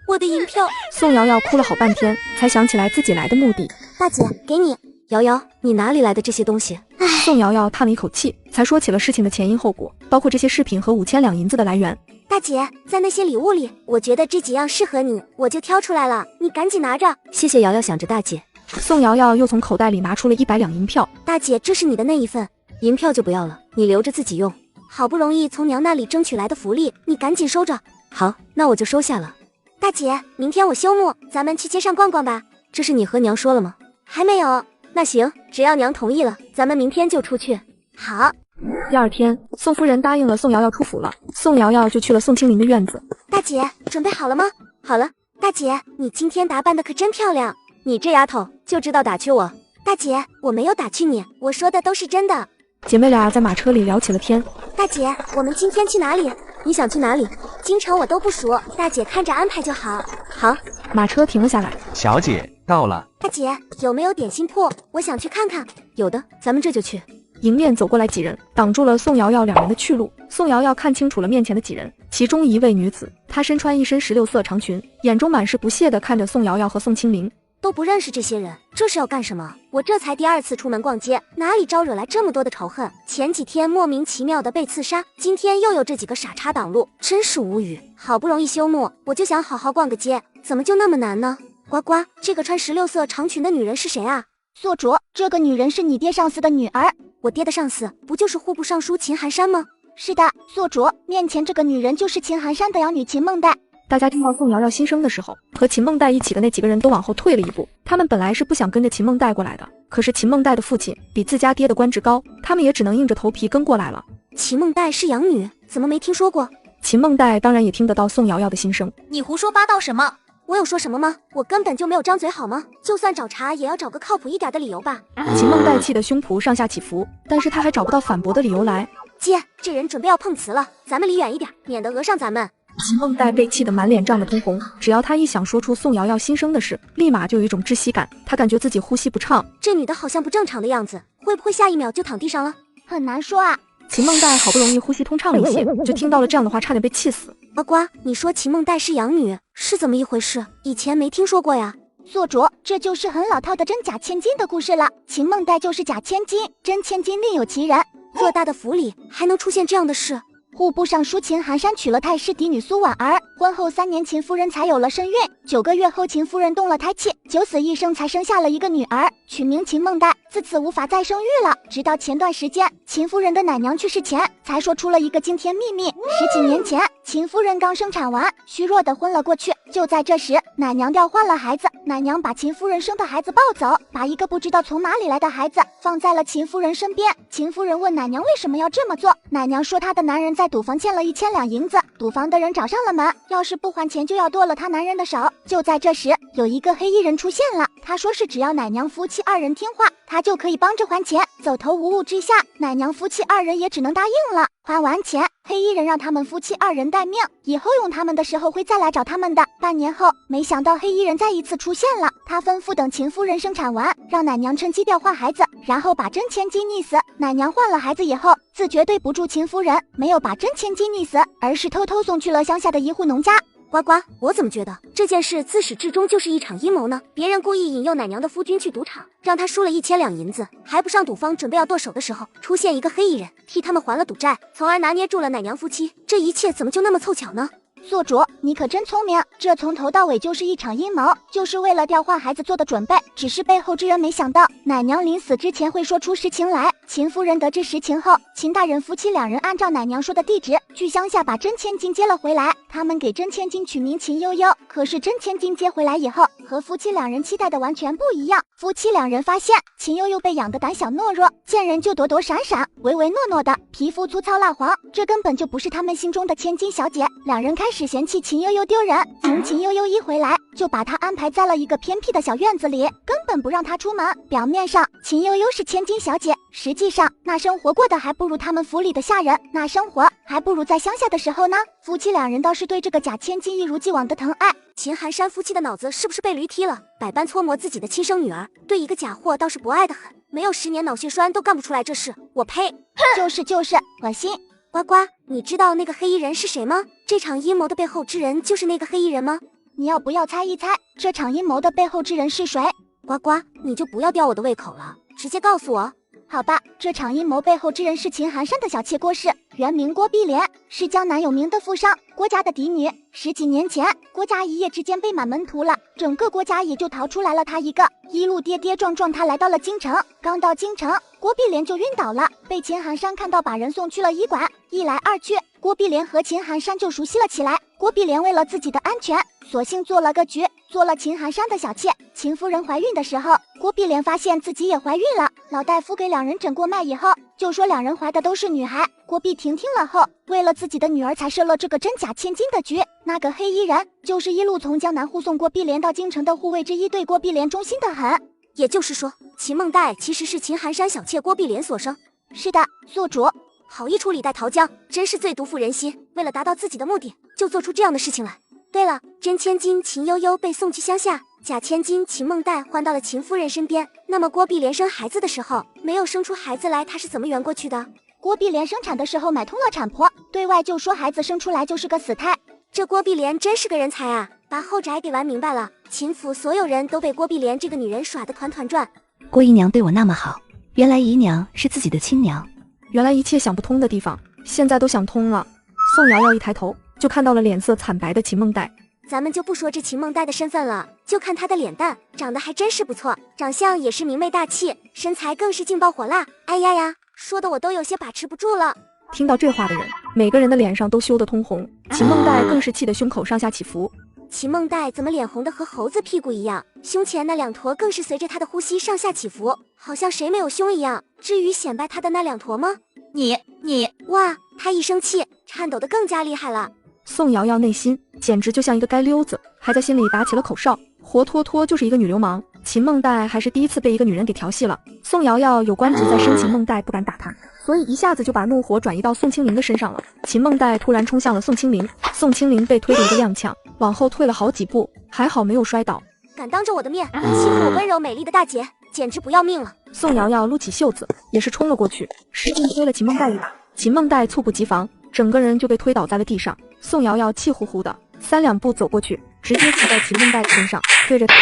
我的银票！宋瑶瑶哭了好半天，才想起来自己来的目的。大姐，给你。瑶瑶，你哪里来的这些东西？宋瑶瑶叹了一口气，才说起了事情的前因后果，包括这些饰品和5000两银子的来源。大姐，在那些礼物里，我觉得这几样适合你，我就挑出来了，你赶紧拿着。谢谢瑶瑶想着大姐。宋瑶瑶又从口袋里拿出了100两银票。大姐，这是你的那一份，银票就不要了，你留着自己用。好不容易从娘那里争取来的福利，你赶紧收着。好，那我就收下了。大姐，明天我休沐，咱们去街上逛逛吧。这是你和娘说了吗？还没有。那行，只要娘同意了，咱们明天就出去。好。第二天，宋夫人答应了宋瑶瑶出府了，宋瑶瑶就去了宋清灵的院子。大姐，准备好了吗？好了。大姐，你今天打扮的可真漂亮。你这丫头就知道打趣我。大姐，我没有打趣你，我说的都是真的。姐妹俩在马车里聊起了天。大姐，我们今天去哪里？你想去哪里？京城我都不熟，大姐看着安排就好。好。马车停了下来。小姐到了。大姐，有没有点心铺？我想去看看。有的，咱们这就去。迎面走过来几人，挡住了宋瑶瑶两人的去路。宋瑶瑶看清楚了面前的几人，其中一位女子，她身穿一身16色长裙，眼中满是不屑地看着宋瑶瑶和宋清明。都不认识这些人，这是要干什么？我这才第2次出门逛街，哪里招惹来这么多的仇恨？前几天莫名其妙的被刺杀，今天又有这几个傻叉挡路，真是无语。好不容易休沐，我就想好好逛个街，怎么就那么难呢？呱呱，这个穿16色长裙的女人是谁啊？宿主，这个女人是你爹上司的女儿。我爹的上司不就是户部尚书秦寒山吗？是的，宿主，面前这个女人就是秦寒山的养女秦梦黛。大家听到宋瑶瑶心声的时候，和秦梦黛一起的那几个人都往后退了一步。他们本来是不想跟着秦梦黛过来的，可是秦梦黛的父亲比自家爹的官职高，他们也只能硬着头皮跟过来了。秦梦黛是养女，怎么没听说过？秦梦黛当然也听得到宋瑶瑶的心声。你胡说八道什么？我有说什么吗？我根本就没有张嘴好吗？就算找茬也要找个靠谱一点的理由吧。秦梦黛气得胸脯上下起伏，但是她还找不到反驳的理由来。姐，这人准备要碰瓷了，咱们离远一点，免得讹上咱们。秦梦黛被气得满脸涨得通红，只要她一想说出宋瑶瑶心声的事，立马就有一种窒息感。她感觉自己呼吸不畅，这女的好像不正常的样子，会不会下一秒就躺地上了？很难说啊。秦梦黛好不容易呼吸通畅了一些，就听到了这样的话，差点被气死。呱呱，你说秦梦黛是养女，是怎么一回事？以前没听说过呀。宿主，这就是很老套的真假千金的故事了。秦梦黛就是假千金，真千金另有其人。偌大的府里还能出现这样的事？户部尚书秦寒山娶了太师嫡女苏婉儿，婚后3年，秦夫人才有了身孕。9个月后，秦夫人动了胎气，九死一生才生下了一个女儿，取名秦梦黛。自此无法再生育了。直到前段时间，秦夫人的奶娘去世前，才说出了一个惊天秘密。10几年前，秦夫人刚生产完，虚弱的昏了过去。就在这时，奶娘调换了孩子，奶娘把秦夫人生的孩子抱走，把一个不知道从哪里来的孩子放在了秦夫人身边。秦夫人问奶娘为什么要这么做，奶娘说她的男人在赌房欠了1000两银子，赌房的人找上了门，要是不还钱就要剁了她男人的手。就在这时，有一个黑衣人出现了，他说是只要奶娘夫妻2人听话，他就可以帮着还钱。走投无路之下，奶娘夫妻2人也只能答应了。还完钱，黑衣人让他们夫妻2人待命，以后用他们的时候会再来找他们的。半年后，没想到黑衣人再一次出现了，他吩咐等秦夫人生产完，让奶娘趁机调换孩子，然后把真千金溺死。奶娘换了孩子以后，自觉对不住秦夫人，没有把真千金溺死，而是偷偷送去了乡下的一户农家。呱呱，我怎么觉得这件事自始至终就是一场阴谋呢？别人故意引诱奶娘的夫君去赌场，让他输了1000两银子，还不上赌方准备要剁手的时候，出现一个黑衣人替他们还了赌债，从而拿捏住了奶娘夫妻。这一切怎么就那么凑巧呢？宿主，你可真聪明，这从头到尾就是一场阴谋，就是为了调换孩子做的准备。只是背后之人没想到，奶娘临死之前会说出实情来。秦夫人得知实情后，秦大人夫妻2人按照奶娘说的地址去乡下把真千金接了回来。他们给真千金取名秦悠悠，可是真千金接回来以后，和夫妻2人期待的完全不一样。夫妻2人发现秦悠悠被养得胆小懦弱，见人就躲躲闪闪，唯唯诺诺的，皮肤粗糙蜡黄，这根本就不是他们心中的千金小姐。2人开始嫌弃秦悠悠丢人，从秦悠悠一回来就把她安排在了一个偏僻的小院子里，根本不让她出门。表面上秦悠悠是千金小姐，实际上那生活过得还不如他们府里的下人，那生活还不如在乡下的时候呢。夫妻2人倒是对这个假千金一如既往的疼爱。秦寒山夫妻的脑子是不是被驴踢了？百般搓磨自己的亲生女儿，对一个假货倒是不爱得很，没有10年脑血栓都干不出来这事。我呸！就是恶心。呱呱，你知道那个黑衣人是谁吗？这场阴谋的背后之人就是那个黑衣人吗？你要不要猜一猜，这场阴谋的背后之人是谁？呱呱，你就不要吊我的胃口了，直接告诉我。好吧，这场阴谋背后之人是秦寒山的小妾郭氏，原名郭碧莲，是江南有名的富商郭家的嫡女。10几年前，郭家一夜之间被满门屠了，整个郭家也就逃出来了她一个。一路跌跌撞撞，她来到了京城。刚到京城，郭碧莲就晕倒了，被秦寒山看到，把人送去了医馆。一来二去，郭碧莲和秦寒山就熟悉了起来。郭碧莲为了自己的安全，索性做了个局，做了秦寒山的小妾。秦夫人怀孕的时候，郭碧莲发现自己也怀孕了。老大夫给2人诊过脉以后，就说2人怀的都是女孩。郭碧婷听了后，为了自己的女儿才设了这个真假千金的局。那个黑衣人就是一路从江南护送郭碧莲到京城的护卫之一，对郭碧莲忠心的很。也就是说，秦梦黛其实是秦寒山小妾郭碧莲所生。是的，宿主。好一出李代桃僵，真是最毒妇人心。为了达到自己的目的，就做出这样的事情来。对了，真千金秦悠悠被送去乡下，假千金秦梦黛换到了秦夫人身边，那么郭碧莲生孩子的时候没有生出孩子来，她是怎么圆过去的？郭碧莲生产的时候买通了产婆，对外就说孩子生出来就是个死胎。这郭碧莲真是个人才啊，把后宅给玩明白了。秦府所有人都被郭碧莲这个女人耍得团团转。郭姨娘对我那么好，原来姨娘是自己的亲娘。原来一切想不通的地方，现在都想通了。宋瑶瑶一抬头，就看到了脸色惨白的秦梦黛。咱们就不说这秦梦黛的身份了，就看她的脸蛋，长得还真是不错，长相也是明媚大气，身材更是劲爆火辣。哎呀呀，说的我都有些把持不住了。听到这话的人，每个人的脸上都羞得通红，秦梦黛更是气得胸口上下起伏。秦梦黛怎么脸红的和猴子屁股一样？胸前那两坨更是随着她的呼吸上下起伏，好像谁没有胸一样。至于显摆她的那两坨吗？你，哇！她一生气，颤抖得更加厉害了。宋瑶瑶内心简直就像一个街溜子，还在心里打起了口哨，活脱脱就是一个女流氓。秦梦黛还是第一次被一个女人给调戏了。宋瑶瑶有官职在身，秦梦黛不敢打她，所以一下子就把怒火转移到宋清灵的身上了。秦梦黛突然冲向了宋清灵，宋清灵被推得一个踉跄，往后退了好几步，还好没有摔倒。敢当着我的面欺负我温柔美丽的大姐，简直不要命了！宋瑶瑶撸起袖子，也是冲了过去，使劲推了秦梦黛一把。秦梦黛猝不及防，整个人就被推倒在了地上。宋瑶瑶气呼呼的3两步走过去，直接骑在秦梦黛的身上，对着她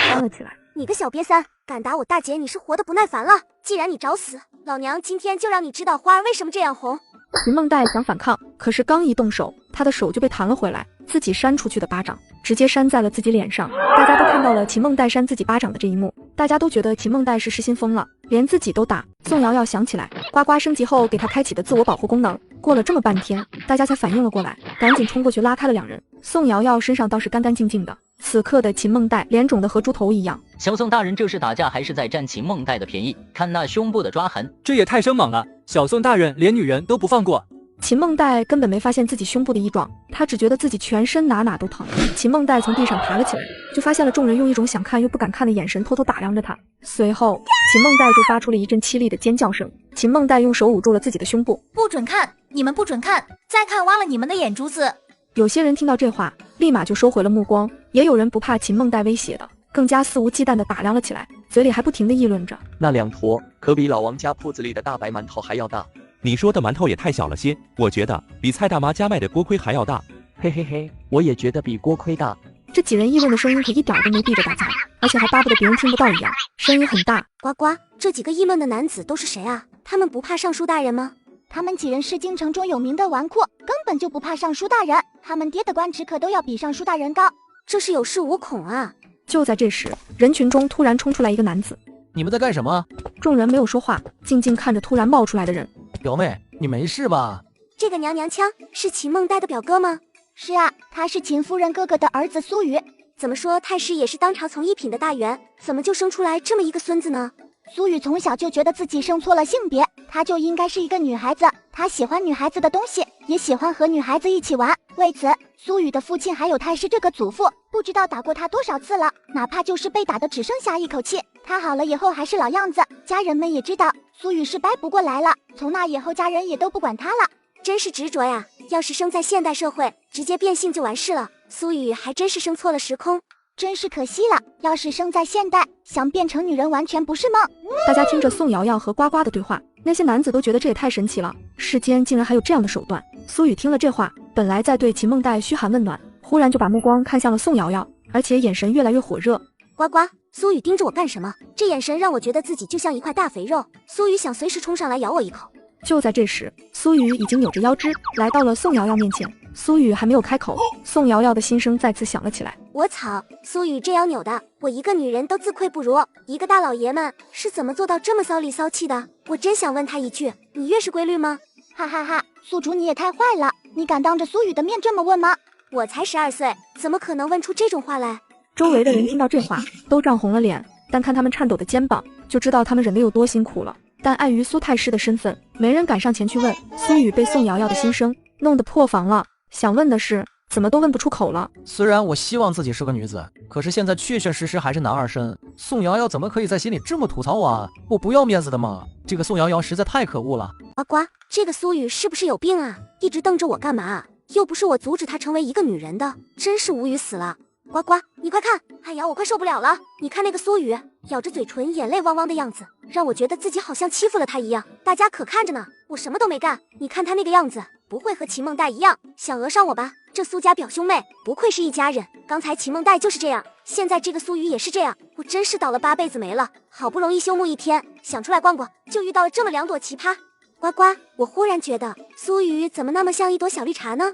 翻了起来。你个小瘪三，敢打我大姐，你是活得不耐烦了？既然你找死，老娘今天就让你知道花儿为什么这样红。秦梦黛想反抗，可是刚一动手，她的手就被弹了回来，自己扇出去的巴掌直接扇在了自己脸上。大家都看到了秦梦黛扇自己巴掌的这一幕，大家都觉得秦梦黛是失心疯了，连自己都打。宋瑶瑶想起来呱呱升级后给她开启的自我保护功能，过了这么半天，大家才反应了过来，赶紧冲过去拉开了两人。宋瑶瑶身上倒是干干净净的，此刻的秦梦黛脸肿得和猪头一样。小宋大人这是打架还是在占秦梦黛的便宜？看那胸部的抓痕，这也太生猛了！小宋大人连女人都不放过。秦梦黛根本没发现自己胸部的异状，她只觉得自己全身哪哪都疼。秦梦黛从地上爬了起来，就发现了众人用一种想看又不敢看的眼神偷偷打量着她。随后，秦梦黛就发出了一阵凄厉的尖叫声。秦梦黛用手捂住了自己的胸部，不准看，你们不准看，再看挖了你们的眼珠子。有些人听到这话，立马就收回了目光，也有人不怕秦梦黛威胁的，更加肆无忌惮地打量了起来，嘴里还不停地议论着。那两坨可比老王家铺子里的大白馒头还要大。你说的馒头也太小了些，我觉得比蔡大妈家卖的锅盔还要大。嘿嘿嘿，我也觉得比锅盔大。这几人议论的声音可一点都没避着大家，而且还巴不得别人听不到一样，声音很大。呱呱，这几个议论的男子都是谁啊？他们不怕尚书大人吗？他们几人是京城中有名的纨绔，根本就不怕尚书大人，他们爹的官职可都要比尚书大人高，这是有恃无恐啊！就在这时，人群中突然冲出来一个男子。你们在干什么？众人没有说话，静静看着突然冒出来的人。表妹，你没事吧？这个娘娘腔是秦梦黛的表哥吗？是啊，他是秦夫人哥哥的儿子苏宇。怎么说太师也是当朝从一品的大员，怎么就生出来这么一个孙子呢？苏宇从小就觉得自己生错了性别，他就应该是一个女孩子，他喜欢女孩子的东西，也喜欢和女孩子一起玩。为此，苏宇的父亲还有太师这个祖父，不知道打过他多少次了，哪怕就是被打的只剩下一口气，他好了以后还是老样子。家人们也知道苏宇是掰不过来了，从那以后家人也都不管他了。真是执着呀！要是生在现代社会，直接变性就完事了。苏宇还真是生错了时空，真是可惜了。要是生在现代，想变成女人完全不是梦。大家听着宋瑶瑶和呱呱的对话，那些男子都觉得这也太神奇了，世间竟然还有这样的手段。苏宇听了这话，本来在对秦梦黛嘘寒问暖，忽然就把目光看向了宋瑶瑶，而且眼神越来越火热。呱呱，苏宇盯着我干什么？这眼神让我觉得自己就像一块大肥肉，苏宇想随时冲上来咬我一口。就在这时，苏宇已经扭着腰肢来到了宋瑶瑶面前。苏宇还没有开口，宋瑶瑶的心声再次响了起来。我操，苏宇这腰扭的，我一个女人都自愧不如，一个大老爷们是怎么做到这么骚里骚气的？我真想问他一句，你月是规律吗？哈哈哈，宿主你也太坏了，你敢当着苏宇的面这么问吗？我才12岁，怎么可能问出这种话来？周围的人听到这话都涨红了脸，但看他们颤抖的肩膀，就知道他们忍得有多辛苦了。但碍于苏太师的身份，没人敢上前去问。苏宇被宋瑶瑶的心声弄得破防了，想问的是怎么都问不出口了。虽然我希望自己是个女子，可是现在确确实实还是男二身。宋瑶瑶怎么可以在心里这么吐槽我啊？我不要面子的吗？这个宋瑶瑶实在太可恶了。呱呱，这个苏宇是不是有病啊？一直瞪着我干嘛？又不是我阻止她成为一个女人的，真是无语死了。呱呱，你快看！哎呀，我快受不了了！你看那个苏雨，咬着嘴唇，眼泪汪汪的样子，让我觉得自己好像欺负了他一样。大家可看着呢，我什么都没干。你看他那个样子，不会和秦梦黛一样想讹上我吧？这苏家表兄妹不愧是一家人。刚才秦梦黛就是这样，现在这个苏雨也是这样，我真是倒了8辈子霉了。好不容易休沐1天，想出来逛逛，就遇到了这么2朵奇葩。呱呱，我忽然觉得苏雨怎么那么像一朵小绿茶呢？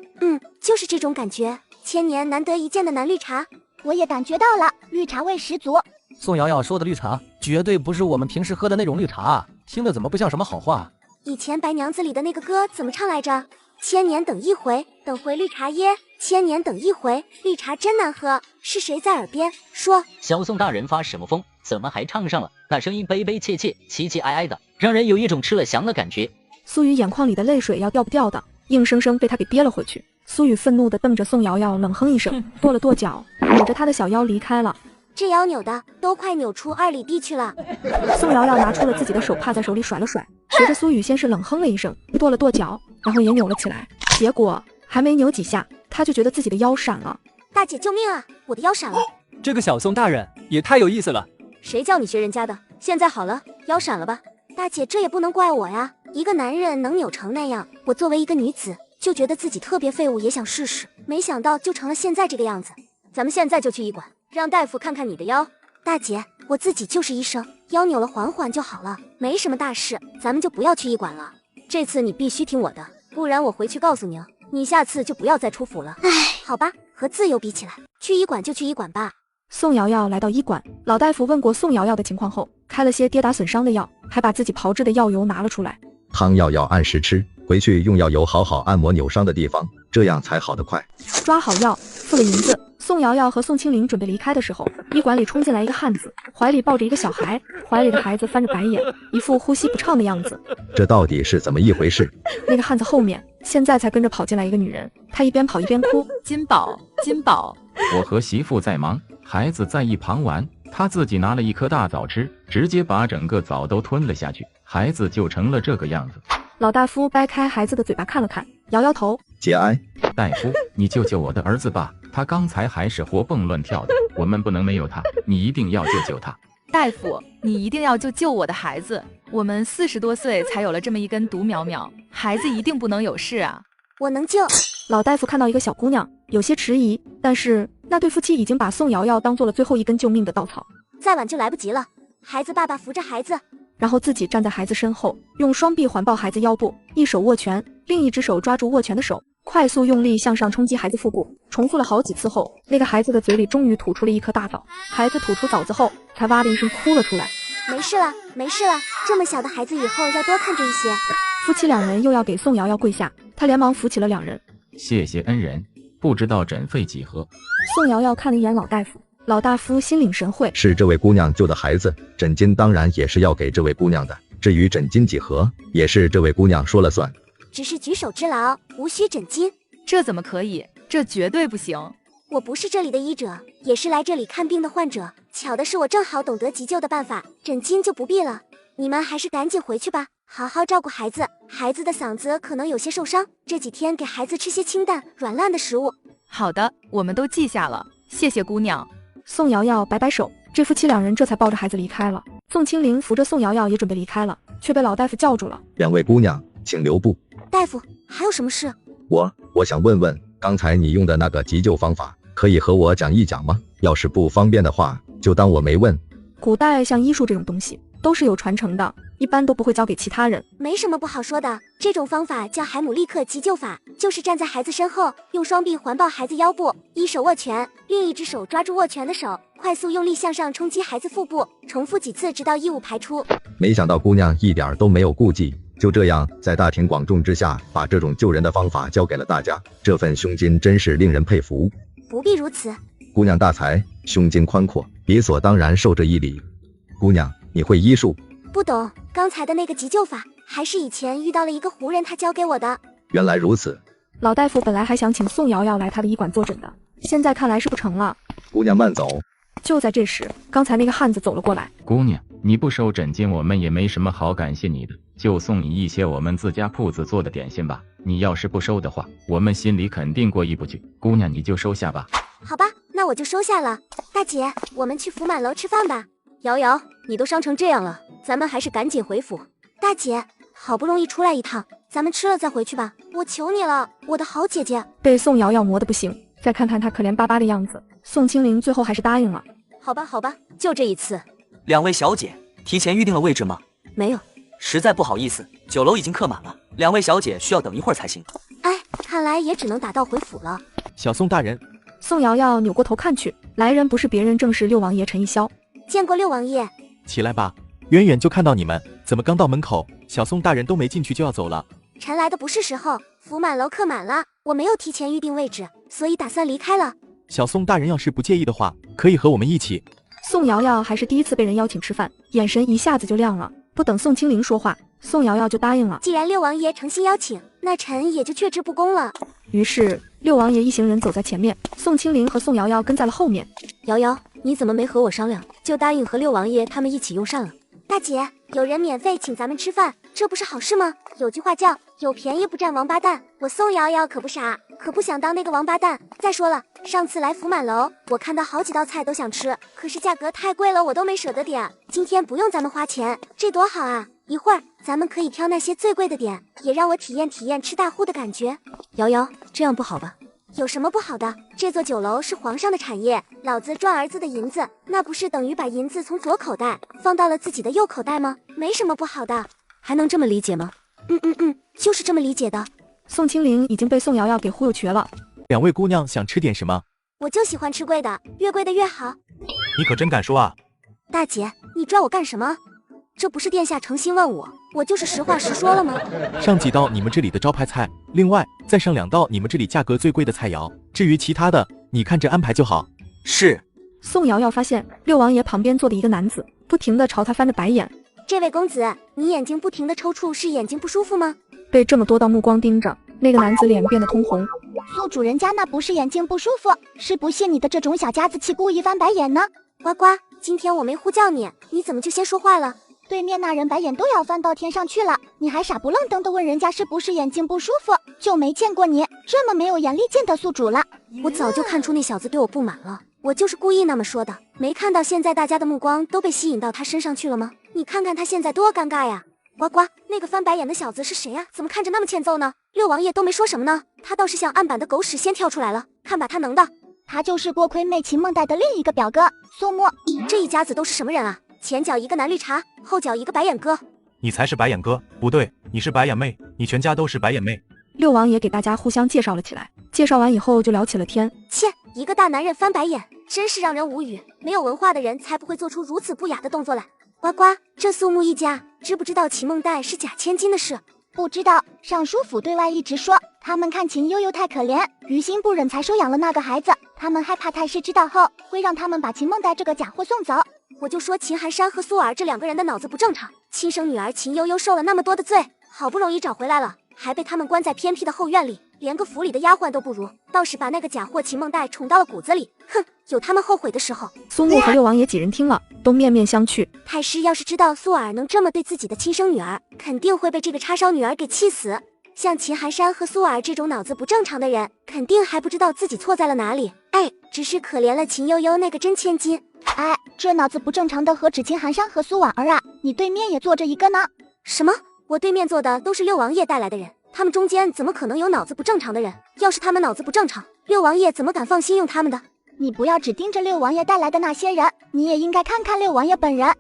就是这种感觉，千年难得一见的蓝绿茶。我也感觉到了，绿茶味十足。宋瑶瑶说的绿茶，绝对不是我们平时喝的那种绿茶，听着怎么不像什么好话？以前白娘子里的那个歌怎么唱来着？千年等一回，等回绿茶耶，千年等一回，绿茶真难喝。是谁在耳边说？小宋大人发什么疯？怎么还唱上了？那声音悲悲切切、凄凄哀哀的，让人有一种吃了翔的感觉。苏雨眼眶里的泪水要掉不掉的，硬生生被他给憋了回去。苏雨愤怒地瞪着宋瑶瑶，冷哼一声，跺了跺脚，扭着她的小腰离开了。这腰扭的都快扭出2里地去了。宋瑶瑶拿出了自己的手帕，在手里甩了甩，学着苏雨先是冷哼了一声，跺了跺脚，然后也扭了起来。结果还没扭几下，她就觉得自己的腰闪了。大姐救命啊！我的腰闪了。这个小宋大人也太有意思了。谁叫你学人家的？现在好了，腰闪了吧？大姐，这也不能怪我呀。一个男人能扭成那样，我作为一个女子就觉得自己特别废物，也想试试，没想到就成了现在这个样子。咱们现在就去医馆，让大夫看看你的腰。大姐，我自己就是医生，腰扭了缓缓就好了，没什么大事，咱们就不要去医馆了。这次你必须听我的，不然我回去告诉宁，你下次就不要再出府了。唉，好吧，和自由比起来，去医馆就去医馆吧。宋瑶瑶来到医馆，老大夫问过宋瑶瑶的情况后，开了些跌打损伤的药，还把自己炮制的药油拿了出来。汤药要按时吃，回去用药油好好按摩扭伤的地方，这样才好得快。抓好药，付了银子，宋瑶瑶和宋清灵准备离开的时候，医馆里冲进来一个汉子，怀里抱着一个小孩，怀里的孩子翻着白眼，一副呼吸不畅的样子。这到底是怎么一回事？那个汉子后面现在才跟着跑进来一个女人，她一边跑一边哭：金宝，金宝。我和媳妇在忙，孩子在一旁玩，他自己拿了一颗大枣吃，直接把整个枣都吞了下去，孩子就成了这个样子。老大夫掰开孩子的嘴巴看了看，摇摇头：节哀。大夫，你救救我的儿子吧，他刚才还是活蹦乱跳的，我们不能没有他，你一定要救救他。大夫，你一定要救我的孩子，我们40多岁才有了这么一根独苗苗，孩子一定不能有事啊。我能救。老大夫看到一个小姑娘，有些迟疑，但是那对夫妻已经把宋瑶瑶当做了最后一根救命的稻草，再晚就来不及了。孩子爸爸扶着孩子，然后自己站在孩子身后，用双臂环抱孩子腰部，一手握拳，另一只手抓住握拳的手，快速用力向上冲击孩子腹部。重复了好几次后，那个孩子的嘴里终于吐出了一颗大枣。孩子吐出枣子后，才哇的一声哭了出来。没事了，没事了，这么小的孩子以后要多看着一些。夫妻2人又要给宋瑶瑶跪下，他连忙扶起了2人。谢谢恩人，不知道诊费几何？宋瑶瑶看了一眼老大夫，老大夫心领神会，是这位姑娘救的孩子，诊金当然也是要给这位姑娘的，至于诊金几何，也是这位姑娘说了算。只是举手之劳，无需诊金。这怎么可以？这绝对不行。我不是这里的医者，也是来这里看病的患者，巧的是我正好懂得急救的办法，诊金就不必了。你们还是赶紧回去吧，好好照顾孩子，孩子的嗓子可能有些受伤，这几天给孩子吃些清淡软烂的食物。好的，我们都记下了，谢谢姑娘。宋瑶瑶摆摆手，这夫妻2人这才抱着孩子离开了。宋清灵扶着宋瑶瑶也准备离开了，却被老大夫叫住了。2位姑娘，请留步。大夫，还有什么事？我想问问，刚才你用的那个急救方法，可以和我讲一讲吗？要是不方便的话，就当我没问。古代像医术这种东西都是有传承的，一般都不会交给其他人。没什么不好说的，这种方法叫海姆立克急救法，就是站在孩子身后，用双臂环抱孩子腰部，一手握拳，另一只手抓住握拳的手，快速用力向上冲击孩子腹部，重复几次直到异物排出。没想到姑娘一点都没有顾忌，就这样在大庭广众之下把这种救人的方法教给了大家，这份胸襟真是令人佩服。不必如此。姑娘大才，胸襟宽阔，理所当然受这一礼。姑娘，你会医术？不懂，刚才的那个急救法还是以前遇到了一个胡人他教给我的。原来如此。老大夫本来还想请宋瑶瑶来他的医馆坐诊的，现在看来是不成了。姑娘慢走。就在这时，刚才那个汉子走了过来。姑娘，你不收诊金，我们也没什么好感谢你的，就送你一些我们自家铺子做的点心吧。你要是不收的话，我们心里肯定过意不去。姑娘，你就收下吧。好吧，那那我就收下了。大姐，我们去福满楼吃饭吧。瑶瑶，你都伤成这样了，咱们还是赶紧回府。大姐，好不容易出来一趟，咱们吃了再回去吧，我求你了，我的好姐姐。被宋瑶瑶磨得不行，再看看她可怜巴巴的样子，宋清灵最后还是答应了。好吧，好吧，就这一次。两位小姐，提前预定了位置吗？没有，实在不好意思，酒楼已经客满了，两位小姐需要等一会儿才行。哎，看来也只能打道回府了。小宋大人。宋瑶瑶扭过头看去，来人不是别人，正是六王爷陈一霄。见过六王爷。起来吧，远远就看到你们，怎么刚到门口，小宋大人都没进去就要走了？臣来的不是时候，福满楼客满了，我没有提前预定位置，所以打算离开了。小宋大人要是不介意的话，可以和我们一起。宋瑶瑶还是第一次被人邀请吃饭，眼神一下子就亮了。不等宋清灵说话，宋瑶瑶就答应了。既然六王爷诚心邀请，那臣也就却之不恭了。于是六王爷一行人走在前面，宋清灵和宋瑶瑶跟在了后面。瑶瑶，你怎么没和我商量，就答应和六王爷他们一起用膳了？大姐，有人免费请咱们吃饭，这不是好事吗？有句话叫有便宜不占王八蛋，我宋瑶瑶可不傻，可不想当那个王八蛋。再说了，上次来福满楼，我看到好几道菜都想吃，可是价格太贵了，我都没舍得点。今天不用咱们花钱，这多好啊！一会儿咱们可以挑那些最贵的点，也让我体验体验吃大户的感觉。瑶瑶，这样不好吧？有什么不好的？这座酒楼是皇上的产业，老子赚儿子的银子，那不是等于把银子从左口袋放到了自己的右口袋吗？没什么不好的。还能这么理解吗？就是这么理解的。宋清灵已经被宋瑶瑶给忽悠瘸了。两位姑娘想吃点什么？我就喜欢吃贵的，越贵的越好。你可真敢说啊！大姐，你拽我干什么？这不是殿下诚心问我就是实话实说了吗？上几道你们这里的招牌菜，另外再上2道你们这里价格最贵的菜肴，至于其他的，你看着安排就好。是。宋瑶瑶发现六王爷旁边坐的一个男子，不停地朝他翻着白眼。这位公子，你眼睛不停地抽搐，是眼睛不舒服吗？被这么多道目光盯着，那个男子脸变得通红。宿主人家那不是眼睛不舒服，是不屑你的这种小家子气故意翻白眼呢。呱呱，今天我没呼叫你，你怎么就先说话了？对面那人白眼都要翻到天上去了，你还傻不愣登的问人家是不是眼睛不舒服，就没见过你这么没有眼力见的宿主了。我早就看出那小子对我不满了，我就是故意那么说的。没看到现在大家的目光都被吸引到他身上去了吗？你看看他现在多尴尬呀！呱呱，那个翻白眼的小子是谁呀？怎么看着那么欠揍呢？六王爷都没说什么呢，他倒是像案板的狗屎先跳出来了，看把他能的。他就是锅盔妹秦梦带的另一个表哥苏木。这一家子都是什么人啊？前脚一个蓝绿茶，后脚一个白眼哥。你才是白眼哥，不对，你是白眼妹，你全家都是白眼妹。六王爷给大家互相介绍了起来，介绍完以后就聊起了天。切，一个大男人翻白眼，真是让人无语。没有文化的人才不会做出如此不雅的动作来。呱呱，这苏木一家知不知道秦梦带是假千金的事？不知道，尚书府对外一直说他们看秦悠悠太可怜，于心不忍才收养了那个孩子，他们害怕太师知道后会让他们把秦梦带这个假货送走。我就说秦寒山和苏儿这两个人的脑子不正常，亲生女儿秦悠悠受了那么多的罪，好不容易找回来了，还被他们关在偏僻的后院里，连个府里的丫鬟都不如，倒是把那个假货秦梦带宠到了骨子里。哼，有他们后悔的时候。苏木和六王爷几人听了都面面相觑。太师要是知道苏儿能这么对自己的亲生女儿，肯定会被这个叉烧女儿给气死。像秦寒山和苏儿这种脑子不正常的人，肯定还不知道自己错在了哪里。哎，只是可怜了秦悠悠那个真千金。哎，这脑子不正常的何止秦寒山和苏婉儿啊，你对面也坐着一个呢。什么？我对面坐的都是六王爷带来的人，他们中间怎么可能有脑子不正常的人？要是他们脑子不正常，六王爷怎么敢放心用他们的？你不要只盯着六王爷带来的那些人，你也应该看看六王爷本人。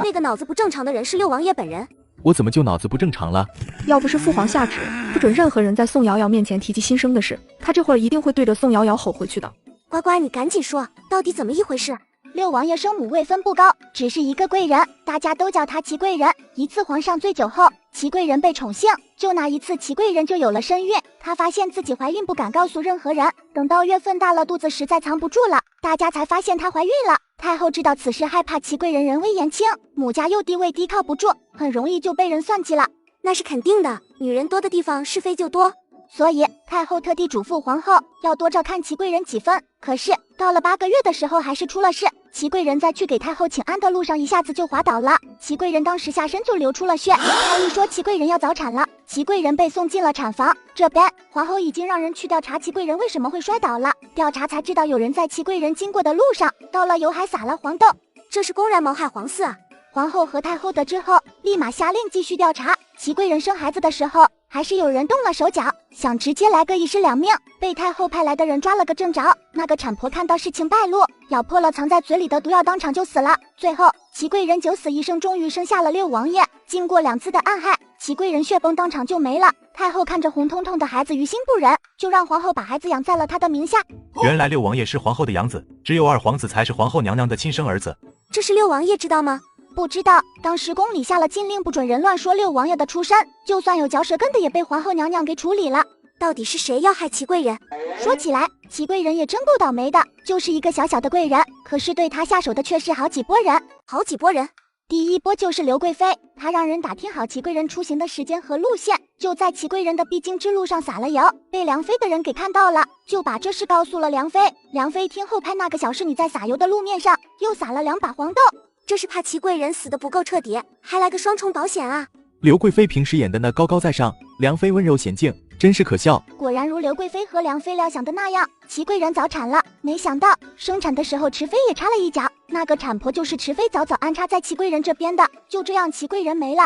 那个脑子不正常的人是六王爷本人。我怎么就脑子不正常了？要不是父皇下旨，不准任何人在宋瑶瑶面前提及新生的事，他这会儿一定会对着宋瑶瑶吼回去的。呱呱，你赶紧说，到底怎么一回事？六王爷生母位分不高，只是一个贵人，大家都叫他齐贵人。一次皇上醉酒后，齐贵人被宠幸，就那一次齐贵人就有了身孕。她发现自己怀孕不敢告诉任何人，等到月份大了，肚子实在藏不住了，大家才发现她怀孕了。太后知道此事，害怕齐贵人人微言轻，母家又地位低靠不住，很容易就被人算计了。那是肯定的，女人多的地方是非就多。所以太后特地嘱咐皇后要多照看齐贵人几分。可是到了8个月的时候还是出了事，齐贵人在去给太后请安的路上一下子就滑倒了，齐贵人当时下身就流出了血。太医说齐贵人要早产了，齐贵人被送进了产房。这边皇后已经让人去调查齐贵人为什么会摔倒了，调查才知道有人在齐贵人经过的路上倒了油还撒了黄豆，这是公然谋害皇嗣啊！皇后和太后得知后，立马下令继续调查。齐贵人生孩子的时候，还是有人动了手脚，想直接来个一尸两命，被太后派来的人抓了个正着。那个产婆看到事情败露，咬破了藏在嘴里的毒药，当场就死了。最后，齐贵人九死一生，终于生下了六王爷。经过2次的暗害，齐贵人血崩，当场就没了。太后看着红彤彤的孩子，于心不忍，就让皇后把孩子养在了她的名下。原来六王爷是皇后的养子，只有二皇子才是皇后娘娘的亲生儿子。这是六王爷知道吗？不知道，当时宫里下了禁令，不准人乱说六王爷的出身，就算有嚼舌根的也被皇后娘娘给处理了。到底是谁要害齐贵人？说起来，齐贵人也真够倒霉的，就是一个小小的贵人，可是对他下手的却是好几拨人。好几拨人？第一波就是刘贵妃，她让人打听好齐贵人出行的时间和路线，就在齐贵人的必经之路上撒了油，被梁妃的人给看到了，就把这事告诉了梁妃。梁妃听后，派那个小侍女在撒油的路面上又撒了2把黄豆。这是怕齐贵人死得不够彻底，还来个双重保险啊！刘贵妃平时演的那高高在上，梁妃温柔娴静，真是可笑。果然如刘贵妃和梁妃料想的那样，齐贵人早产了。没想到生产的时候池妃也插了一脚，那个产婆就是池妃早早安插在齐贵人这边的。就这样齐贵人没了。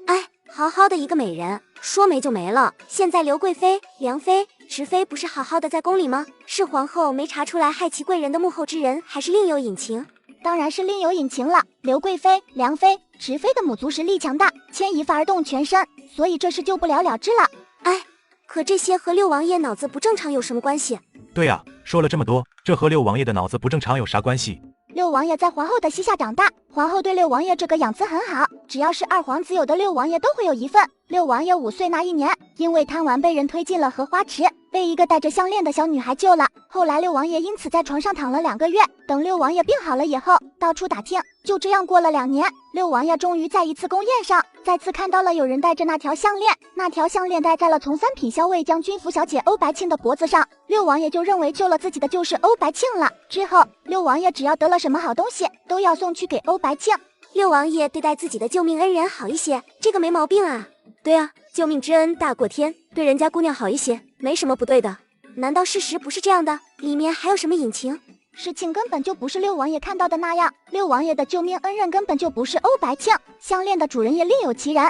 哎，好好的一个美人，说没就没了。现在刘贵妃、梁妃、池妃不是好好的在宫里吗？是皇后没查出来害齐贵人的幕后之人，还是另有隐情？当然是另有隐情了。刘贵妃、梁妃、池妃的母族实力强大，牵一发而动全身，所以这事就不了了之了。哎，可这些和六王爷脑子不正常有什么关系？对呀，说了这么多，这和六王爷的脑子不正常有啥关系？六王爷在皇后的膝下长大，皇后对六王爷这个养子很好，只要是二皇子有的六王爷都会有一份。六王爷5岁那一年，因为贪玩被人推进了荷花池，被一个戴着项链的小女孩救了。后来六王爷因此在床上躺了2个月，等六王爷病好了以后，到处打听，就这样过了2年，六王爷终于在一次宫宴上再次看到了有人戴着那条项链，那条项链戴在了从3品校尉将军府小姐欧白庆的脖子上，六王爷就认为救了自己的就是欧白庆了。之后六王爷只要得了什么好东西，都要送去给欧白庆。六王爷对待自己的救命恩人好一些，这个没毛病啊。对啊，救命之恩大过天，对人家姑娘好一些，没什么不对的。难道事实不是这样的？里面还有什么隐情？事情根本就不是六王爷看到的那样，六王爷的救命恩人根本就不是欧白庆，项链的主人也另有其人。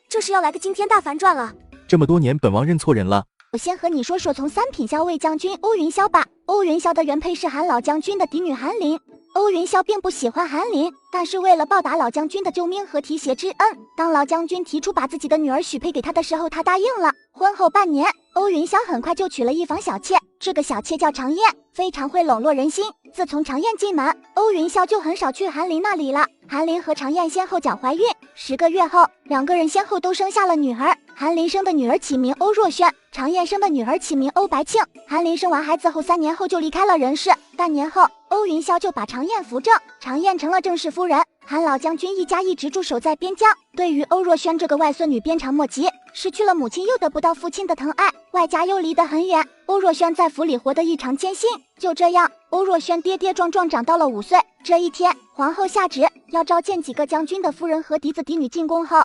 这是要来个惊天大反转了。这么多年，本王认错人了。我先和你说说从3品校尉将军欧云霄吧。欧云霄的原配是韩老将军的嫡女韩林。欧云霄并不喜欢韩林，但是为了报答老将军的救命和提携之恩，当老将军提出把自己的女儿许配给他的时候，他答应了。婚后半年，欧云霄很快就娶了一房小妾，这个小妾叫常燕，非常会笼络人心。自从常燕进门，欧云霄就很少去韩林那里了。韩林和常燕先后脚怀孕，10个月后，2个人先后都生下了女儿。韩林生的女儿起名欧若萱，常燕生的女儿起名欧白庆。韩林生完孩子后3年后就离开了人世，半年后，欧云霄就把常燕扶正，常燕成了正室夫人。韩老将军一家一直驻守在边疆，对于欧若萱这个外孙女鞭长莫及，失去了母亲又得不到父亲的疼爱，外家又离得很远，欧若萱在府里活得异常艰辛。就这样，欧若萱跌跌撞撞长到了5岁。这一天，皇后下旨要召见几个将军的夫人和嫡子嫡女进宫后，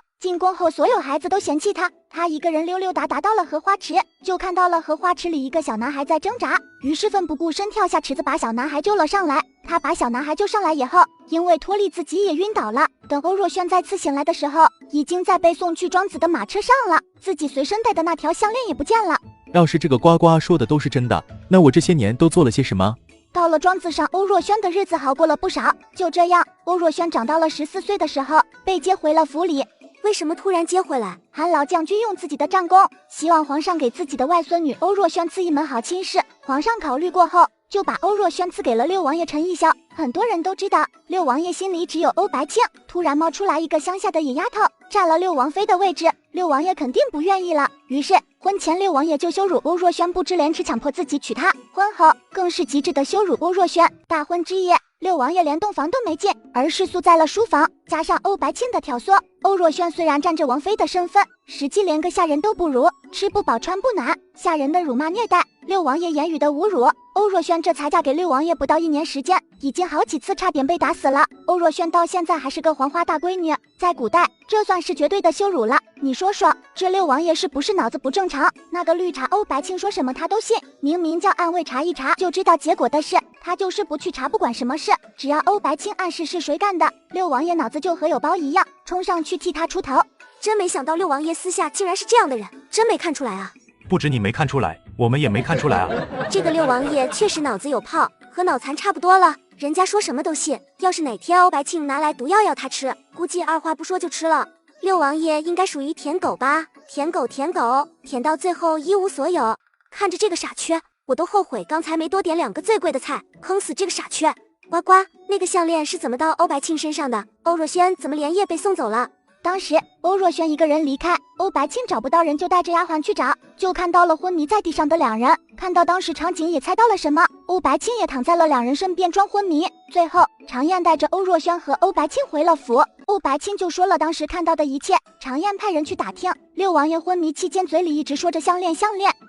所有孩子都嫌弃她一个人溜溜达达到了荷花池，就看到了荷花池里一个小男孩在挣扎，于是奋不顾身跳下池子把小男孩救了上来。他把小男孩救上来以后，因为脱力自己也晕倒了。等欧若萱再次醒来的时候，已经在被送去庄子的马车上了，自己随身带的那条项链也不见了。要是这个呱呱说的都是真的，那我这些年都做了些什么？到了庄子上，欧若萱的日子好过了不少。就这样，欧若萱长到了14岁的时候，被接回了府里。为什么突然接回来？韩老将军用自己的战功，希望皇上给自己的外孙女欧若萱赐一门好亲事。皇上考虑过后，就把欧若萱赐给了六王爷陈义霄。很多人都知道，六王爷心里只有欧白庆。突然冒出来一个乡下的野丫头，占了六王妃的位置，六王爷肯定不愿意了。于是婚前六王爷就羞辱欧若萱不知廉耻，强迫自己娶她。婚后更是极致的羞辱欧若萱。大婚之夜，六王爷连洞房都没进，而是宿在了书房。加上欧白庆的挑唆，欧若萱虽然占着王妃的身份，实际连个下人都不如，吃不饱穿不暖，下人的辱骂虐待，六王爷言语的侮辱。欧若萱这才嫁给六王爷不到1年时间，已经好几次差点被打死了。欧若萱到现在还是个黄花大闺女，在古代，这算是绝对的羞辱了。你说说，这六王爷是不是脑子不正常？那个绿茶欧白青说什么他都信，明明叫暗卫查一查就知道结果的事，他就是不去查，不管什么事，只要欧白青暗示是谁干的，六王爷脑子就和有包一样，冲上去替他出头。真没想到六王爷私下竟然是这样的人，真没看出来啊！不止你没看出来，我们也没看出来啊！这个六王爷确实脑子有泡，和脑残差不多了。人家说什么都信，要是哪天欧白庆拿来毒药要他吃，估计二话不说就吃了。六王爷应该属于舔狗吧？舔狗，舔到最后一无所有。看着这个傻缺，我都后悔刚才没多点2个最贵的菜，坑死这个傻缺。呱呱，那个项链是怎么到欧白庆身上的？欧若轩怎么连夜被送走了？当时欧若轩一个人离开，欧白庆找不到人，就带着丫鬟去找，就看到了昏迷在地上的2人。看到当时场景也猜到了什么，欧白庆也躺在了2人身边装昏迷。最后常燕带着欧若轩和欧白庆回了府，欧白庆就说了当时看到的一切。常燕派人去打听，六王爷昏迷期间嘴里一直说着项链。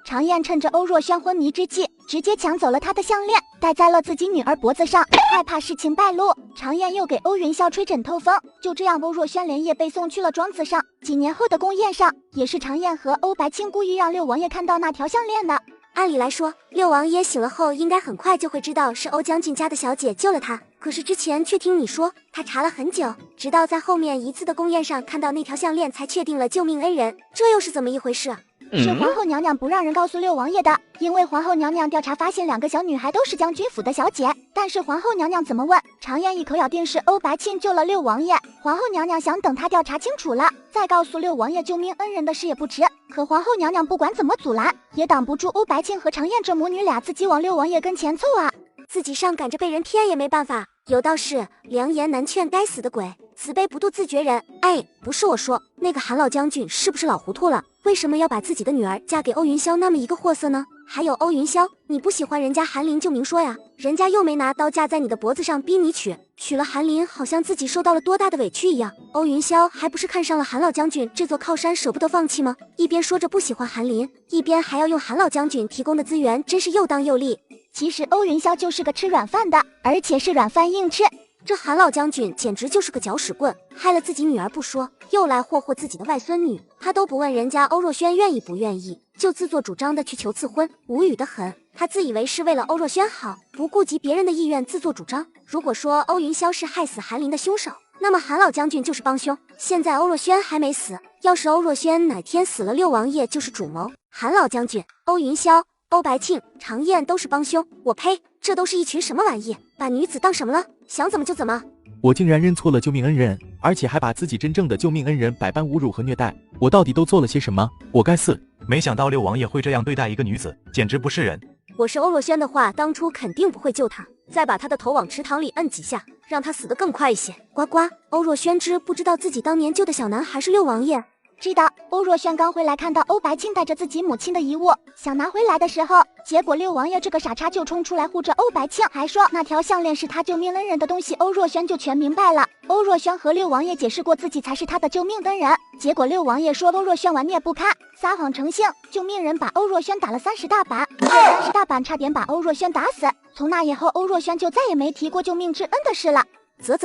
常燕趁着欧若轩昏迷之际，直接抢走了他的项链，戴在了自己女儿脖子上，害怕事情败露。常燕又给欧云霄吹枕头风，就这样欧若轩连夜被送去了庄子上。几年后的宫宴上，也是常燕和欧白庆故意让六王爷看到那条项链的。按理来说，六王爷醒了后应该很快就会知道是欧将军家的小姐救了他，可是之前却听你说他查了很久，直到在后面一次的宫宴上看到那条项链才确定了救命恩人，这又是怎么一回事？是皇后娘娘不让人告诉六王爷的，因为皇后娘娘调查发现2个小女孩都是将军府的小姐，但是皇后娘娘怎么问，常燕一口咬定是欧白庆救了六王爷。皇后娘娘想等他调查清楚了，再告诉六王爷救命恩人的事也不迟，可皇后娘娘不管怎么阻拦，也挡不住欧白庆和常燕这母女俩自己往六王爷跟前凑啊。自己上赶着被人骗也没办法，有道是良言难劝该死的鬼，慈悲不渡自绝人。哎，不是我说，那个韩老将军是不是老糊涂了？为什么要把自己的女儿嫁给欧云霄那么一个货色呢？还有欧云霄，你不喜欢人家韩林就明说呀，人家又没拿刀架在你的脖子上逼你娶了韩林，好像自己受到了多大的委屈一样。欧云霄还不是看上了韩老将军这座靠山舍不得放弃吗？一边说着不喜欢韩林，一边还要用韩老将军提供的资源，真是又当又立。其实欧云霄就是个吃软饭的，而且是软饭硬吃。这韩老将军简直就是个搅屎棍，害了自己女儿不说，又来霍霍自己的外孙女，他都不问人家欧若轩愿意不愿意，就自作主张的去求赐婚，无语的很。他自以为是为了欧若轩好，不顾及别人的意愿自作主张。如果说欧云霄是害死韩林的凶手，那么韩老将军就是帮凶。现在欧若轩还没死，要是欧若轩哪天死了，六王爷就是主谋，韩老将军、欧云霄、欧白庆、常燕都是帮凶。我呸，这都是一群什么玩意，把女子当什么了？想怎么就怎么。我竟然认错了救命恩人，而且还把自己真正的救命恩人百般侮辱和虐待，我到底都做了些什么？我该死！没想到六王爷会这样对待一个女子，简直不是人。我是欧若轩的话，当初肯定不会救他，再把他的头往池塘里摁几下，让他死得更快一些。呱呱，欧若轩知不知道自己当年救的小男孩是六王爷？知道。欧若轩刚回来，看到欧白庆带着自己母亲的遗物，想拿回来的时候，结果六王爷这个傻叉就冲出来护着欧白庆，还说那条项链是他救命恩人的东西。欧若轩就全明白了。欧若轩和六王爷解释过自己才是他的救命恩人，结果六王爷说欧若轩顽劣不堪，撒谎成性，救命人把欧若轩打了30大板，这30大板差点把欧若轩打死。从那以后，欧若轩就再也没提过救命之恩的事了。啧，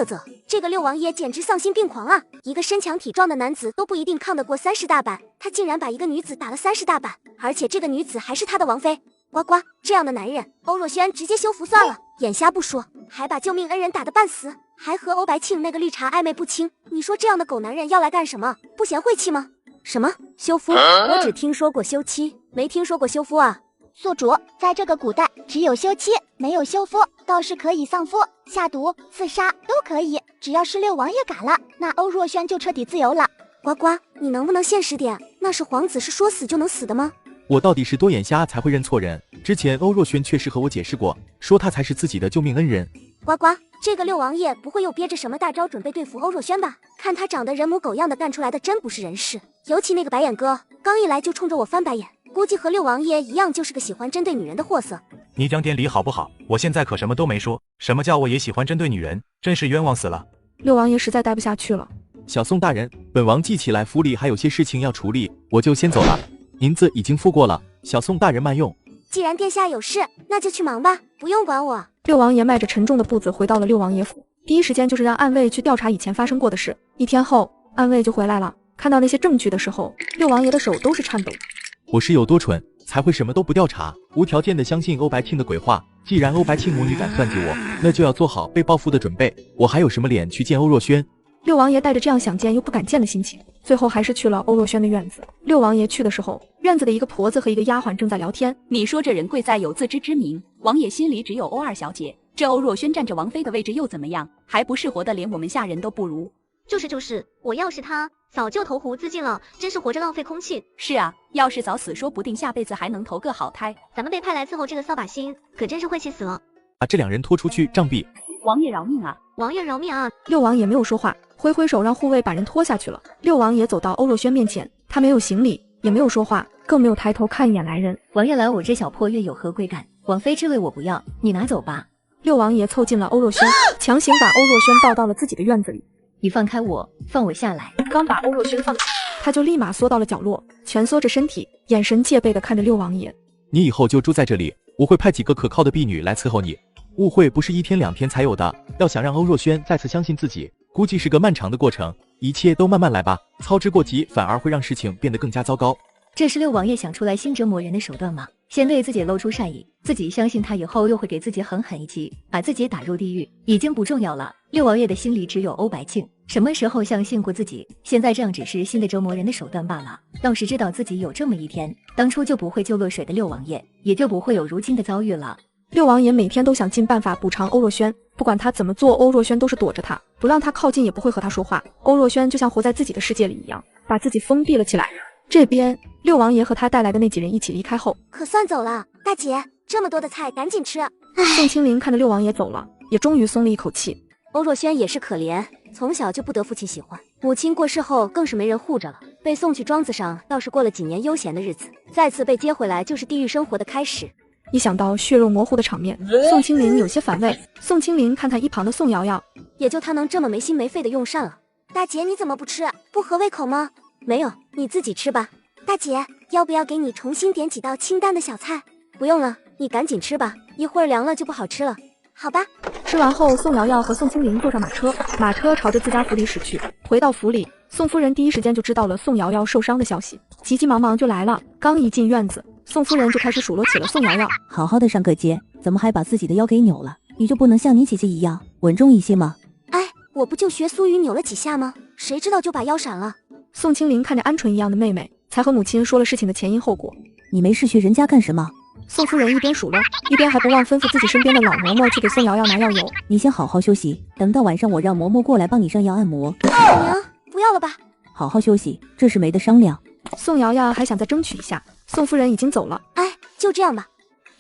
这个六王爷简直丧心病狂啊！一个身强体壮的男子都不一定抗得过30大板，他竟然把一个女子打了30大板，而且这个女子还是他的王妃。呱呱，这样的男人，欧若轩直接休服算了，眼瞎不说，还把救命恩人打得半死，还和欧白庆那个绿茶暧昧不清。你说这样的狗男人要来干什么？不嫌晦气吗？什么休夫？我只听说过休妻，没听说过休夫啊。宿主，在这个古代，只有休妻，没有休夫，倒是可以丧夫、下毒、自杀都可以，只要是六王爷嘎了，那欧若轩就彻底自由了。呱呱，你能不能现实点？那是皇子是说死就能死的吗？我到底是多眼瞎才会认错人？之前欧若轩确实和我解释过，说他才是自己的救命恩人。呱呱，这个六王爷不会又憋着什么大招准备对付欧若轩吧？看他长得人模狗样的，干出来的真不是人事。尤其那个白眼哥，刚一来就冲着我翻白眼，估计和六王爷一样，就是个喜欢针对女人的货色。你讲点理好不好？我现在可什么都没说，什么叫我也喜欢针对女人？真是冤枉死了。六王爷实在待不下去了。小宋大人，本王记起来府里还有些事情要处理，我就先走了。银子已经付过了，小宋大人慢用。既然殿下有事，那就去忙吧，不用管我。六王爷迈着沉重的步子回到了六王爷府，第一时间就是让暗卫去调查以前发生过的事。1天后，暗卫就回来了。看到那些证据的时候，六王爷的手都是颤抖的。我是有多蠢，才会什么都不调查，无条件的相信欧白庆的鬼话。既然欧白庆母女敢算计我，那就要做好被报复的准备。我还有什么脸去见欧若轩？六王爷带着这样想见又不敢见的心情，最后还是去了欧若轩的院子。六王爷去的时候，院子的一个婆子和一个丫鬟正在聊天。你说这人贵在有自知之明，王爷心里只有欧二小姐，这欧若轩占着王妃的位置又怎么样？还不是活得连我们下人都不如。就是，我要是他，早就投湖自尽了，真是活着浪费空气。是啊，要是早死，说不定下辈子还能投个好胎。咱们被派来伺候这个扫把星，可真是晦气死了。把这两人拖出去杖毙。王爷饶命啊！王爷饶命啊！六王爷没有说话，挥挥手让护卫把人拖下去了。六王爷走到欧若轩面前，他没有行礼，也没有说话，更没有抬头看一眼来人。王爷来我这小破院有何贵干？王妃之位我不要，你拿走吧。六王爷凑近了欧若轩，强行把欧若轩抱到了自己的院子里。你放开我，放我下来！刚把欧若轩放开，他就立马缩到了角落，蜷缩着身体，眼神戒备地看着六王爷。你以后就住在这里，我会派几个可靠的婢女来伺候你。误会不是一天两天才有的，要想让欧若轩再次相信自己，估计是个漫长的过程。一切都慢慢来吧，操之过急反而会让事情变得更加糟糕。这是六王爷想出来新折磨人的手段吗？先对自己露出善意，自己相信他以后又会给自己狠狠一击，把自己打入地狱，已经不重要了。六王爷的心里只有欧白庆，什么时候相信过自己？现在这样只是新的折磨人的手段罢了。要是知道自己有这么一天，当初就不会救落水的六王爷，也就不会有如今的遭遇了。六王爷每天都想尽办法补偿欧若轩，不管他怎么做，欧若轩都是躲着他，不让他靠近，也不会和他说话。欧若轩就像活在自己的世界里一样，把自己封闭了起来。这边六王爷和他带来的那几人一起离开后，可算走了。大姐，这么多的菜，赶紧吃。宋清灵看着六王爷走了，也终于松了一口气。欧若轩也是可怜，从小就不得父亲喜欢，母亲过世后更是没人护着了，被送去庄子上，倒是过了几年悠闲的日子，再次被接回来就是地狱生活的开始。一想到血肉模糊的场面，宋清灵有些反胃。宋清灵看看一旁的宋瑶瑶，也就她能这么没心没肺的用膳了。大姐你怎么不吃？不合胃口吗？没有，你自己吃吧。大姐，要不要给你重新点几道清淡的小菜？不用了，你赶紧吃吧，一会儿凉了就不好吃了。好吧。吃完后，宋瑶瑶和宋清灵坐上马车，马车朝着自家府里驶去。回到府里，宋夫人第一时间就知道了宋瑶瑶受伤的消息，急急忙忙就来了。刚一进院子，宋夫人就开始数落起了宋瑶瑶。好好的上个街，怎么还把自己的腰给扭了？你就不能像你姐姐一样稳重一些吗？哎，我不就学苏雨扭了几下吗？谁知道就把腰闪了。宋清灵看着鹌鹑一样的妹妹，才和母亲说了事情的前因后果。你没事学人家干什么？宋夫人一边数落，一边还不忘吩咐自己身边的老嬷嬷去给宋瑶瑶拿药油。你先好好休息，等到晚上我让嬷嬷过来帮你上药按摩。娘，不要了吧。好好休息，这事没得商量。宋瑶瑶还想再争取一下，宋夫人已经走了。哎，就这样吧。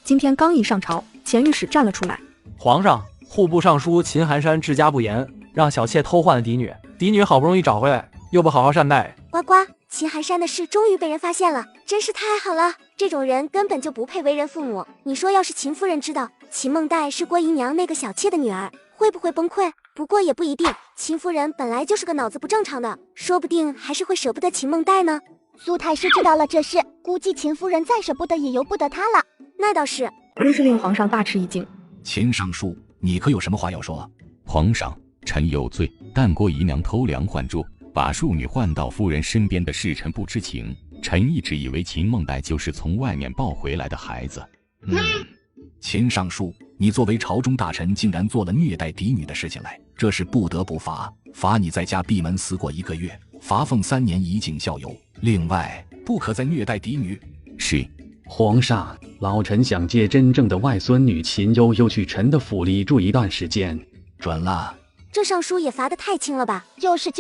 今天刚一上朝，前御史站了出来。皇上，户部尚书秦寒山治家不严，让小妾偷换了嫡女，嫡女好不容易找回来，又不好好善待。呱呱，秦寒山的事终于被人发现了，真是太好了。这种人根本就不配为人父母。你说要是秦夫人知道秦梦黛是郭姨娘那个小妾的女儿，会不会崩溃？不过也不一定，秦夫人本来就是个脑子不正常的，说不定还是会舍不得秦梦黛呢。苏太师知道了这事，估计秦夫人再舍不得也由不得她了。那倒是，真是令皇上大吃一惊。秦尚书，你可有什么话要说？皇上，臣有罪，但郭姨娘偷梁换柱，把庶女换到夫人身边的事臣不知情。臣一直以为秦梦黛就是从外面抱回来的孩子。秦尚书，你作为朝中大臣，竟然做了虐待嫡女的事情来，这是不得不罚，罚你在家闭门思过1个月，罚俸3年以儆效尤。另外，不可再虐待嫡女。是。皇上，老臣想接真正的外孙女秦悠悠去臣的府里住一段时间。准了。这尚书也罚得太轻了吧？就是。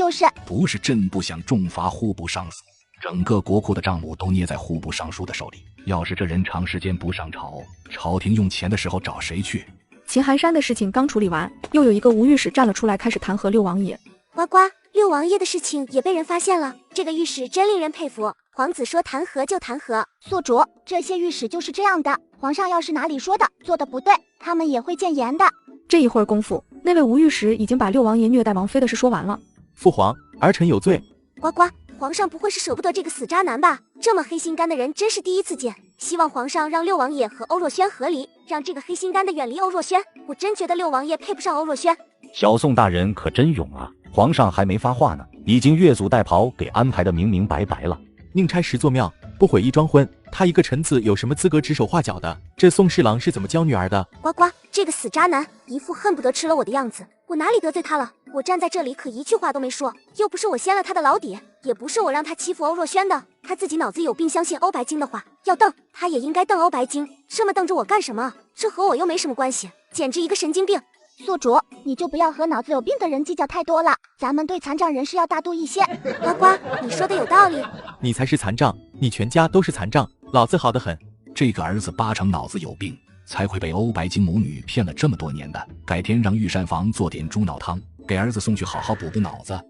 不是朕不想重罚户部尚书，整个国库的账目都捏在户部尚书的手里。要是这人长时间不上朝，朝廷用钱的时候找谁去？秦寒山的事情刚处理完，又有一个吴御史站了出来，开始弹劾六王爷。呱呱，六王爷的事情也被人发现了，这个御史真令人佩服。皇子说弹劾就弹劾。宿主，这些御史就是这样的，皇上要是哪里说的做的不对，他们也会谏言的。这一会儿功夫，那位吴御史已经把六王爷虐待王妃的事说完了。父皇，儿臣有罪。呱呱，皇上不会是舍不得这个死渣男吧？这么黑心肝的人真是第一次见。希望皇上让六王爷和欧若轩和离，让这个黑心肝的远离欧若轩。我真觉得六王爷配不上欧若轩。小宋大人可真勇啊！皇上还没发话呢，已经越俎代庖给安排的明明白白了。宁拆十座庙，不毁一桩婚。他一个臣子有什么资格指手画脚的？这宋侍郎是怎么教女儿的？呱呱，这个死渣男，一副恨不得吃了我的样子。我哪里得罪他了？我站在这里可一句话都没说，又不是我掀了他的老底，也不是我让他欺负欧若轩的。他自己脑子有病，相信欧白金的话，要瞪他也应该瞪欧白金，这么瞪着我干什么？这和我又没什么关系，简直一个神经病。宿主，你就不要和脑子有病的人计较太多了，咱们对残障人士要大度一些。呱呱，你说的有道理。你才是残障，你全家都是残障，老子好得很。这个儿子八成脑子有病，才会被欧白金母女骗了这么多年的。改天让御膳房做点猪脑汤，给儿子送去好好补补脑子。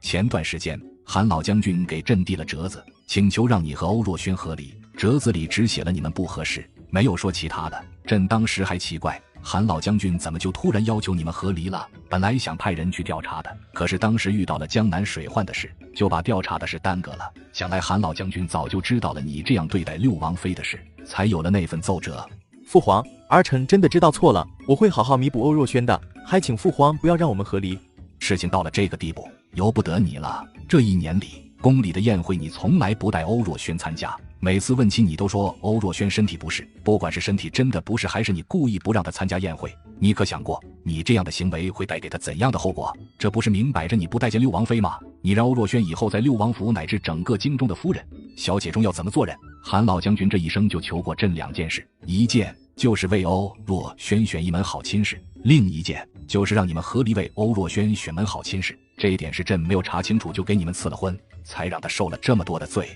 前段时间，韩老将军给朕递了折子，请求让你和欧若轩和离。折子里只写了你们不合适，没有说其他的。朕当时还奇怪，韩老将军怎么就突然要求你们和离了？本来想派人去调查的，可是当时遇到了江南水患的事，就把调查的事耽搁了。想来韩老将军早就知道了你这样对待六王妃的事，才有了那份奏折。父皇，儿臣真的知道错了，我会好好弥补欧若轩的，还请父皇不要让我们和离。事情到了这个地步，由不得你了。这一年里，宫里的宴会你从来不带欧若轩参加，每次问起你都说欧若轩身体不适，不管是身体真的不适，还是你故意不让他参加宴会，你可想过你这样的行为会带给他怎样的后果？这不是明摆着你不待见六王妃吗？你让欧若轩以后在六王府乃至整个京中的夫人小姐中要怎么做人？韩老将军这一生就求过朕2件事，一件就是为欧若轩选一门好亲事，另一件就是让你们和离为欧若轩选门好亲事。这一点是朕没有查清楚就给你们赐了婚，才让他受了这么多的罪。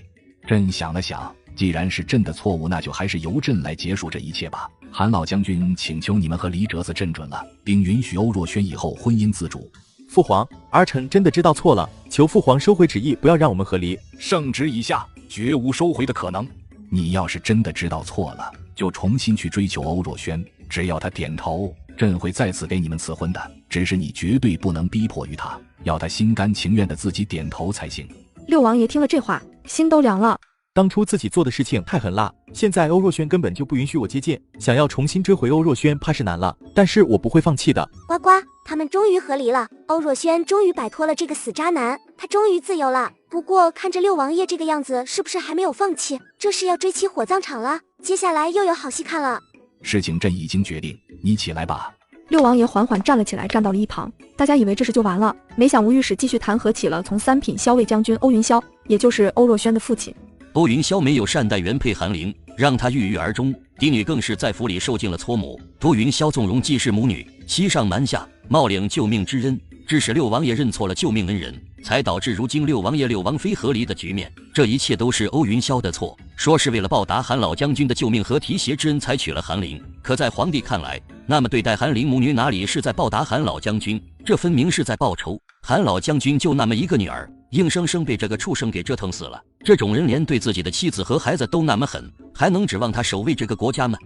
朕想了想，既然是朕的错误，那就还是由朕来结束这一切吧。韩老将军请求你们和离折子朕准了，并允许欧若轩以后婚姻自主。父皇，儿臣真的知道错了，求父皇收回旨意，不要让我们和离。圣旨已下，绝无收回的可能。你要是真的知道错了，就重新去追求欧若轩，只要他点头，朕会再次给你们赐婚的。只是你绝对不能逼迫于他，要他心甘情愿的自己点头才行。六王爷听了这话，心都凉了。当初自己做的事情太狠辣，现在欧若轩根本就不允许我接近，想要重新追回欧若轩怕是难了，但是我不会放弃的。呱呱，他们终于和离了，欧若轩终于摆脱了这个死渣男，他终于自由了。不过看着六王爷这个样子，是不是还没有放弃？这是要追起火葬场了，接下来又有好戏看了。事情朕已经决定，你起来吧。六王爷缓缓站了起来，站到了一旁。大家以为这事就完了，没想吴御史继续弹劾起了从三品骁卫将军欧云霄，也就是欧若轩的父亲。欧云霄没有善待原配韩玲，让她郁郁而终，嫡女更是在府里受尽了搓磨。欧云霄纵容季氏母女，欺上瞒下，冒领救命之恩，致使六王爷认错了救命恩人，才导致如今六王爷六王妃和离的局面。这一切都是欧云霄的错，说是为了报答韩老将军的救命和提携之恩才娶了韩玲，可在皇帝看来，那么对待韩玲母女哪里是在报答韩老将军，这分明是在报仇。韩老将军就那么一个女儿，硬生生被这个畜生给折腾死了。这种人连对自己的妻子和孩子都那么狠，还能指望他守卫这个国家吗？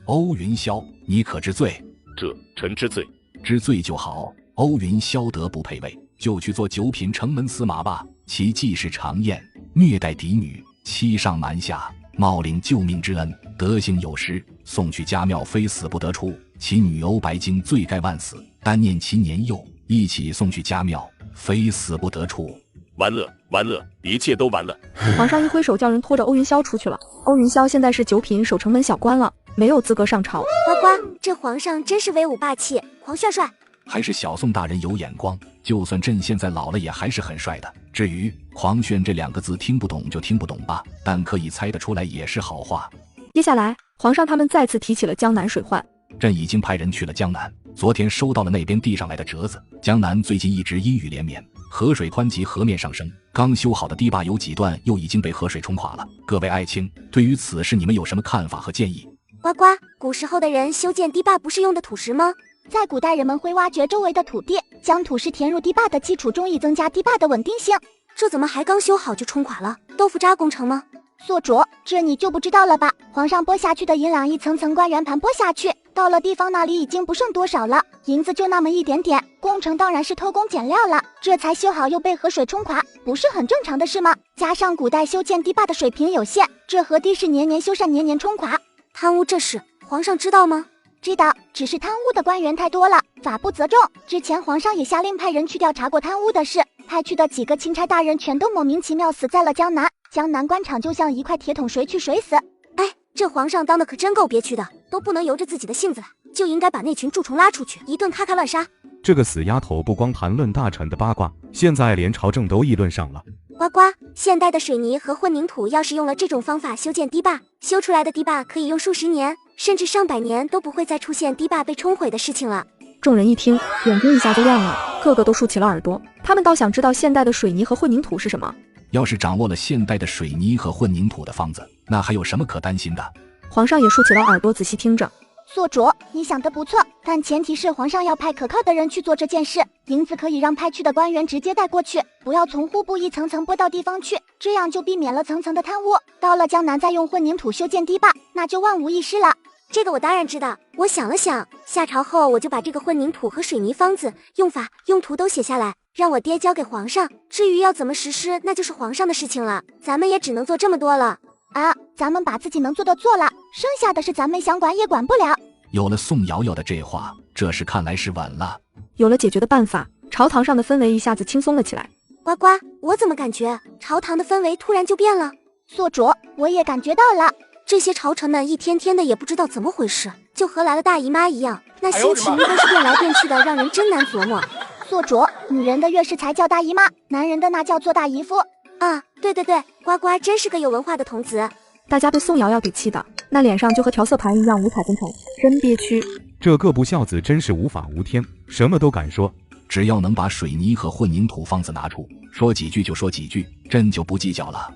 欧云霄，你可知罪？这臣知罪。知罪就好。欧云霄德不配位，就去做9品城门司马吧。其既是常厌，虐待嫡女，欺上瞒下，冒领救命之恩，德行有失，送去家庙，非死不得出。其女欧白金罪该万死，单念其年幼，一起送去家庙，非死不得出。完了，完了，一切都完了。皇上一挥手，叫人拖着欧云霄出去了。欧云霄现在是9品守城门小官了，没有资格上朝。呱呱，这皇上真是威武霸气，狂帅帅。还是小宋大人有眼光，就算朕现在老了，也还是很帅的。至于狂炫这2个字，听不懂就听不懂吧，但可以猜得出来也是好话。接下来，皇上他们再次提起了江南水患。朕已经派人去了江南，昨天收到了那边递上来的折子。江南最近一直阴雨连绵，河水湍急，河面上升，刚修好的堤坝有几段又已经被河水冲垮了。各位爱卿，对于此事你们有什么看法和建议？呱呱，古时候的人修建堤坝不是用的土石吗？在古代，人们会挖掘周围的土地，将土石填入堤坝的基础中，以增加堤坝的稳定性。这怎么还刚修好就冲垮了？豆腐渣工程吗？宿主，这你就不知道了吧？皇上拨下去的银两一层层官员盘拨下去，到了地方那里已经不剩多少了，银子就那么一点点，工程当然是偷工减料了。这才修好又被河水冲垮，不是很正常的事吗？加上古代修建堤坝的水平有限，这河堤是年年修缮年年冲垮，贪污这事皇上知道吗？知道，只是贪污的官员太多了，法不责众。之前皇上也下令派人去调查过贪污的事，派去的几个钦差大人全都莫名其妙死在了江南。江南官场就像一块铁桶，谁去谁死。哎，这皇上当的可真够憋屈的，都不能由着自己的性子来，就应该把那群蛀虫拉出去，一顿咔咔乱杀。这个死丫头不光谈论大臣的八卦，现在连朝政都议论上了。呱呱，现代的水泥和混凝土要是用了这种方法修建堤坝，修出来的堤坝可以用数十年，甚至上百年都不会再出现堤坝被冲毁的事情了。众人一听，眼睛一下就亮了，个个都竖起了耳朵。他们倒想知道现代的水泥和混凝土是什么。要是掌握了现代的水泥和混凝土的方子，那还有什么可担心的？皇上也竖起了耳朵，仔细听着。宿主，你想的不错，但前提是皇上要派可靠的人去做这件事。银子可以让派去的官员直接带过去，不要从户部一层层拨到地方去，这样就避免了层层的贪污。到了江南再用混凝土修建堤坝，那就万无一失了。这个我当然知道，我想了想，下朝后我就把这个混凝土和水泥方子、用法、用途都写下来，让我爹交给皇上。至于要怎么实施，那就是皇上的事情了，咱们也只能做这么多了。啊，咱们把自己能做的做了，剩下的是咱们想管也管不了。有了宋瑶瑶的这话，这事看来是稳了。有了解决的办法，朝堂上的氛围一下子轻松了起来。呱呱，我怎么感觉朝堂的氛围突然就变了？宿主，我也感觉到了。这些朝臣们一天天的也不知道怎么回事，就和来了大姨妈一样，那心情都是变来变去的，让人真难琢磨。宿主，女人的月事才叫大姨妈，男人的那叫做大姨夫。啊，对对对，呱呱真是个有文化的童子。大家被宋瑶瑶给气的，那脸上就和调色盘一样五彩纷呈，真憋屈。这个不孝子真是无法无天，什么都敢说。只要能把水泥和混凝土方子拿出，说几句就说几句，朕就不计较了。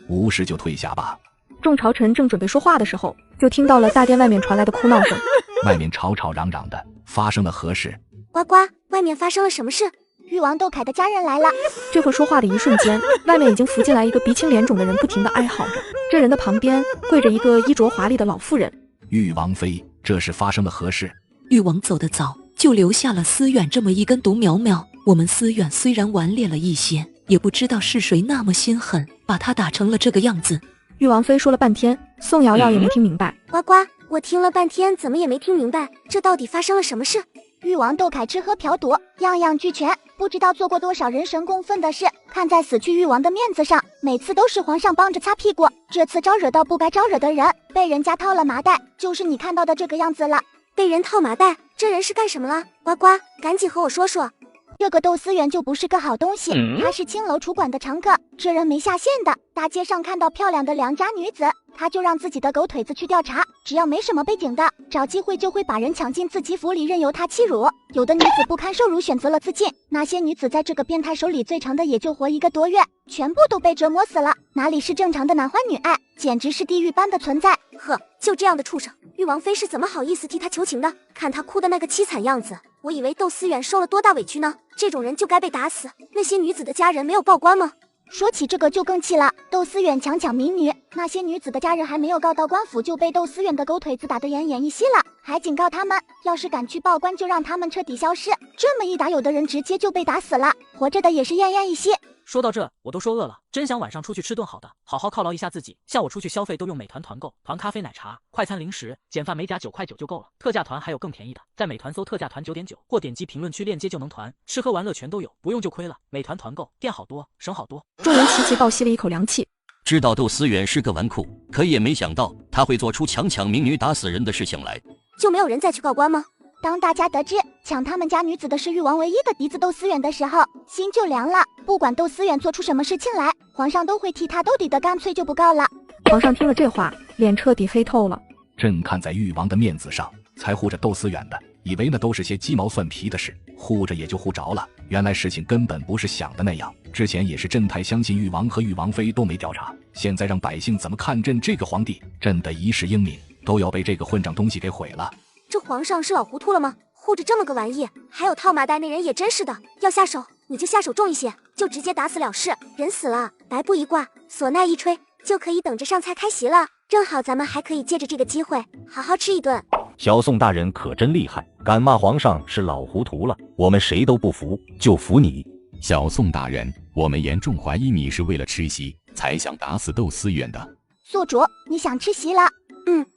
无事就退下吧。众朝臣正准备说话的时候，就听到了大殿外面传来的哭闹声。外面吵吵嚷嚷的，发生了何事？呱呱，外面发生了什么事？誉王窦凯的家人来了。这会说话的一瞬间，外面已经浮进来一个鼻青脸肿的人，不停地哀嚎着。这人的旁边跪着一个衣着华丽的老妇人。誉王妃，这是发生了何事？誉王走得早，就留下了思远这么一根独苗苗。我们思远虽然顽劣了一些，也不知道是谁那么心狠，把他打成了这个样子。誉王妃说了半天，宋瑶瑶也没听明白。呱呱，我听了半天，怎么也没听明白，这到底发生了什么事？誉王窦凯吃喝嫖赌，样样俱全，不知道做过多少人神共愤的事。看在死去誉王的面子上，每次都是皇上帮着擦屁股。这次招惹到不该招惹的人，被人家套了麻袋，就是你看到的这个样子了。被人套麻袋，这人是干什么了？呱呱，赶紧和我说说。这个窦思远就不是个好东西，他是青楼楚馆的常客，这人没下线的。大街上看到漂亮的良家女子，他就让自己的狗腿子去调查，只要没什么背景的，找机会就会把人抢进自己府里，任由他欺辱。有的女子不堪受辱，选择了自尽。那些女子在这个变态手里，最长的也就活1个多月，全部都被折磨死了，哪里是正常的男欢女爱，简直是地狱般的存在。呵，就这样的畜生，誉王妃是怎么好意思替他求情的？看他哭的那个凄惨样子，我以为窦思远受了多大委屈呢？这种人就该被打死。那些女子的家人没有报官吗？说起这个就更气了，窦思远强抢民女，那些女子的家人还没有告到官府，就被窦思远的狗腿子打得奄奄一息了，还警告他们，要是敢去报官，就让他们彻底消失。这么一打，有的人直接就被打死了，活着的也是奄奄一息。说到这，我都说饿了，真想晚上出去吃顿好的，好好犒劳一下自己。像我出去消费都用美团团购，团咖啡、奶茶、快餐、零食、简饭美甲9块9就够了。特价团还有更便宜的，在美团搜特价团9.9，或点击评论区链接就能团，吃喝玩乐全都有，不用就亏了。美团团购，店好多，省好多。众人齐齐倒吸了一口凉气。知道窦思远是个纨绔，可也没想到他会做出强抢民女、打死人的事情来。就没有人再去告官吗？当大家得知抢他们家女子的是誉王唯一的嫡子窦思远的时候，心就凉了。不管窦思远做出什么事情来，皇上都会替他兜底的，干脆就不告了。皇上听了这话，脸彻底黑透了。朕看在誉王的面子上，才护着窦思远的，以为那都是些鸡毛蒜皮的事，护着也就护着了。原来事情根本不是想的那样。之前也是朕太相信誉王和誉王妃都没调查，现在让百姓怎么看朕这个皇帝？朕的一世英名都要被这个混账东西给毁了。这皇上是老糊涂了吗？护着这么个玩意，还有套麻袋那人也真是的，要下手你就下手重一些，就直接打死了事。人死了，白布一挂，唢呐一吹，就可以等着上菜开席了。正好咱们还可以借着这个机会好好吃一顿。小宋大人可真厉害，敢骂皇上是老糊涂了，我们谁都不服，就服你。小宋大人，我们严重怀疑你是为了吃席才想打死窦思远的。宿主，你想吃席了？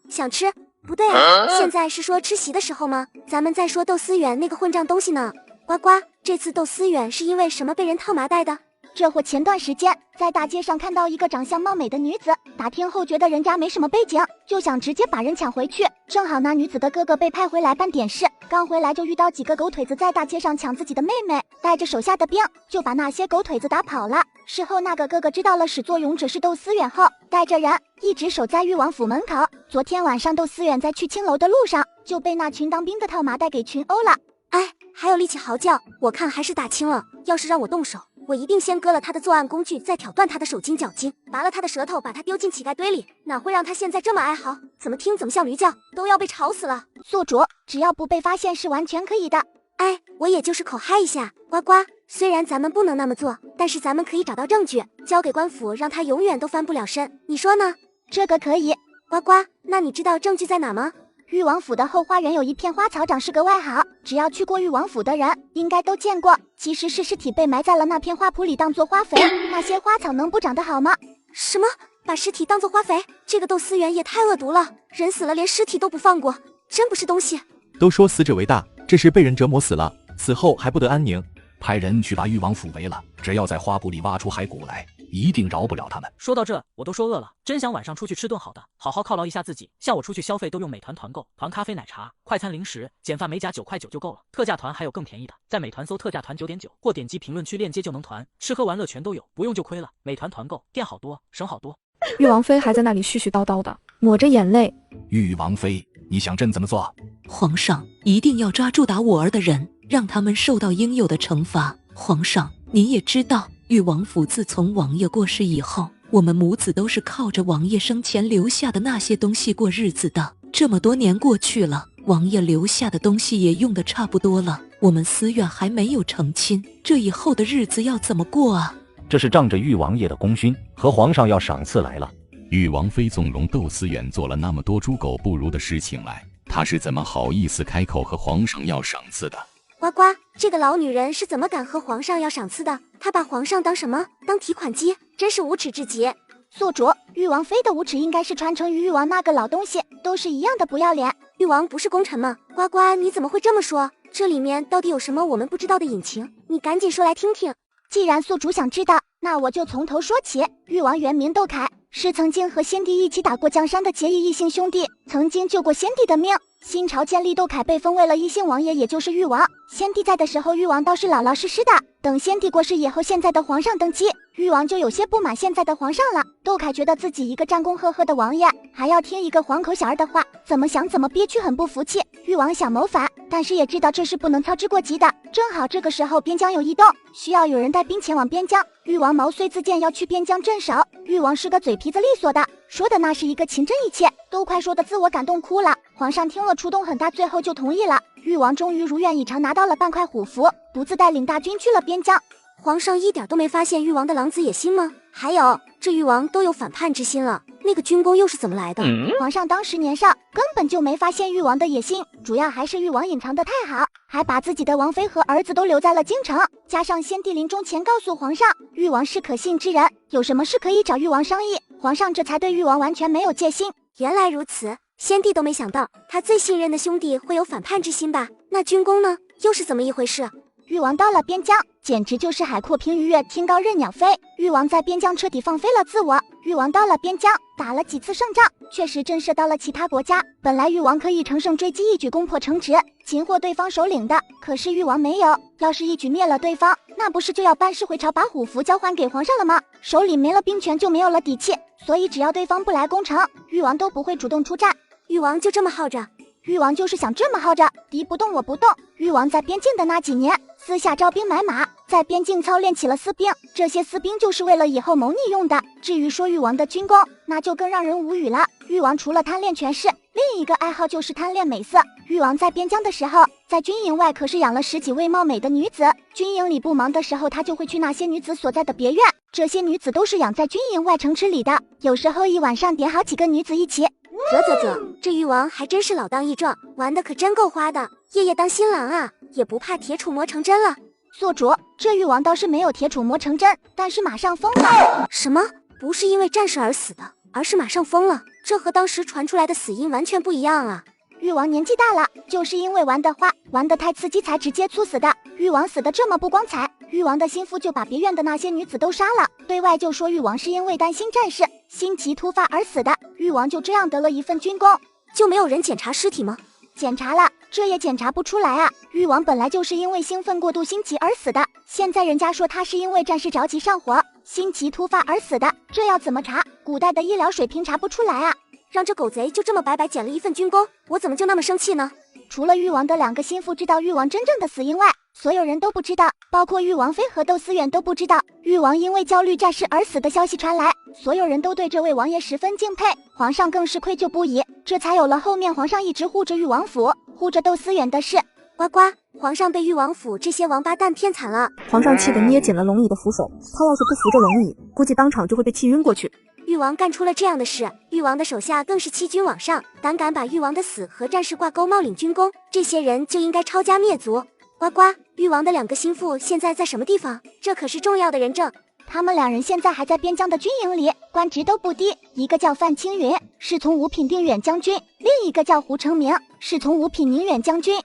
想吃。不对啊，现在是说吃席的时候吗？咱们在说窦思远那个混账东西呢。呱呱，这次窦思远是因为什么被人套麻袋的？这货前段时间在大街上看到一个长相貌美的女子，打听后觉得人家没什么背景，就想直接把人抢回去。正好那女子的哥哥被派回来办点事，刚回来就遇到几个狗腿子在大街上抢自己的妹妹，带着手下的兵就把那些狗腿子打跑了。事后那个哥哥知道了始作俑者是窦思远后，带着人一直守在誉王府门口。昨天晚上窦思远在去青楼的路上就被那群当兵的套麻袋给群殴了。哎，还有力气嚎叫，我看还是打轻了。要是让我动手，我一定先割了他的作案工具，再挑断他的手筋脚筋，拔了他的舌头，把他丢进乞丐堆里，哪会让他现在这么哀嚎？怎么听怎么像驴叫，都要被吵死了。宿主，只要不被发现是完全可以的。哎，我也就是口嗨一下。呱呱，虽然咱们不能那么做，但是咱们可以找到证据，交给官府，让他永远都翻不了身。你说呢？这个可以。呱呱，那你知道证据在哪吗？誉王府的后花园有一片花草长是个外号，只要去过誉王府的人应该都见过。其实是尸体被埋在了那片花圃里当做花肥，那些花草能不长得好吗？什么？把尸体当做花肥？这个窦思远也太恶毒了，人死了连尸体都不放过，真不是东西。都说死者为大，这是被人折磨死了，死后还不得安宁。派人去把誉王府围了，只要在花圃里挖出骸骨来，一定饶不了他们。说到这，我都说饿了，真想晚上出去吃顿好的，好好犒劳一下自己。像我出去消费都用美团团购，团咖啡、奶茶、快餐、零食，简饭美甲9块9就够了。特价团还有更便宜的，在美团搜特价团9.9，或点击评论区链接就能团，吃喝玩乐全都有，不用就亏了。美团团购，店好多，省好多。誉王妃还在那里絮絮叨叨的，抹着眼泪。誉王妃，你想朕怎么做？皇上一定要抓住打我儿的人，让他们受到应有的惩罚。皇上，您也知道，誉王府自从王爷过世以后，我们母子都是靠着王爷生前留下的那些东西过日子的。这么多年过去了，王爷留下的东西也用得差不多了，我们思远还没有成亲，这以后的日子要怎么过啊？这是仗着誉王爷的功勋和皇上要赏赐来了。誉王妃纵容窦思远做了那么多猪狗不如的事情来，她是怎么好意思开口和皇上要赏赐的？呱呱，这个老女人是怎么敢和皇上要赏赐的？她把皇上当什么？当提款机？真是无耻至极。宿主，誉王妃的无耻应该是传承于誉王那个老东西，都是一样的不要脸。誉王不是功臣吗？呱呱，你怎么会这么说？这里面到底有什么我们不知道的隐情？你赶紧说来听听。既然宿主想知道，那我就从头说起。誉王原名窦凯，是曾经和先帝一起打过江山的结义异姓兄弟，曾经救过先帝的命。新朝建立，窦凯被封为了异姓王爷，也就是誉王。先帝在的时候，誉王倒是老老实实的。等先帝过世以后，现在的皇上登基，誉王就有些不满现在的皇上了。窦凯觉得自己一个战功赫赫的王爷，还要听一个黄口小儿的话，怎么想怎么憋屈，很不服气。誉王想谋反，但是也知道这是不能操之过急的。正好这个时候边疆有异动，需要有人带兵前往边疆。誉王毛遂自荐要去边疆镇守。誉王是个嘴皮子利索的，说的那是一个情真意切，都快说的自我感动哭了。皇上听了触动很大，最后就同意了。誉王终于如愿以偿拿到了半块虎符，独自带领大军去了边疆。皇上一点都没发现誉王的狼子野心吗？还有，这誉王都有反叛之心了，那个军功又是怎么来的？皇上当时年少，根本就没发现誉王的野心，主要还是誉王隐藏得太好，还把自己的王妃和儿子都留在了京城。加上先帝临终前告诉皇上，誉王是可信之人，有什么事可以找誉王商议，皇上这才对誉王完全没有戒心。原来如此，先帝都没想到他最信任的兄弟会有反叛之心吧？那军功呢？又是怎么一回事？誉王到了边疆，简直就是海阔凭鱼跃，天高任鸟飞。誉王在边疆彻底放飞了自我。誉王到了边疆，打了几次胜仗，确实震慑到了其他国家。本来誉王可以乘胜追击，一举攻破城池，擒获对方首领的，可是誉王没有。要是一举灭了对方，那不是就要班师回朝，把虎符交还给皇上了吗？手里没了兵权，就没有了底气。所以只要对方不来攻城，誉王都不会主动出战。誉王就这么耗着？誉王就是想这么耗着，敌不动我不动。誉王在边境的那几年，私下招兵买马，在边境操练起了私兵，这些私兵就是为了以后谋逆用的。至于说誉王的军功，那就更让人无语了。誉王除了贪恋权势，另一个爱好就是贪恋美色。誉王在边疆的时候，在军营外可是养了10几位貌美的女子，军营里不忙的时候，他就会去那些女子所在的别院，这些女子都是养在军营外城池里的，有时候一晚上点好几个女子一起。这誉王还真是老当益壮，玩的可真够花的，夜夜当新郎啊，也不怕铁杵磨成针了。宿主，这誉王倒是没有铁杵磨成针，但是马上疯了。什么？不是因为战事而死的？而是马上疯了。这和当时传出来的死因完全不一样啊！誉王年纪大了，就是因为玩的花玩得太刺激才直接猝死的。誉王死得这么不光彩，誉王的心腹就把别院的那些女子都杀了，对外就说誉王是因为担心战事，心急突发而死的。誉王就这样得了一份军功。就没有人检查尸体吗？检查了，这也检查不出来啊！誉王本来就是因为兴奋过度心急而死的，现在人家说他是因为战事着急上火，心急突发而死的，这要怎么查？古代的医疗水平查不出来啊！让这狗贼就这么白白捡了一份军功，我怎么就那么生气呢？除了誉王的2个心腹知道誉王真正的死因外，所有人都不知道，包括誉王妃和窦思远都不知道。誉王因为焦虑战事而死的消息传来，所有人都对这位王爷十分敬佩，皇上更是愧疚不已，这才有了后面皇上一直护着誉王府，护着窦思远的事。呱呱，皇上被誉王府这些王八蛋骗惨了。皇上气得捏紧了龙椅的扶手，他要是不扶着龙椅，估计当场就会被气晕过去。誉王干出了这样的事，誉王的手下更是欺君罔上，胆敢把誉王的死和战事挂钩冒领军功，这些人就应该抄家灭族。呱呱，誉王的2个心腹现在在什么地方？这可是重要的人证。他们2人现在还在边疆的军营里，官职都不低，一个叫范青云，是从五品定远将军，另一个叫胡成明，是从五品宁远将军。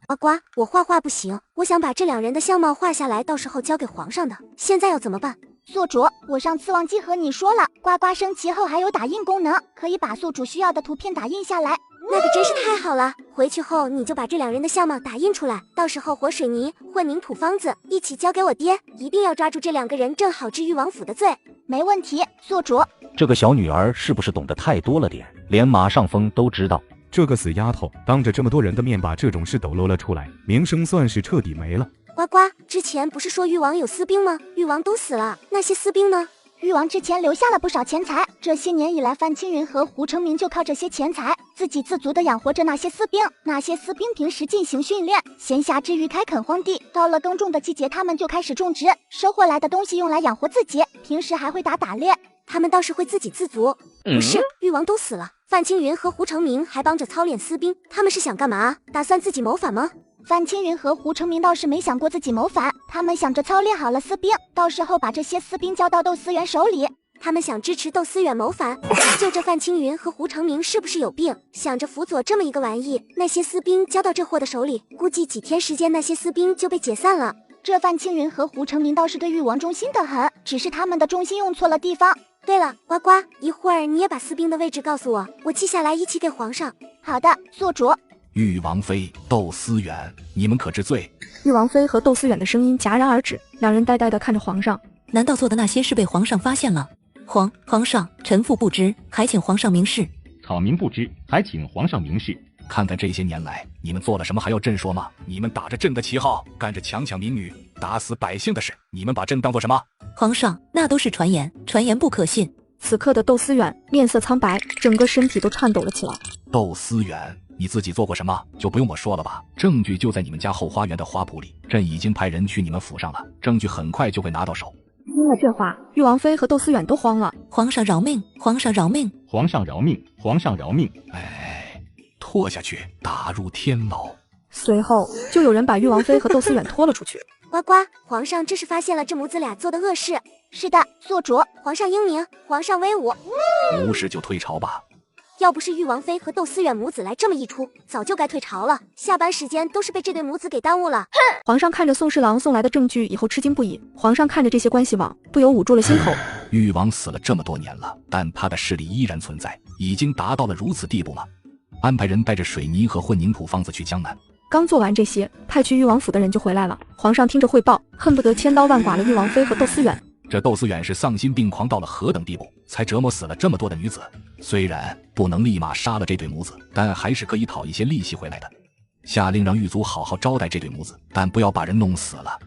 呱呱，我画画不行，我想把这2人的相貌画下来，到时候交给皇上的，现在要怎么办？宿主，我上次忘记和你说了，呱呱升级后还有打印功能，可以把宿主需要的图片打印下来。那个真是太好了，回去后你就把这2人的相貌打印出来，到时候和水泥混凝土方子一起交给我爹，一定要抓住这2个人，正好治誉王府的罪。没问题，宿主。这个小女儿是不是懂得太多了点，连马上风都知道？这个死丫头当着这么多人的面把这种事抖搂了出来，名声算是彻底没了。呱呱，之前不是说誉王有私兵吗？誉王都死了，那些私兵呢？誉王之前留下了不少钱财，这些年以来，范青云和胡成明就靠这些钱财自给自足地养活着那些私兵。那些私兵平时进行训练，闲暇之余开垦荒地，到了耕种的季节，他们就开始种植，收获来的东西用来养活自己，平时还会打猎。他们倒是会自给自足。不是，誉王都死了，范青云和胡成明还帮着操练私兵，他们是想干嘛？打算自己谋反吗？范青云和胡成明倒是没想过自己谋反，他们想着操练好了私兵，到时候把这些私兵交到窦思远手里。他们想支持窦思远谋反，就这范青云和胡成明是不是有病？想着辅佐这么一个玩意，那些私兵交到这货的手里，估计几天时间那些私兵就被解散了。这范青云和胡成明倒是对誉王忠心的很，只是他们的忠心用错了地方。对了，呱呱，一会儿你也把私兵的位置告诉我，我记下来一起给皇上。好的，宿主。誉王妃、窦思远，你们可知罪？誉王妃和窦思远的声音戛然而止，2人呆呆地看着皇上。难道做的那些事被皇上发现了？皇上，臣妇不知，还请皇上明示。草民不知，还请皇上明示。看看这些年来，你们做了什么还要朕说吗？你们打着朕的旗号，干着强抢民女、打死百姓的事，你们把朕当做什么？皇上，那都是传言，传言不可信。此刻的窦思远面色苍白，整个身体都颤抖了起来。窦思远，你自己做过什么？就不用我说了吧？证据就在你们家后花园的花圃里，朕已经派人去你们府上了，证据很快就会拿到手。听了这话，誉王妃和窦思远都慌了。皇上饶命！皇上饶命！皇上饶命！皇上饶命！拖下去，打入天牢。随后就有人把誉王妃和窦思远拖了出去。呱呱，皇上这是发现了这母子俩做的恶事。是的，宿主。皇上英明，皇上威武。无事就退朝吧。要不是誉王妃和窦思远母子来这么一出，早就该退朝了。下班时间都是被这对母子给耽误了。皇上看着宋侍郎送来的证据以后吃惊不已。皇上看着这些关系网，不由捂住了心口。誉王死了这么多年了，但他的势力依然存在，已经达到了如此地步吗？安排人带着水泥和混凝土方子去江南。刚做完这些，派去誉王府的人就回来了。皇上听着汇报，恨不得千刀万剐了誉王妃和窦思远。这窦思远是丧心病狂到了何等地步，才折磨死了这么多的女子？虽然不能立马杀了这对母子，但还是可以讨一些利息回来的。下令让狱卒好好招待这对母子，但不要把人弄死了。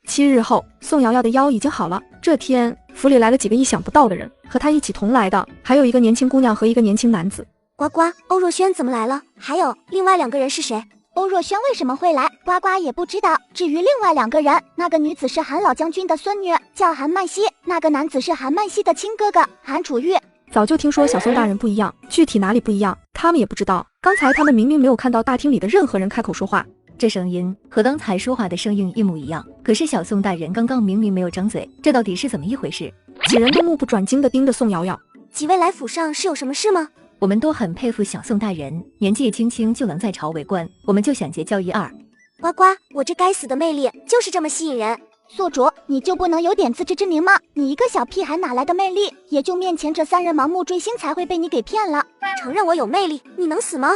7日后，宋瑶瑶的腰已经好了。这天，府里来了几个意想不到的人，和她一起同来的还有一个年轻姑娘和一个年轻男子。呱呱，欧若轩怎么来了？还有另外2个人是谁？欧若轩为什么会来，呱呱也不知道。至于另外2个人，那个女子是韩老将军的孙女，叫韩曼西；那个男子是韩曼西的亲哥哥韩楚玉。早就听说小宋大人不一样，具体哪里不一样，他们也不知道。刚才他们明明没有看到大厅里的任何人开口说话，这声音和刚才说话的声音一模一样。可是小宋大人刚刚明明没有张嘴，这到底是怎么一回事？几人都目不转睛地盯着宋瑶瑶。几位来府上是有什么事吗？我们都很佩服小宋大人，年纪轻轻就能在朝为官，我们就想结交一二。呱呱，我这该死的魅力就是这么吸引人。宿主，你就不能有点自知之明吗？你一个小屁孩哪来的魅力？也就面前这3人盲目追星才会被你给骗了。承认我有魅力，你能死吗？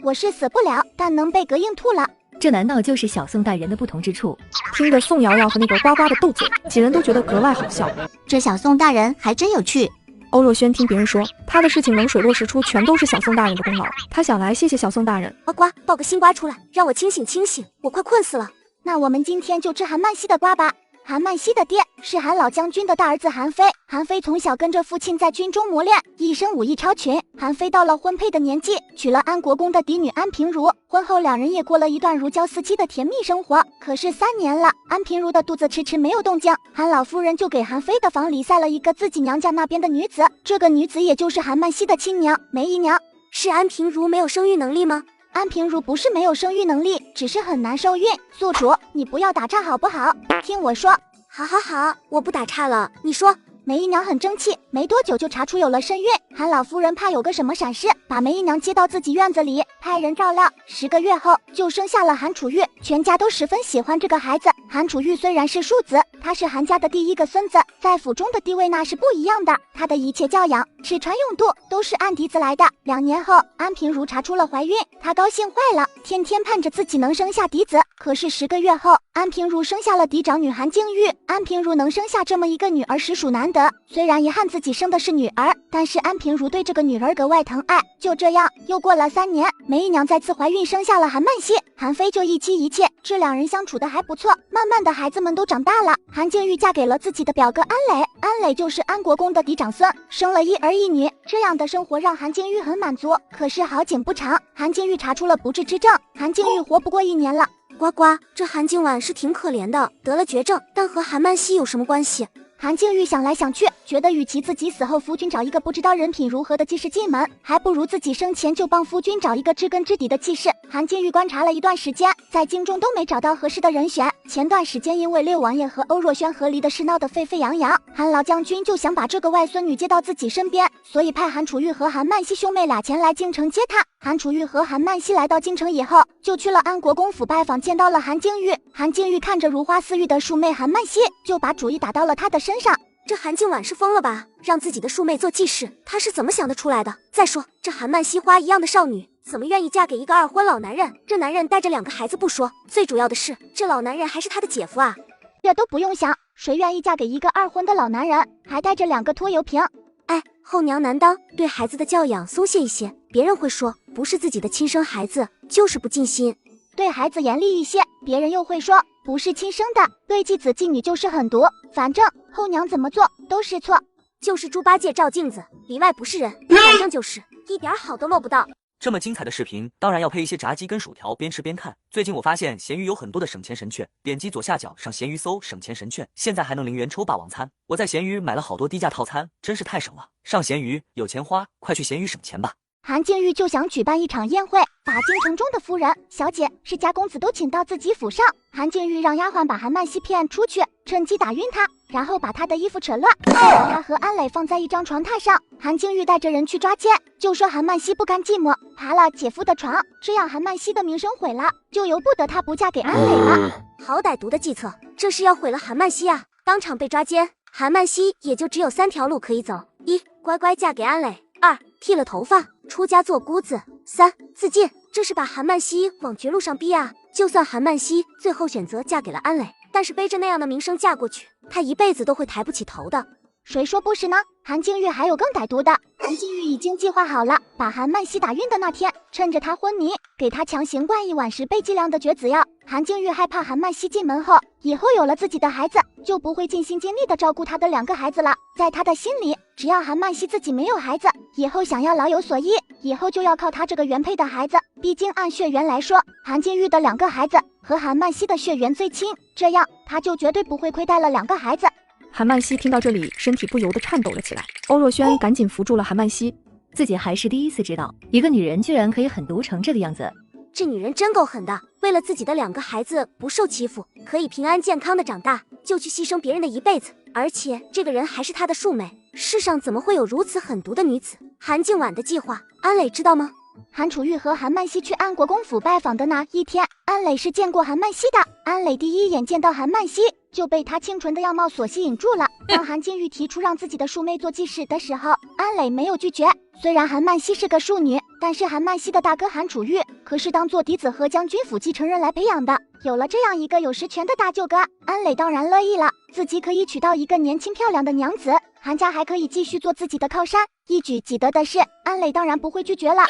我是死不了，但能被膈应吐了。这难道就是小宋大人的不同之处？听着宋瑶瑶和那个呱呱的斗嘴，几人都觉得格外好笑。这小宋大人还真有趣。欧若轩听别人说，他的事情能水落石出，全都是小宋大人的功劳。他想来谢谢小宋大人。呱呱，抱个新瓜出来，让我清醒清醒，我快困死了。那我们今天就吃韩曼西的瓜吧。韩曼西的爹是韩老将军的大儿子韩非，韩非从小跟着父亲在军中磨练，一身武艺超群。韩非到了婚配的年纪，娶了安国公的嫡女安平如，婚后2人也过了一段如胶似漆的甜蜜生活。可是3年了，安平如的肚子迟迟没有动静，韩老夫人就给韩非的房里塞了一个自己娘家那边的女子，这个女子也就是韩曼西的亲娘梅姨娘。是安平如没有生育能力吗？安平如不是没有生育能力，只是很难受孕。宿主，你不要打岔好不好？听我说。好好好，我不打岔了，你说。梅姨娘很争气，没多久就查出有了身孕。韩老夫人怕有个什么闪失，把梅姨娘接到自己院子里，派人照料。10个月后就生下了韩楚玉，全家都十分喜欢这个孩子。韩楚玉虽然是庶子，他是韩家的第1个孙子，在府中的地位那是不一样的。他的一切教养、吃穿用度都是按嫡子来的。2年后，安平如查出了怀孕，她高兴坏了，天天盼着自己能生下嫡子。可是10个月后，安平如生下了嫡长女韩静玉。安平如能生下这么一个女儿实属难得。虽然遗憾自己生的是女儿，但是安平如对这个女儿格外疼爱。就这样，又过了3年，梅姨娘再次怀孕，生下了韩曼西。韩非就一妻一妾，这2人相处的还不错。慢慢的，孩子们都长大了。韩静玉嫁给了自己的表哥安磊，安磊就是安国公的嫡长孙，生了1儿1女。这样的生活让韩静玉很满足。可是好景不长，韩静玉查出了不治之症，韩静玉活不过1年了。呱呱，这韩静婉是挺可怜的，得了绝症，但和韩曼西有什么关系？韩静玉想来想去，觉得与其自己死后夫君找一个不知道人品如何的继室进门，还不如自己生前就帮夫君找一个知根知底的继室。韩静玉观察了一段时间，在京中都没找到合适的人选。前段时间因为6王爷和欧若轩和离的事闹得沸沸扬扬，韩老将军就想把这个外孙女接到自己身边，所以派韩楚玉和韩曼西兄妹俩前来京城接她。韩楚玉和韩曼西来到京城以后，就去了安国公府拜访，见到了韩静玉。韩静玉看着如花似玉的庶妹韩曼西，就把主意打到了她的身上。这韩静婉是疯了吧？让自己的庶妹做继室，她是怎么想得出来的？再说这韩曼西花一样的少女，怎么愿意嫁给一个2婚老男人？这男人带着2个孩子不说，最主要的是这老男人还是她的姐夫啊！这都不用想，谁愿意嫁给一个2婚的老男人，还带着2个拖油瓶？哎，后娘难当，对孩子的教养松懈一些，别人会说不是自己的亲生孩子，就是不尽心。对孩子严厉一些，别人又会说不是亲生的，对继子继女就是狠毒。反正后娘怎么做都是错，就是猪八戒照镜子，里外不是人，反正就是一点好都落不到。这么精彩的视频，当然要配一些炸鸡跟薯条，边吃边看。最近我发现闲鱼有很多的省钱神券，点击左下角上闲鱼搜省钱神券，现在还能0元抽霸王餐。我在闲鱼买了好多低价套餐，真是太省了。上闲鱼有钱花，快去闲鱼省钱吧。韩静玉就想举办一场宴会，把京城中的夫人、小姐、世家公子都请到自己府上。韩静玉让丫鬟把韩曼西骗出去，趁机打晕她，然后把她的衣服扯乱，再把她和安磊放在一张床榻上。韩静玉带着人去抓奸，就说韩曼西不甘寂寞，爬了姐夫的床，这样韩曼西的名声毁了，就由不得她不嫁给安磊了。好歹毒的计策，这是要毁了韩曼西啊！当场被抓奸，韩曼西也就只有3条路可以走：一、乖乖嫁给安磊；2、剃了头发出家做姑子；3、自尽。这是把韩曼西往绝路上逼啊！就算韩曼西最后选择嫁给了安磊，但是背着那样的名声嫁过去，她一辈子都会抬不起头的。谁说不是呢？韩静玉还有更歹毒的。韩静玉已经计划好了，把韩曼西打晕的那天，趁着她昏迷，给她强行灌一碗10倍剂量的绝子药。韩静玉害怕韩曼西进门后，以后有了自己的孩子，就不会尽心尽力的照顾她的2个孩子了。在她的心里，只要韩曼西自己没有孩子，以后想要老有所依，以后就要靠她这个原配的孩子。毕竟按血缘来说，韩静玉的2个孩子和韩曼西的血缘最亲，这样她就绝对不会亏待了2个孩子。韩曼西听到这里，身体不由得颤抖了起来。欧若轩赶紧扶住了韩曼西，自己还是第一次知道，一个女人居然可以狠毒成这个样子。这女人真够狠的，为了自己的2个孩子不受欺负，可以平安健康的长大，就去牺牲别人的一辈子。而且这个人还是她的庶妹，世上怎么会有如此狠毒的女子？韩静婉的计划，安磊知道吗？韩楚玉和韩曼西去安国公府拜访的那一天，安磊是见过韩曼西的。安磊第一眼见到韩曼西，就被她清纯的样貌所吸引住了。当韩静玉提出让自己的庶妹做继室的时候，安磊没有拒绝。虽然韩曼西是个庶女，但是韩曼西的大哥韩楚玉可是当做嫡子和将军府继承人来培养的。有了这样一个有实权的大舅哥，安磊当然乐意了，自己可以娶到一个年轻漂亮的娘子，韩家还可以继续做自己的靠山，一举几得的事，安磊当然不会拒绝了。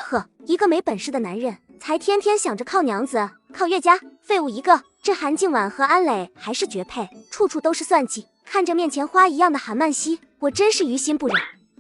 呵，一个没本事的男人，才天天想着靠娘子，靠岳家，废物一个。这韩静婉和安磊还是绝配，处处都是算计。看着面前花一样的韩曼西，我真是于心不忍。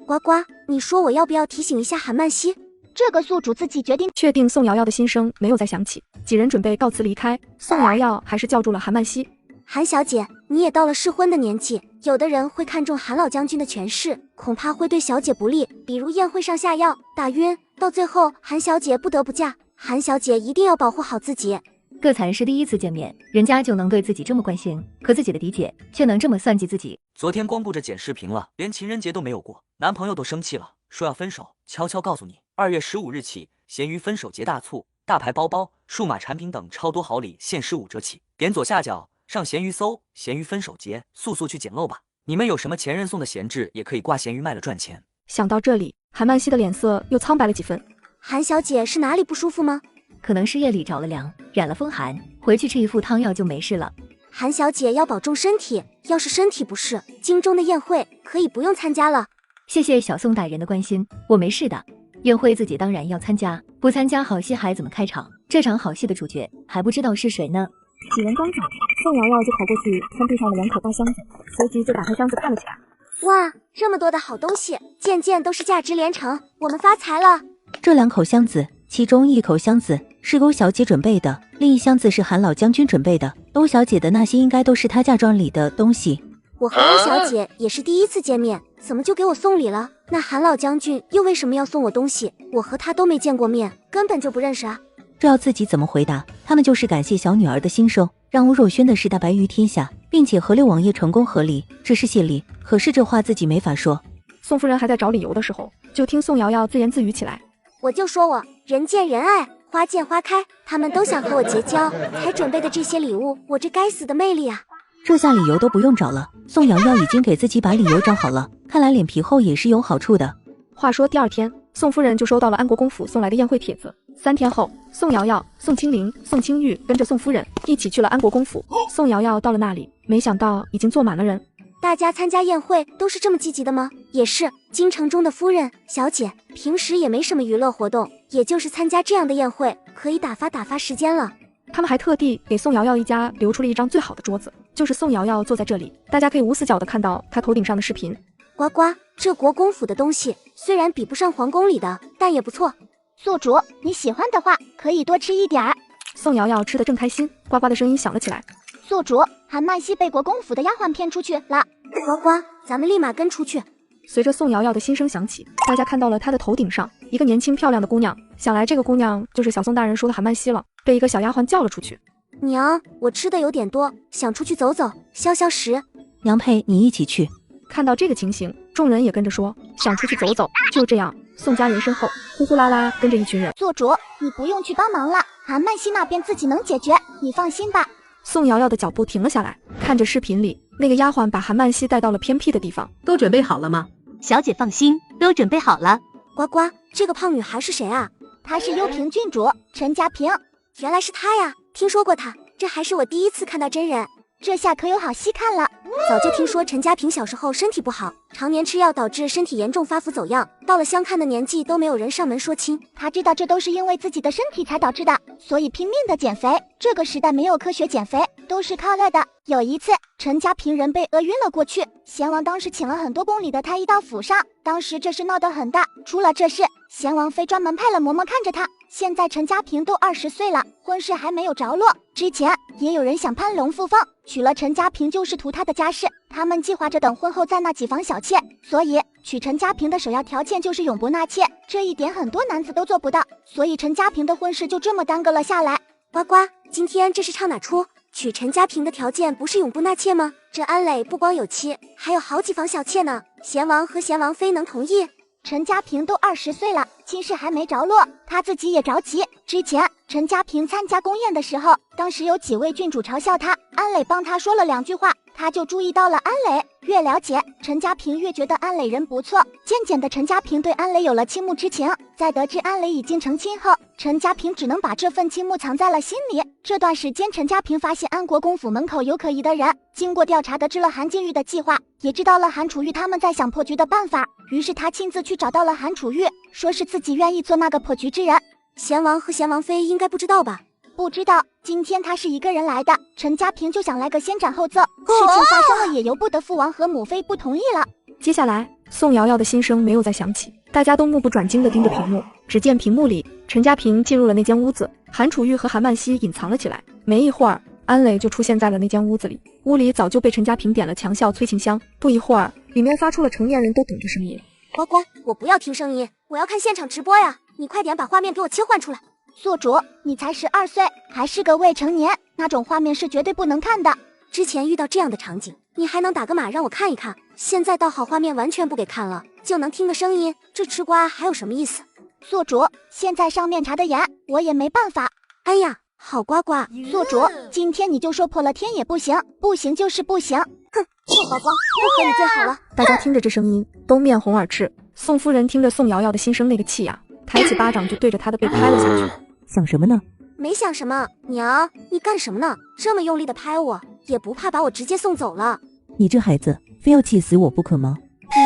呱呱，你说我要不要提醒一下韩曼西？这个宿主自己决定。确定宋瑶瑶的心声没有再响起，几人准备告辞离开。宋瑶瑶还是叫住了韩曼西。韩小姐，你也到了适婚的年纪，有的人会看中韩老将军的权势，恐怕会对小姐不利，比如宴会上下药、打晕，到最后韩小姐不得不嫁。韩小姐一定要保护好自己。个才是第一次见面，人家就能对自己这么关心，可自己的嫡姐却能这么算计自己。昨天光顾着剪视频了，连情人节都没有过，男朋友都生气了，说要分手。悄悄告诉你，2月15日起，闲鱼分手节大促，大牌包包、数码产品等超多好礼限15折起。点左下角上闲鱼搜闲鱼分手节，速速去捡漏吧！你们有什么前任送的闲置，也可以挂闲鱼卖了赚钱。想到这里，韩曼西的脸色又苍白了几分。韩小姐是哪里不舒服吗？可能是夜里着了凉，染了风寒，回去吃一副汤药就没事了。韩小姐要保重身体，要是身体不适，京中的宴会可以不用参加了。谢谢小宋大人的关心，我没事的。宴会自己当然要参加，不参加好戏还怎么开场？这场好戏的主角还不知道是谁呢。几人刚走，宋瑶瑶就跑过去看地上的2口大箱子，随即就打开箱子看了起来。哇，这么多的好东西，件件都是价值连城，我们发财了。这2口箱子，其中1口箱子是欧小姐准备的，另一箱子是韩老将军准备的。欧小姐的那些应该都是她嫁妆里的东西。我和欧小姐也是第一次见面，怎么就给我送礼了？那韩老将军又为什么要送我东西？我和他都没见过面，根本就不认识啊。这要自己怎么回答？他们就是感谢小女儿的心声，让欧若轩的事大白于天下，并且和6王爷成功合礼，这是谢礼。可是这话自己没法说。宋夫人还在找理由的时候，就听宋瑶瑶自言自语起来。我就说我人见人爱，花见花开，他们都想和我结交，才准备的这些礼物，我这该死的魅力啊！这下理由都不用找了，宋瑶瑶已经给自己把理由找好了，看来脸皮厚也是有好处的。话说第2天，宋夫人就收到了安国公府送来的宴会帖子。3天后，宋瑶瑶、宋清灵、宋清玉跟着宋夫人一起去了安国公府。宋瑶瑶到了那里，没想到已经坐满了人。大家参加宴会都是这么积极的吗？也是，京城中的夫人、小姐平时也没什么娱乐活动，也就是参加这样的宴会，可以打发时间了。他们还特地给宋瑶瑶一家留出了一张最好的桌子，就是宋瑶瑶坐在这里，大家可以无死角的看到她头顶上的视频。呱呱，这国公府的东西虽然比不上皇宫里的，但也不错。宿主，你喜欢的话可以多吃一点儿。宋瑶瑶吃得正开心，呱呱的声音响了起来。宿主，韩曼西被国公府的丫鬟骗出去了。呱呱，咱们立马跟出去。随着宋瑶瑶的心声响起，大家看到了她的头顶上一个年轻漂亮的姑娘，想来这个姑娘就是小宋大人说的韩曼西了，被一个小丫鬟叫了出去。娘，我吃的有点多，想出去走走，消消食。娘陪你一起去。看到这个情形，众人也跟着说想出去走走。就这样，宋家人身后呼呼啦啦跟着一群人。宿主，你不用去帮忙了，韩曼西那边自己能解决，你放心吧。宋瑶瑶的脚步停了下来，看着视频里那个丫鬟把韩曼西带到了偏僻的地方。都准备好了吗？小姐放心，都准备好了。呱呱，这个胖女孩是谁啊？她是幽平郡主陈家平。原来是她呀，听说过她，这还是我第一次看到真人。这下可有好戏看了。早就听说陈家平小时候身体不好，常年吃药导致身体严重发福走样，到了相看的年纪都没有人上门说亲。他知道这都是因为自己的身体才导致的，所以拼命的减肥。这个时代没有科学减肥，都是靠饿的。有一次，陈家平人被饿晕了过去，贤王当时请了很多宫里的太医到府上，当时这事闹得很大。出了这事，贤王妃专门派了嬷嬷看着他。现在陈家平都20岁了，婚事还没有着落。之前也有人想攀龙附凤，娶了陈家平就是图他的家世。他们计划着等婚后再纳几房小妾，所以娶陈家平的首要条件就是永不纳妾，这一点很多男子都做不到，所以陈家平的婚事就这么耽搁了下来。呱呱，今天这是唱哪出？娶陈家平的条件不是永不纳妾吗？这安磊不光有妻，还有好几房小妾呢。贤王和贤王妃能同意？陈家平都20岁了，亲事还没着落，他自己也着急。之前陈家平参加宫宴的时候，当时有几位郡主嘲笑他，安磊帮他说了2句话，他就注意到了安磊。越了解陈家平，越觉得安磊人不错。渐渐的，陈家平对安磊有了倾慕之情。在得知安磊已经成亲后，陈家平只能把这份倾慕藏在了心里。这段时间，陈家平发现安国公府门口有可疑的人，经过调查得知了韩静玉的计划，也知道了韩楚玉他们在想破局的办法。于是他亲自去找到了韩楚玉，说是自己愿意做那个破局之人。贤王和贤王妃应该不知道吧？不知道，今天他是一个人来的，陈家平就想来个先斩后奏。事情发生了，也由不得父王和母妃不同意了。接下来，宋瑶瑶的心声没有再响起，大家都目不转睛地盯着屏幕。只见屏幕里，陈家平进入了那间屋子，韩楚玉和韩曼熙隐藏了起来。没一会儿，安磊就出现在了那间屋子里。屋里早就被陈家平点了强效催情香，不一会儿，里面发出了成年人都懂的声音：呱呱，我不要听声音，我要看现场直播呀！你快点把画面给我切换出来。宿主，你才12岁，还是个未成年，那种画面是绝对不能看的。之前遇到这样的场景，你还能打个码让我看一看，现在到好画面完全不给看了，就能听个声音，这吃瓜还有什么意思？宿主，现在上面查的严，我也没办法。哎呀，好呱呱！宿主，今天你就说破了天也不行，不行就是不行。哼，臭呱呱，不和你最好了。大家听着这声音，都面红耳赤。宋夫人听着宋瑶瑶的心声，那个气呀，抬起巴掌就对着她的背拍了下去。想什么呢？没想什么，娘，你干什么呢？这么用力的拍我，也不怕把我直接送走了？你这孩子非要气死我不可吗？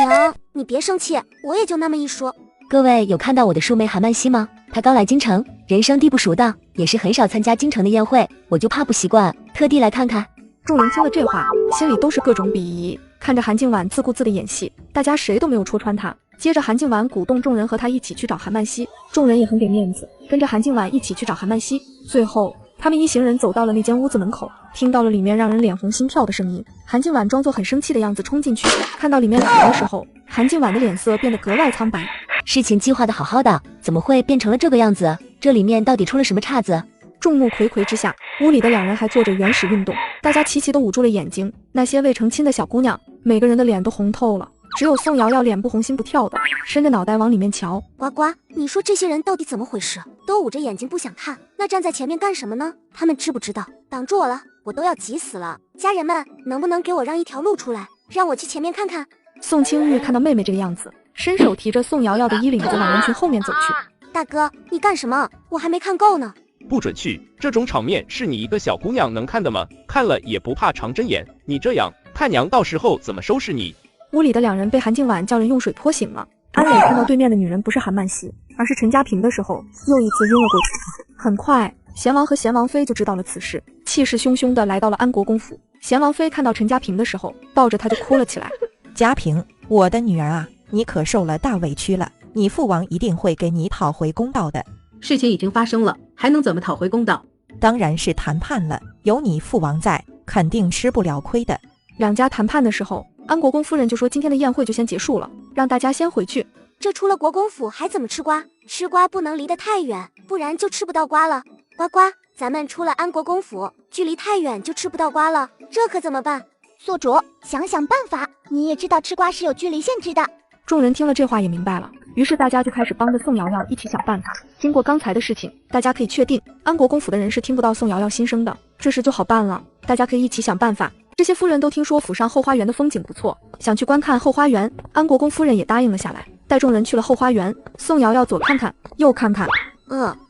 娘，你别生气，我也就那么一说。各位有看到我的叔妹韩曼熙吗？她刚来京城，人生地不熟的，也是很少参加京城的宴会，我就怕不习惯，特地来看看。众人听了这话，心里都是各种鄙夷。看着韩静婉自顾自的演戏，大家谁都没有戳穿她。接着韩静婉鼓动众人和她一起去找韩曼熙，众人也很给面子，跟着韩静婉一起去找韩曼熙。最后他们一行人走到了那间屋子门口，听到了里面让人脸红心跳的声音。韩静婉装作很生气的样子冲进去，看到里面两人的时候，韩静婉的脸色变得格外苍白。事情计划的好好的，怎么会变成了这个样子？这里面到底出了什么岔子？众目睽睽之下，屋里的两人还做着原始运动，大家齐齐都捂住了眼睛。那些未成亲的小姑娘，每个人的脸都红透了，只有宋瑶瑶脸不红心不跳的，伸着脑袋往里面瞧。呱呱，你说这些人到底怎么回事？都捂着眼睛不想看，那站在前面干什么呢？他们知不知道？挡住我了，我都要急死了！家人们，能不能给我让一条路出来，让我去前面看看？宋清玉看到妹妹这个样子，伸手提着宋瑶瑶的衣领子往人群后面走去。大哥，你干什么？我还没看够呢。不准去！这种场面是你一个小姑娘能看的吗？看了也不怕长针眼。你这样，看娘到时候怎么收拾你！屋里的两人被韩静婉叫人用水泼醒了。安磊看到对面的女人不是韩曼熙，而是陈家平的时候，又一次晕了过去。很快，贤王和贤王妃就知道了此事，气势汹汹地来到了安国公府。贤王妃看到陈家平的时候，抱着他就哭了起来。家平，我的女儿啊，你可受了大委屈了，你父王一定会给你讨回公道的。事情已经发生了，还能怎么讨回公道？当然是谈判了，有你父王在，肯定吃不了亏的。两家谈判的时候，安国公夫人就说今天的宴会就先结束了，让大家先回去。这出了国公府还怎么吃瓜？吃瓜不能离得太远，不然就吃不到瓜了。呱呱，咱们出了安国公府，距离太远就吃不到瓜了，这可怎么办？宿主，想想办法。你也知道吃瓜是有距离限制的。众人听了这话也明白了，于是大家就开始帮着宋瑶瑶一起想办法。经过刚才的事情，大家可以确定安国公府的人是听不到宋瑶瑶心声的，这事就好办了，大家可以一起想办法。这些夫人都听说府上后花园的风景不错，想去观看后花园，安国公夫人也答应了下来，带众人去了后花园。宋瑶瑶左看看右看看，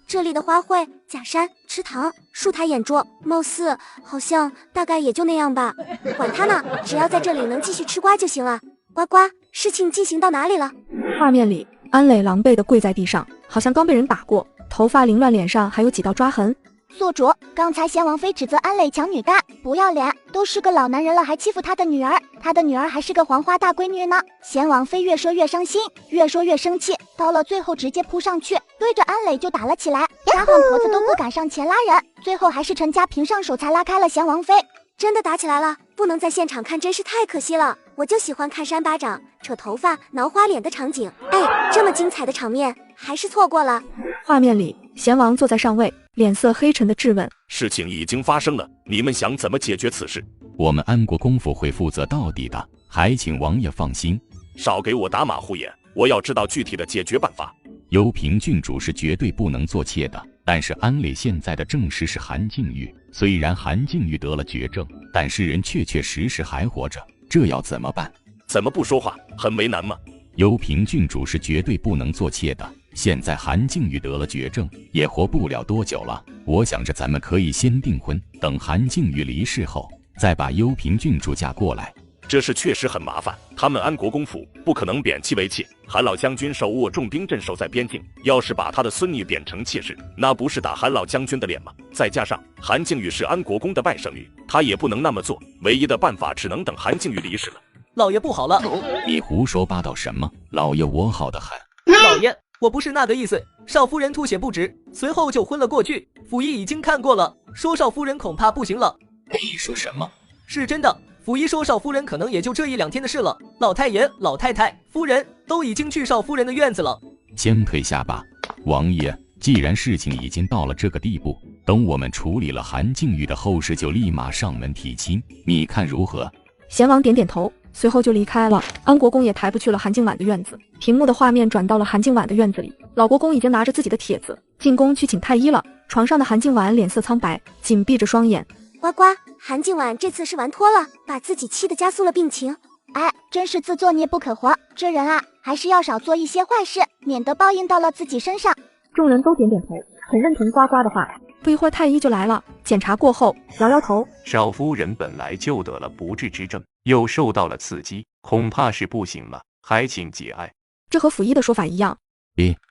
这里的花卉、假山、池塘、树台、眼桌，貌似好像大概也就那样吧。管他呢，只要在这里能继续吃瓜就行了。呱呱，事情进行到哪里了？画面里，安磊狼狈地跪在地上，好像刚被人打过，头发凌乱，脸上还有几道抓痕。宿主，刚才贤王妃指责安磊强女干，不要脸，都是个老男人了还欺负他的女儿，他的女儿还是个黄花大闺女呢。贤王妃越说越伤心，越说越生气，到了最后直接扑上去，对着安磊就打了起来，丫鬟婆子都不敢上前拉人，最后还是陈家平上手才拉开了贤王妃。真的打起来了，不能在现场看真是太可惜了，我就喜欢看扇巴掌、扯头发、挠花脸的场景。哎，这么精彩的场面还是错过了。画面里，贤王坐在上位，脸色黑沉的质问：事情已经发生了，你们想怎么解决此事？我们安国公府会负责到底的，还请王爷放心。少给我打马虎眼，我要知道具体的解决办法。幽平郡主是绝对不能做妾的，但是安磊现在的正室是韩静玉，虽然韩静玉得了绝症，但是人确确实实还活着，这要怎么办？怎么不说话？很为难吗？幽平郡主是绝对不能做妾的，现在韩静玉得了绝症，也活不了多久了。我想着咱们可以先订婚，等韩静玉离世后，再把幽平郡主嫁过来。这事确实很麻烦，他们安国公府不可能贬妻为妾。韩老将军手握重兵镇守在边境，要是把他的孙女贬成妾室，那不是打韩老将军的脸吗？再加上韩静玉是安国公的外甥女，他也不能那么做。唯一的办法只能等韩静玉离世了。老爷不好了！你胡说八道什么？老爷我好得很。老爷，我不是那个意思。少夫人吐血不止，随后就昏了过去。府医已经看过了，说少夫人恐怕不行了。你说什么？是真的。府医说少夫人可能也就这1-2天的事了，老太爷、老太太、夫人都已经去少夫人的院子了。先退下吧，王爷。既然事情已经到了这个地步，等我们处理了韩静玉的后事，就立马上门提亲，你看如何？贤王点点头，随后就离开了。安国公也抬不去了韩静婉的院子。屏幕的画面转到了韩静婉的院子里，老国公已经拿着自己的帖子进宫去请太医了。床上的韩静婉脸色苍白，紧闭着双眼。呱呱，韩静婉这次是玩脱了，把自己气得加速了病情。哎，真是自作孽不可活，这人啊，还是要少做一些坏事，免得报应到了自己身上。众人都点点头，很认同呱呱的话。不一会儿，太医就来了，检查过后，摇摇头。少夫人本来就得了不治之症，又受到了刺激，恐怕是不行了，还请节哀。这和府医的说法一样。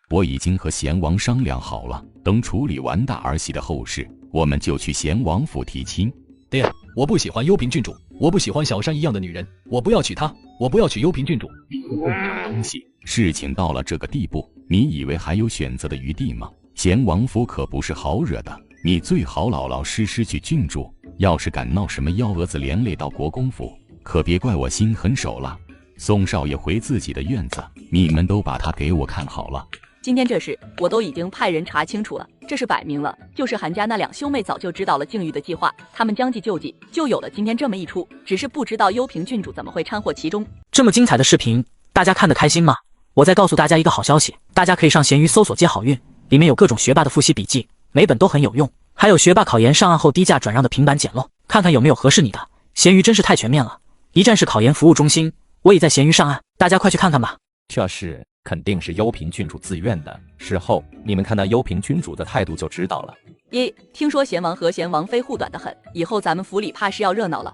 我已经和贤王商量好了，等处理完大儿媳的后事，我们就去贤王府提亲。爹，我不喜欢幽平郡主，我不喜欢小山一样的女人，我不要娶她，我不要娶幽平郡主。东西，事情到了这个地步，你以为还有选择的余地吗？贤王府可不是好惹的，你最好老老实实去郡主，要是敢闹什么幺蛾子，连累到国公府，可别怪我心狠手辣。宋少爷回自己的院子，你们都把他给我看好了。今天这事我都已经派人查清楚了，这是摆明了就是韩家那两兄妹早就知道了静玉的计划，他们将计就计，就有了今天这么一出。只是不知道幽平郡主怎么会掺和其中。这么精彩的视频，大家看得开心吗？我再告诉大家一个好消息，大家可以上闲鱼搜索接好运，里面有各种学霸的复习笔记，每本都很有用，还有学霸考研上岸后低价转让的平板简陋，看看有没有合适你的。闲鱼真是太全面了，一站式考研服务中心，我已在闲鱼上岸，大家快去看看吧。这事肯定是幽平郡主自愿的，事后你们看到幽平郡主的态度就知道了。听说贤王和贤王妃护短得很，以后咱们府里怕是要热闹了。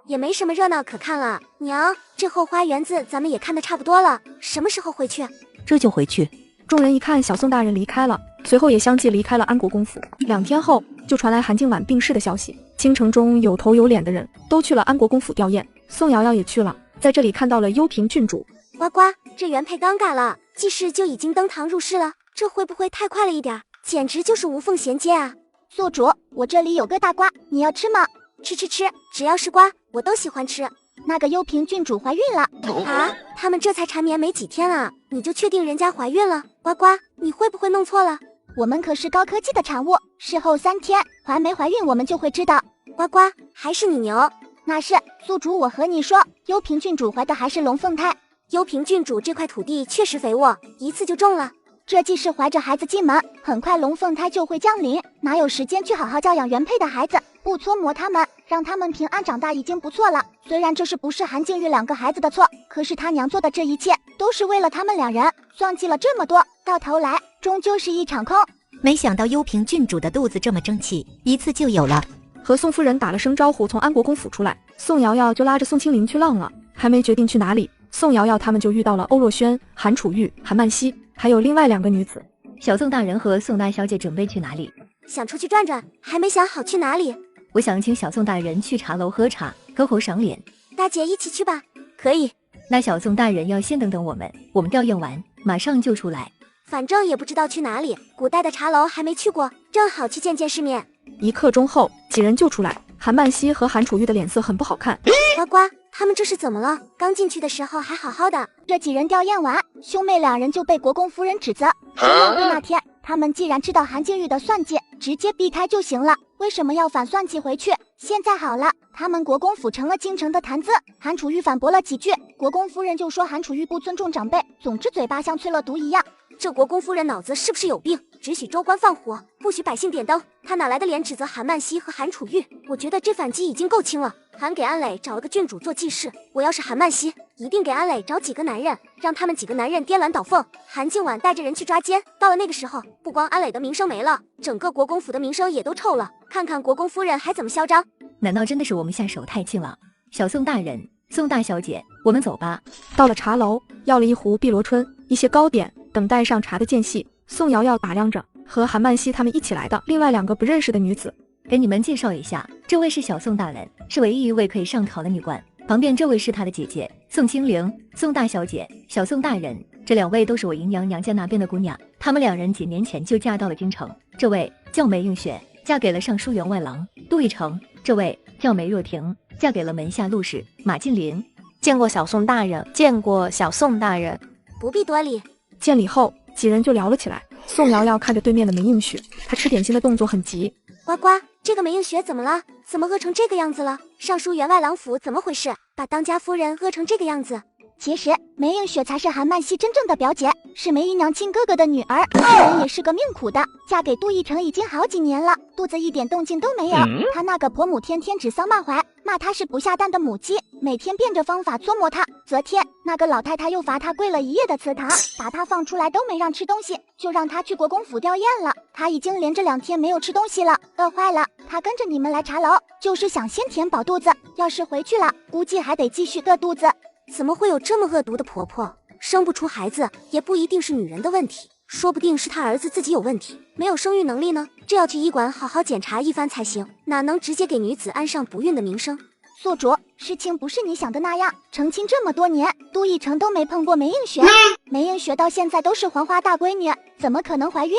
也没什么热闹可看了，娘，这后花园子咱们也看得差不多了，什么时候回去？这就回去。众人一看小宋大人离开了，随后也相继离开了安国公府。2天后，就传来韩静婉病逝的消息。京城中有头有脸的人都去了安国公府吊唁，宋瑶瑶也去了，在这里看到了幽平郡主。呱呱，这原配刚改了，季氏就已经登堂入室了，这会不会太快了一点？简直就是无缝衔接啊！宿主，我这里有个大瓜，你要吃吗？吃，只要是瓜，我都喜欢吃。那个幽平郡主怀孕了啊！他们这才缠绵没几天啊，你就确定人家怀孕了？呱呱，你会不会弄错了？我们可是高科技的产物，事后3天怀没怀孕我们就会知道。呱呱，还是你牛。那是宿主，我和你说，幽平郡主怀的还是龙凤胎。幽平郡主这块土地确实肥沃，一次就中了。这既是怀着孩子进门，很快龙凤胎就会降临，哪有时间去好好教养原配的孩子？不搓磨他们，让他们平安长大已经不错了。虽然这是不是韩静玉2个孩子的错，可是他娘做的这一切都是为了他们2人，算计了这么多，到头来终究是一场空。没想到幽平郡主的肚子这么争气，一次就有了。和宋夫人打了声招呼，从安国公府出来，宋瑶瑶就拉着宋清灵去浪了。还没决定去哪里，宋瑶瑶他们就遇到了欧若轩、韩楚玉、韩曼希，还有另外2个女子。小宋大人和宋大小姐准备去哪里？想出去转转，还没想好去哪里。我想请小宋大人去茶楼喝茶，篝火赏脸。大姐一起去吧。可以。那小宋大人要先等等我们吊唁完马上就出来。反正也不知道去哪里，古代的茶楼还没去过，正好去见见世面。1刻钟后，几人就出来。韩曼希和韩楚玉的脸色很不好看。呱呱，他们这是怎么了？刚进去的时候还好好的。这几人吊唁完，兄妹2人就被国公夫人指责。说宴会那天，他们既然知道韩静玉的算计，直接避开就行了，为什么要反算计回去？现在好了，他们国公府成了京城的谈资。韩楚玉反驳了几句，国公夫人就说韩楚玉不尊重长辈，总之嘴巴像催了毒一样。这国公夫人脑子是不是有病？只许州官放火，不许百姓点灯，她哪来的脸指责韩曼西和韩楚玉？我觉得这反击已经够轻了。韩给安磊找了个郡主做记事，我要是韩曼西，一定给安磊找几个男人，让他们几个男人颠鸾倒凤。韩静婉带着人去抓奸，到了那个时候，不光安磊的名声没了，整个国公府的名声也都臭了。看看国公夫人还怎么嚣张？难道真的是我们下手太轻了？小宋大人，宋大小姐，我们走吧。到了茶楼，要了一壶碧螺春，一些糕点。等待上茶的间隙，宋瑶瑶打量着和韩曼西他们一起来的另外2个不认识的女子。给你们介绍一下，这位是小宋大人，是唯一一位可以上考的女官。旁边这位是她的姐姐宋清灵，宋大小姐，小宋大人。这2位都是我姨娘娘家那边的姑娘，她们2人几年前就嫁到了京城。这位叫梅映雪，嫁给了尚书员外郎杜奕成；这位叫梅若婷，嫁给了门下陆氏马晋林。见过小宋大人，见过小宋大人。不必多礼。见礼后，几人就聊了起来。宋瑶瑶看着对面的梅映雪，她吃点心的动作很急。呱呱，这个梅映雪怎么了？怎么饿成这个样子了？尚书员外郎府怎么回事？把当家夫人饿成这个样子？其实梅映雪才是韩曼西真正的表姐，是梅姨娘亲哥哥的女儿，这人也是个命苦的，嫁给杜奕成已经好几年了，肚子一点动静都没有。她那个婆母天天指桑骂槐，骂她是不下蛋的母鸡，每天变着方法搓磨她。昨天那个老太太又罚她跪了一夜的祠堂，把她放出来都没让吃东西，就让她去国公府吊唁了。她已经连着2天没有吃东西了，饿坏了。她跟着你们来茶楼，就是想先填饱肚子，要是回去了，估计还得继续饿肚子。怎么会有这么恶毒的婆婆？生不出孩子也不一定是女人的问题，说不定是她儿子自己有问题，没有生育能力呢。这要去医馆好好检查一番才行，哪能直接给女子安上不孕的名声？宿主，事情不是你想的那样，成亲这么多年，杜奕成都没碰过梅映雪，梅映雪到现在都是黄花大闺女，怎么可能怀孕？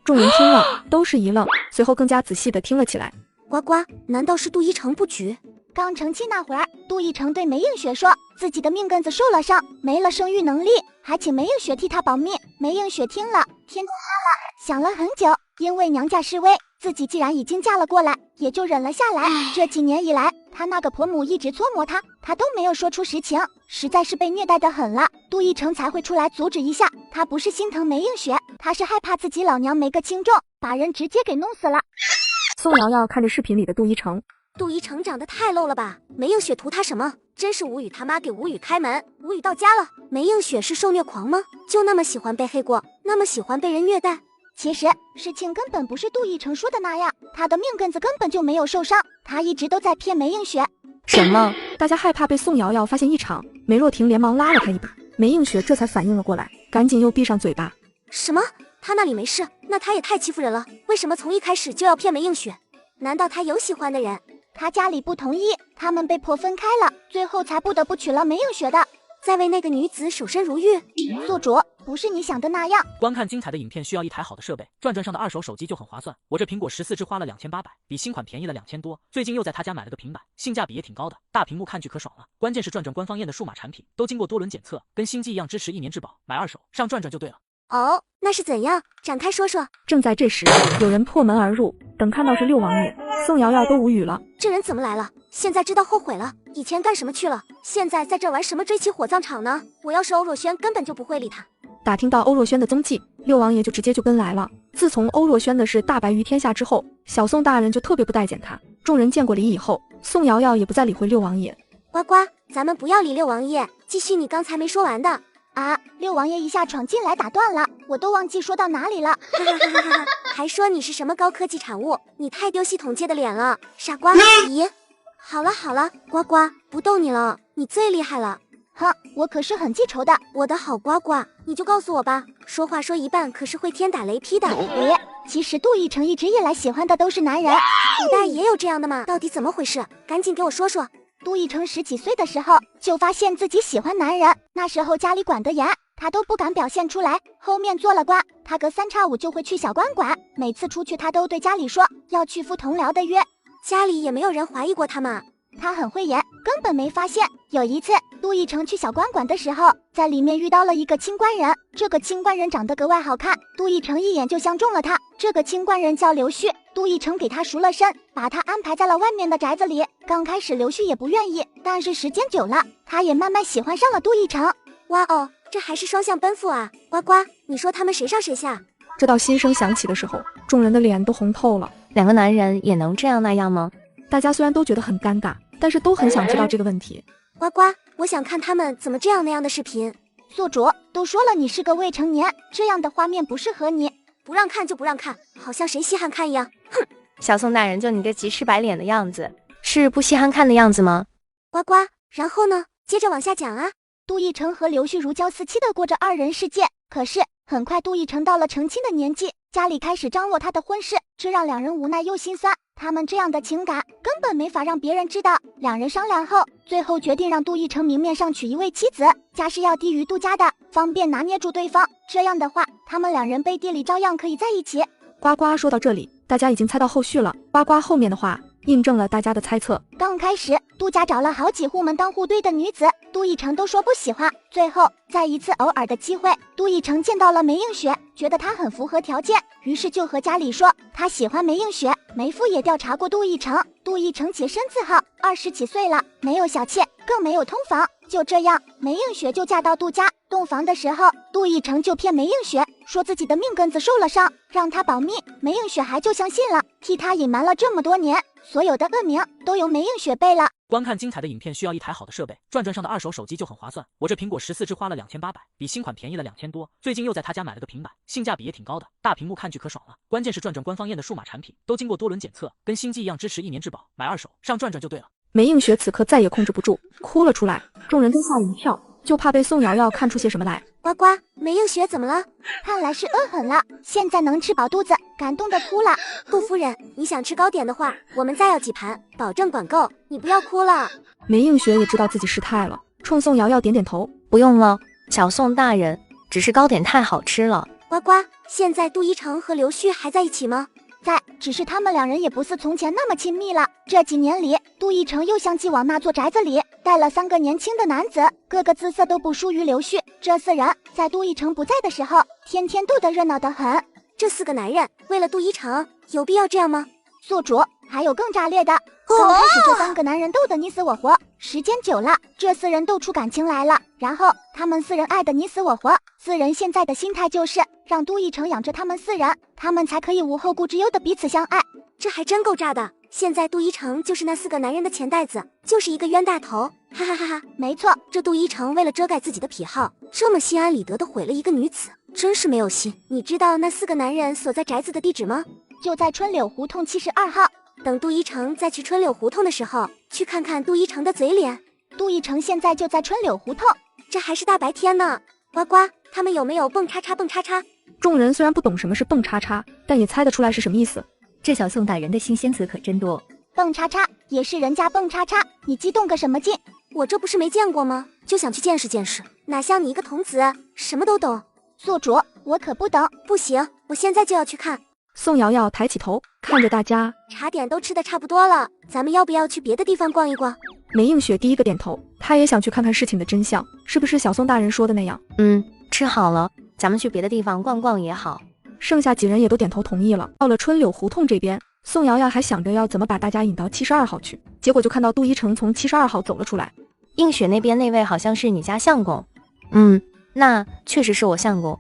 众人听了都是一愣，随后更加仔细地听了起来。呱呱，难道是杜奕成布局？刚成亲那会儿，杜奕成对梅映雪说自己的命根子受了伤，没了生育能力，还请梅映雪替他保密。梅映雪听了，天塌了，想了很久，因为娘家示威，自己既然已经嫁了过来，也就忍了下来。这几年以来，她那个婆母一直搓磨她，她都没有说出实情，实在是被虐待得很了。杜奕成才会出来阻止一下，他不是心疼梅映雪，他是害怕自己老娘没个轻重，把人直接给弄死了。宋瑶瑶看着视频里的杜奕成，杜奕成长得太 low 了吧？梅映雪图他什么？真是无语他妈给无语开门，无语到家了。梅映雪是受虐狂吗？就那么喜欢背黑锅，那么喜欢被人虐待？其实事情根本不是杜奕成说的那样，他的命根子根本就没有受伤，他一直都在骗梅映雪。什么？大家害怕被宋瑶瑶发现异常，梅若婷连忙拉了他一把，梅映雪这才反应了过来，赶紧又闭上嘴巴。什么？他那里没事，那他也太欺负人了，为什么从一开始就要骗梅映雪？难道他有喜欢的人？他家里不同意，他们被迫分开了，最后才不得不娶了梅映雪的。在为那个女子守身如玉。宿主，不是你想的那样。观看精彩的影片需要一台好的设备，转转上的2手手机就很划算。我这苹果14支花了2800，比新款便宜了2000多。最近又在他家买了个平板，性价比也挺高的，大屏幕看剧可爽了。关键是转转官方验的数码产品，都经过多轮检测，跟新机一样支持1年质保。买2手上转转就对了。哦，那是怎样？展开说说。正在这时，有人破门而入，等看到是六王爷，宋瑶瑶都无语了。这人怎么来了？现在知道后悔了，以前干什么去了？现在在这玩什么追妻火葬场呢？我要是欧若轩，根本就不会理他。打听到欧若轩的踪迹，六王爷就直接就跟来了。自从欧若轩的事大白于天下之后，小宋大人就特别不待见他。众人见过礼以后，宋瑶瑶也不再理会六王爷。呱呱，咱们不要理六王爷，继续你刚才没说完的。啊！六王爷一下闯进来打断了，我都忘记说到哪里了。还说你是什么高科技产物？你太丢系统界的脸了，傻瓜！咦，好了好了，呱呱，不逗你了，你最厉害了。哼，我可是很记仇的。我的好呱呱，你就告诉我吧，说话说一半可是会天打雷劈的。其实杜奕成一直以来喜欢的都是男人，古代也有这样的吗？到底怎么回事？赶紧给我说说。杜奕成10几岁的时候就发现自己喜欢男人，那时候家里管得严，他都不敢表现出来。后面做了官，他隔3差5就会去小官馆，每次出去他都对家里说要去赴同僚的约。家里也没有人怀疑过他吗？他很会演，根本没发现。有一次，杜奕成去小官馆的时候，在里面遇到了一个清官人，这个清官人长得格外好看，杜奕成一眼就相中了他，这个清官人叫刘旭，杜奕成给他赎了身，把他安排在了外面的宅子里。刚开始刘旭也不愿意，但是时间久了，他也慢慢喜欢上了杜奕成。哇哦，这还是双向奔赴啊！呱呱，你说他们谁上谁下？这道心声响起的时候，众人的脸都红透了。两个男人也能这样那样吗？大家虽然都觉得很尴尬，但是都很想知道这个问题。呱呱，我想看他们怎么这样那样的视频。宿主都说了你是个未成年，这样的画面不适合你，不让看就不让看，好像谁稀罕看一样。哼！小宋大人，就你这急赤白脸的样子，是不稀罕看的样子吗？呱呱，然后呢？接着往下讲啊。杜奕成和刘旭如胶似漆的过着二人世界，可是很快杜奕成到了成亲的年纪，家里开始张罗他的婚事，这让两人无奈又心酸。他们这样的情感根本没法让别人知道。两人商量后，最后决定让杜奕成明面上娶一位妻子，家世要低于杜家的，方便拿捏住对方。这样的话，他们两人背地里照样可以在一起。呱呱说到这里，大家已经猜到后续了。呱呱后面的话印证了大家的猜测。刚开始，杜家找了好几户门当户对的女子，杜奕成都说不喜欢。最后，在一次偶尔的机会，杜奕成见到了梅映雪，觉得她很符合条件，于是就和家里说他喜欢梅映雪。梅父也调查过杜奕成，杜奕成洁身自好，20几岁了，没有小妾，更没有通房。就这样，梅映雪就嫁到杜家。洞房的时候，杜奕成就骗梅映雪说自己的命根子受了伤，让她保密。梅映雪还就相信了，替他隐瞒了这么多年，所有的恶名都由梅映雪背了。观看精彩的影片需要一台好的设备，转转上的二手手机就很划算。我这苹果14支花了2800，比新款便宜了2000多。最近又在他家买了个平板，性价比也挺高的，大屏幕看剧可爽了。关键是转转官方验的数码产品，都经过多轮检测，跟新机一样支持1年质保。买二手上转转就对了。梅映雪此刻再也控制不住，哭了出来，众人都吓一跳，就怕被宋瑶瑶看出些什么来。呱呱，梅映雪怎么了？看来是饿狠了，现在能吃饱肚子，感动的哭了。杜夫人，你想吃糕点的话，我们再要几盘，保证管够，你不要哭了。梅映雪也知道自己失态了，冲宋瑶瑶点点头，不用了，小宋大人，只是糕点太好吃了。呱呱，现在杜奕成和刘旭还在一起吗？在，只是他们两人也不似从前那么亲密了。这几年里，杜奕成又像既往那座宅子里带了3个年轻的男子，个个姿色都不输于刘旭。这4人在杜奕成不在的时候，天天斗得热闹得很。这4个男人为了杜奕成，有必要这样吗？宿主，还有更炸裂的。刚开始这3个男人斗得你死我活，时间久了，这4人斗出感情来了，然后他们4人爱得你死我活。4人现在的心态就是让杜奕成养着他们4人，他们才可以无后顾之忧的彼此相爱。这还真够炸的。现在杜奕成就是那4个男人的钱袋子，就是一个冤大头，哈哈哈哈！没错，这杜奕成为了遮盖自己的癖好，这么心安理得的毁了一个女子，真是没有心。你知道那4个男人所在宅子的地址吗？就在春柳胡同72号。等杜奕成再去春柳胡同的时候，去看看杜奕成的嘴脸。杜奕成现在就在春柳胡同，这还是大白天呢。呱呱，他们有没有蹦叉叉蹦叉叉？众人虽然不懂什么是蹦叉叉，但也猜得出来是什么意思。这小宋大人的新鲜词可真多。蹦叉叉也是人家蹦叉叉，你激动个什么劲？我这不是没见过吗？就想去见识见识，哪像你一个童子，什么都懂。宿主，我可不懂。不行，我现在就要去看。宋瑶瑶抬起头看着大家，茶点都吃的差不多了，咱们要不要去别的地方逛一逛？梅映雪第一个点头，她也想去看看事情的真相，是不是小宋大人说的那样？吃好了，咱们去别的地方逛逛也好。剩下几人也都点头同意了。到了春柳胡同这边，宋瑶瑶还想着要怎么把大家引到72号去，结果就看到杜奕成从72号走了出来。映雪那边那位好像是你家相公。那确实是我相公。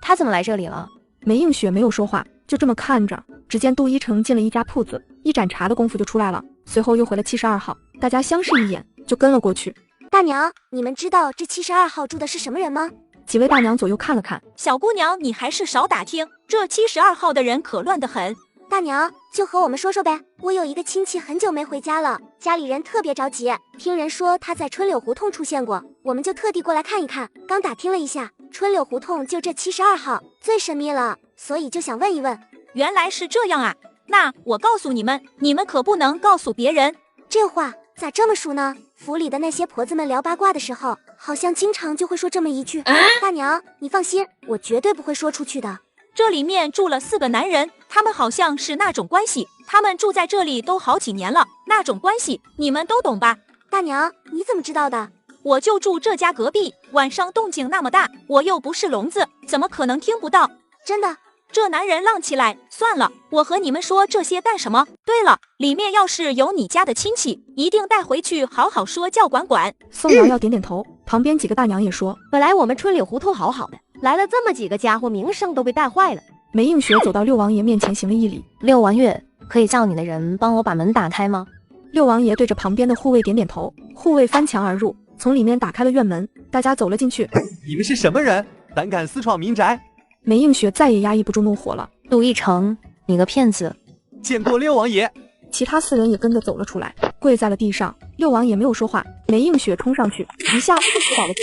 他怎么来这里了？梅映雪没有说话，就这么看着。只见杜奕成进了一家铺子，一盏茶的功夫就出来了，随后又回了72号。大家相视一眼，就跟了过去。大娘，你们知道这72号住的是什么人吗？几位大娘左右看了看，小姑娘，你还是少打听，这72号的人可乱得很。大娘，就和我们说说呗。我有一个亲戚很久没回家了，家里人特别着急，听人说他在春柳胡同出现过，我们就特地过来看一看。刚打听了一下，春柳胡同就这72号最神秘了，所以就想问一问。原来是这样啊，那我告诉你们，你们可不能告诉别人。这话咋这么熟呢？府里的那些婆子们聊八卦的时候，好像经常就会说这么一句。大娘，你放心，我绝对不会说出去的。这里面住了4个男人，他们好像是那种关系，他们住在这里都好几年了，那种关系你们都懂吧？大娘，你怎么知道的？我就住这家隔壁，晚上动静那么大，我又不是聋子，怎么可能听不到？真的？这男人浪起来。算了，我和你们说这些干什么？对了，里面要是有你家的亲戚，一定带回去好好说教管管。宋瑶瑶点点头，旁边几个大娘也说，本来我们春岭胡同好好的，来了这么几个家伙，名声都被带坏了。梅映雪走到六王爷面前行了一礼。六王爷，可以叫你的人帮我把门打开吗？六王爷对着旁边的护卫点点头，护卫翻墙而入，从里面打开了院门，大家走了进去。你们是什么人？胆敢私闯民宅？梅映雪再也压抑不住怒火了。陆一成，你个骗子！见过六王爷。其他4人也跟着走了出来，跪在了地上。六王爷没有说话，梅映雪冲上去，一下子扑倒了地，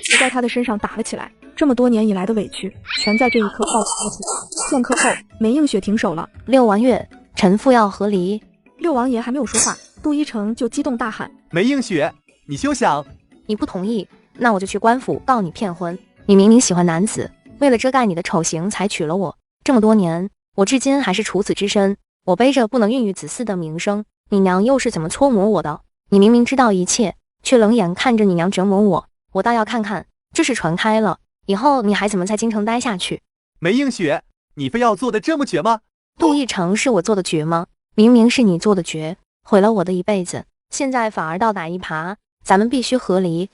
就在他的身上打了起来。这么多年以来的委屈，全在这一刻爆发了出来。片刻后，梅映雪停手了。六王爷，臣妇要和离。六王爷还没有说话，杜一成就激动大喊：梅映雪，你休想！你不同意，那我就去官府告你骗婚。你明明喜欢男子，为了遮盖你的丑行才娶了我。这么多年，我至今还是处子之身，我背着不能孕育子嗣的名声，你娘又是怎么搓磨我的？你明明知道一切，却冷眼看着你娘折磨我，我倒要看看，这事传开了以后，你还怎么在京城待下去？梅映雪，你非要做的这么绝吗？杜一成是我做的绝吗？明明是你做的绝，毁了我的一辈子，现在反而倒打一耙，咱们必须和离。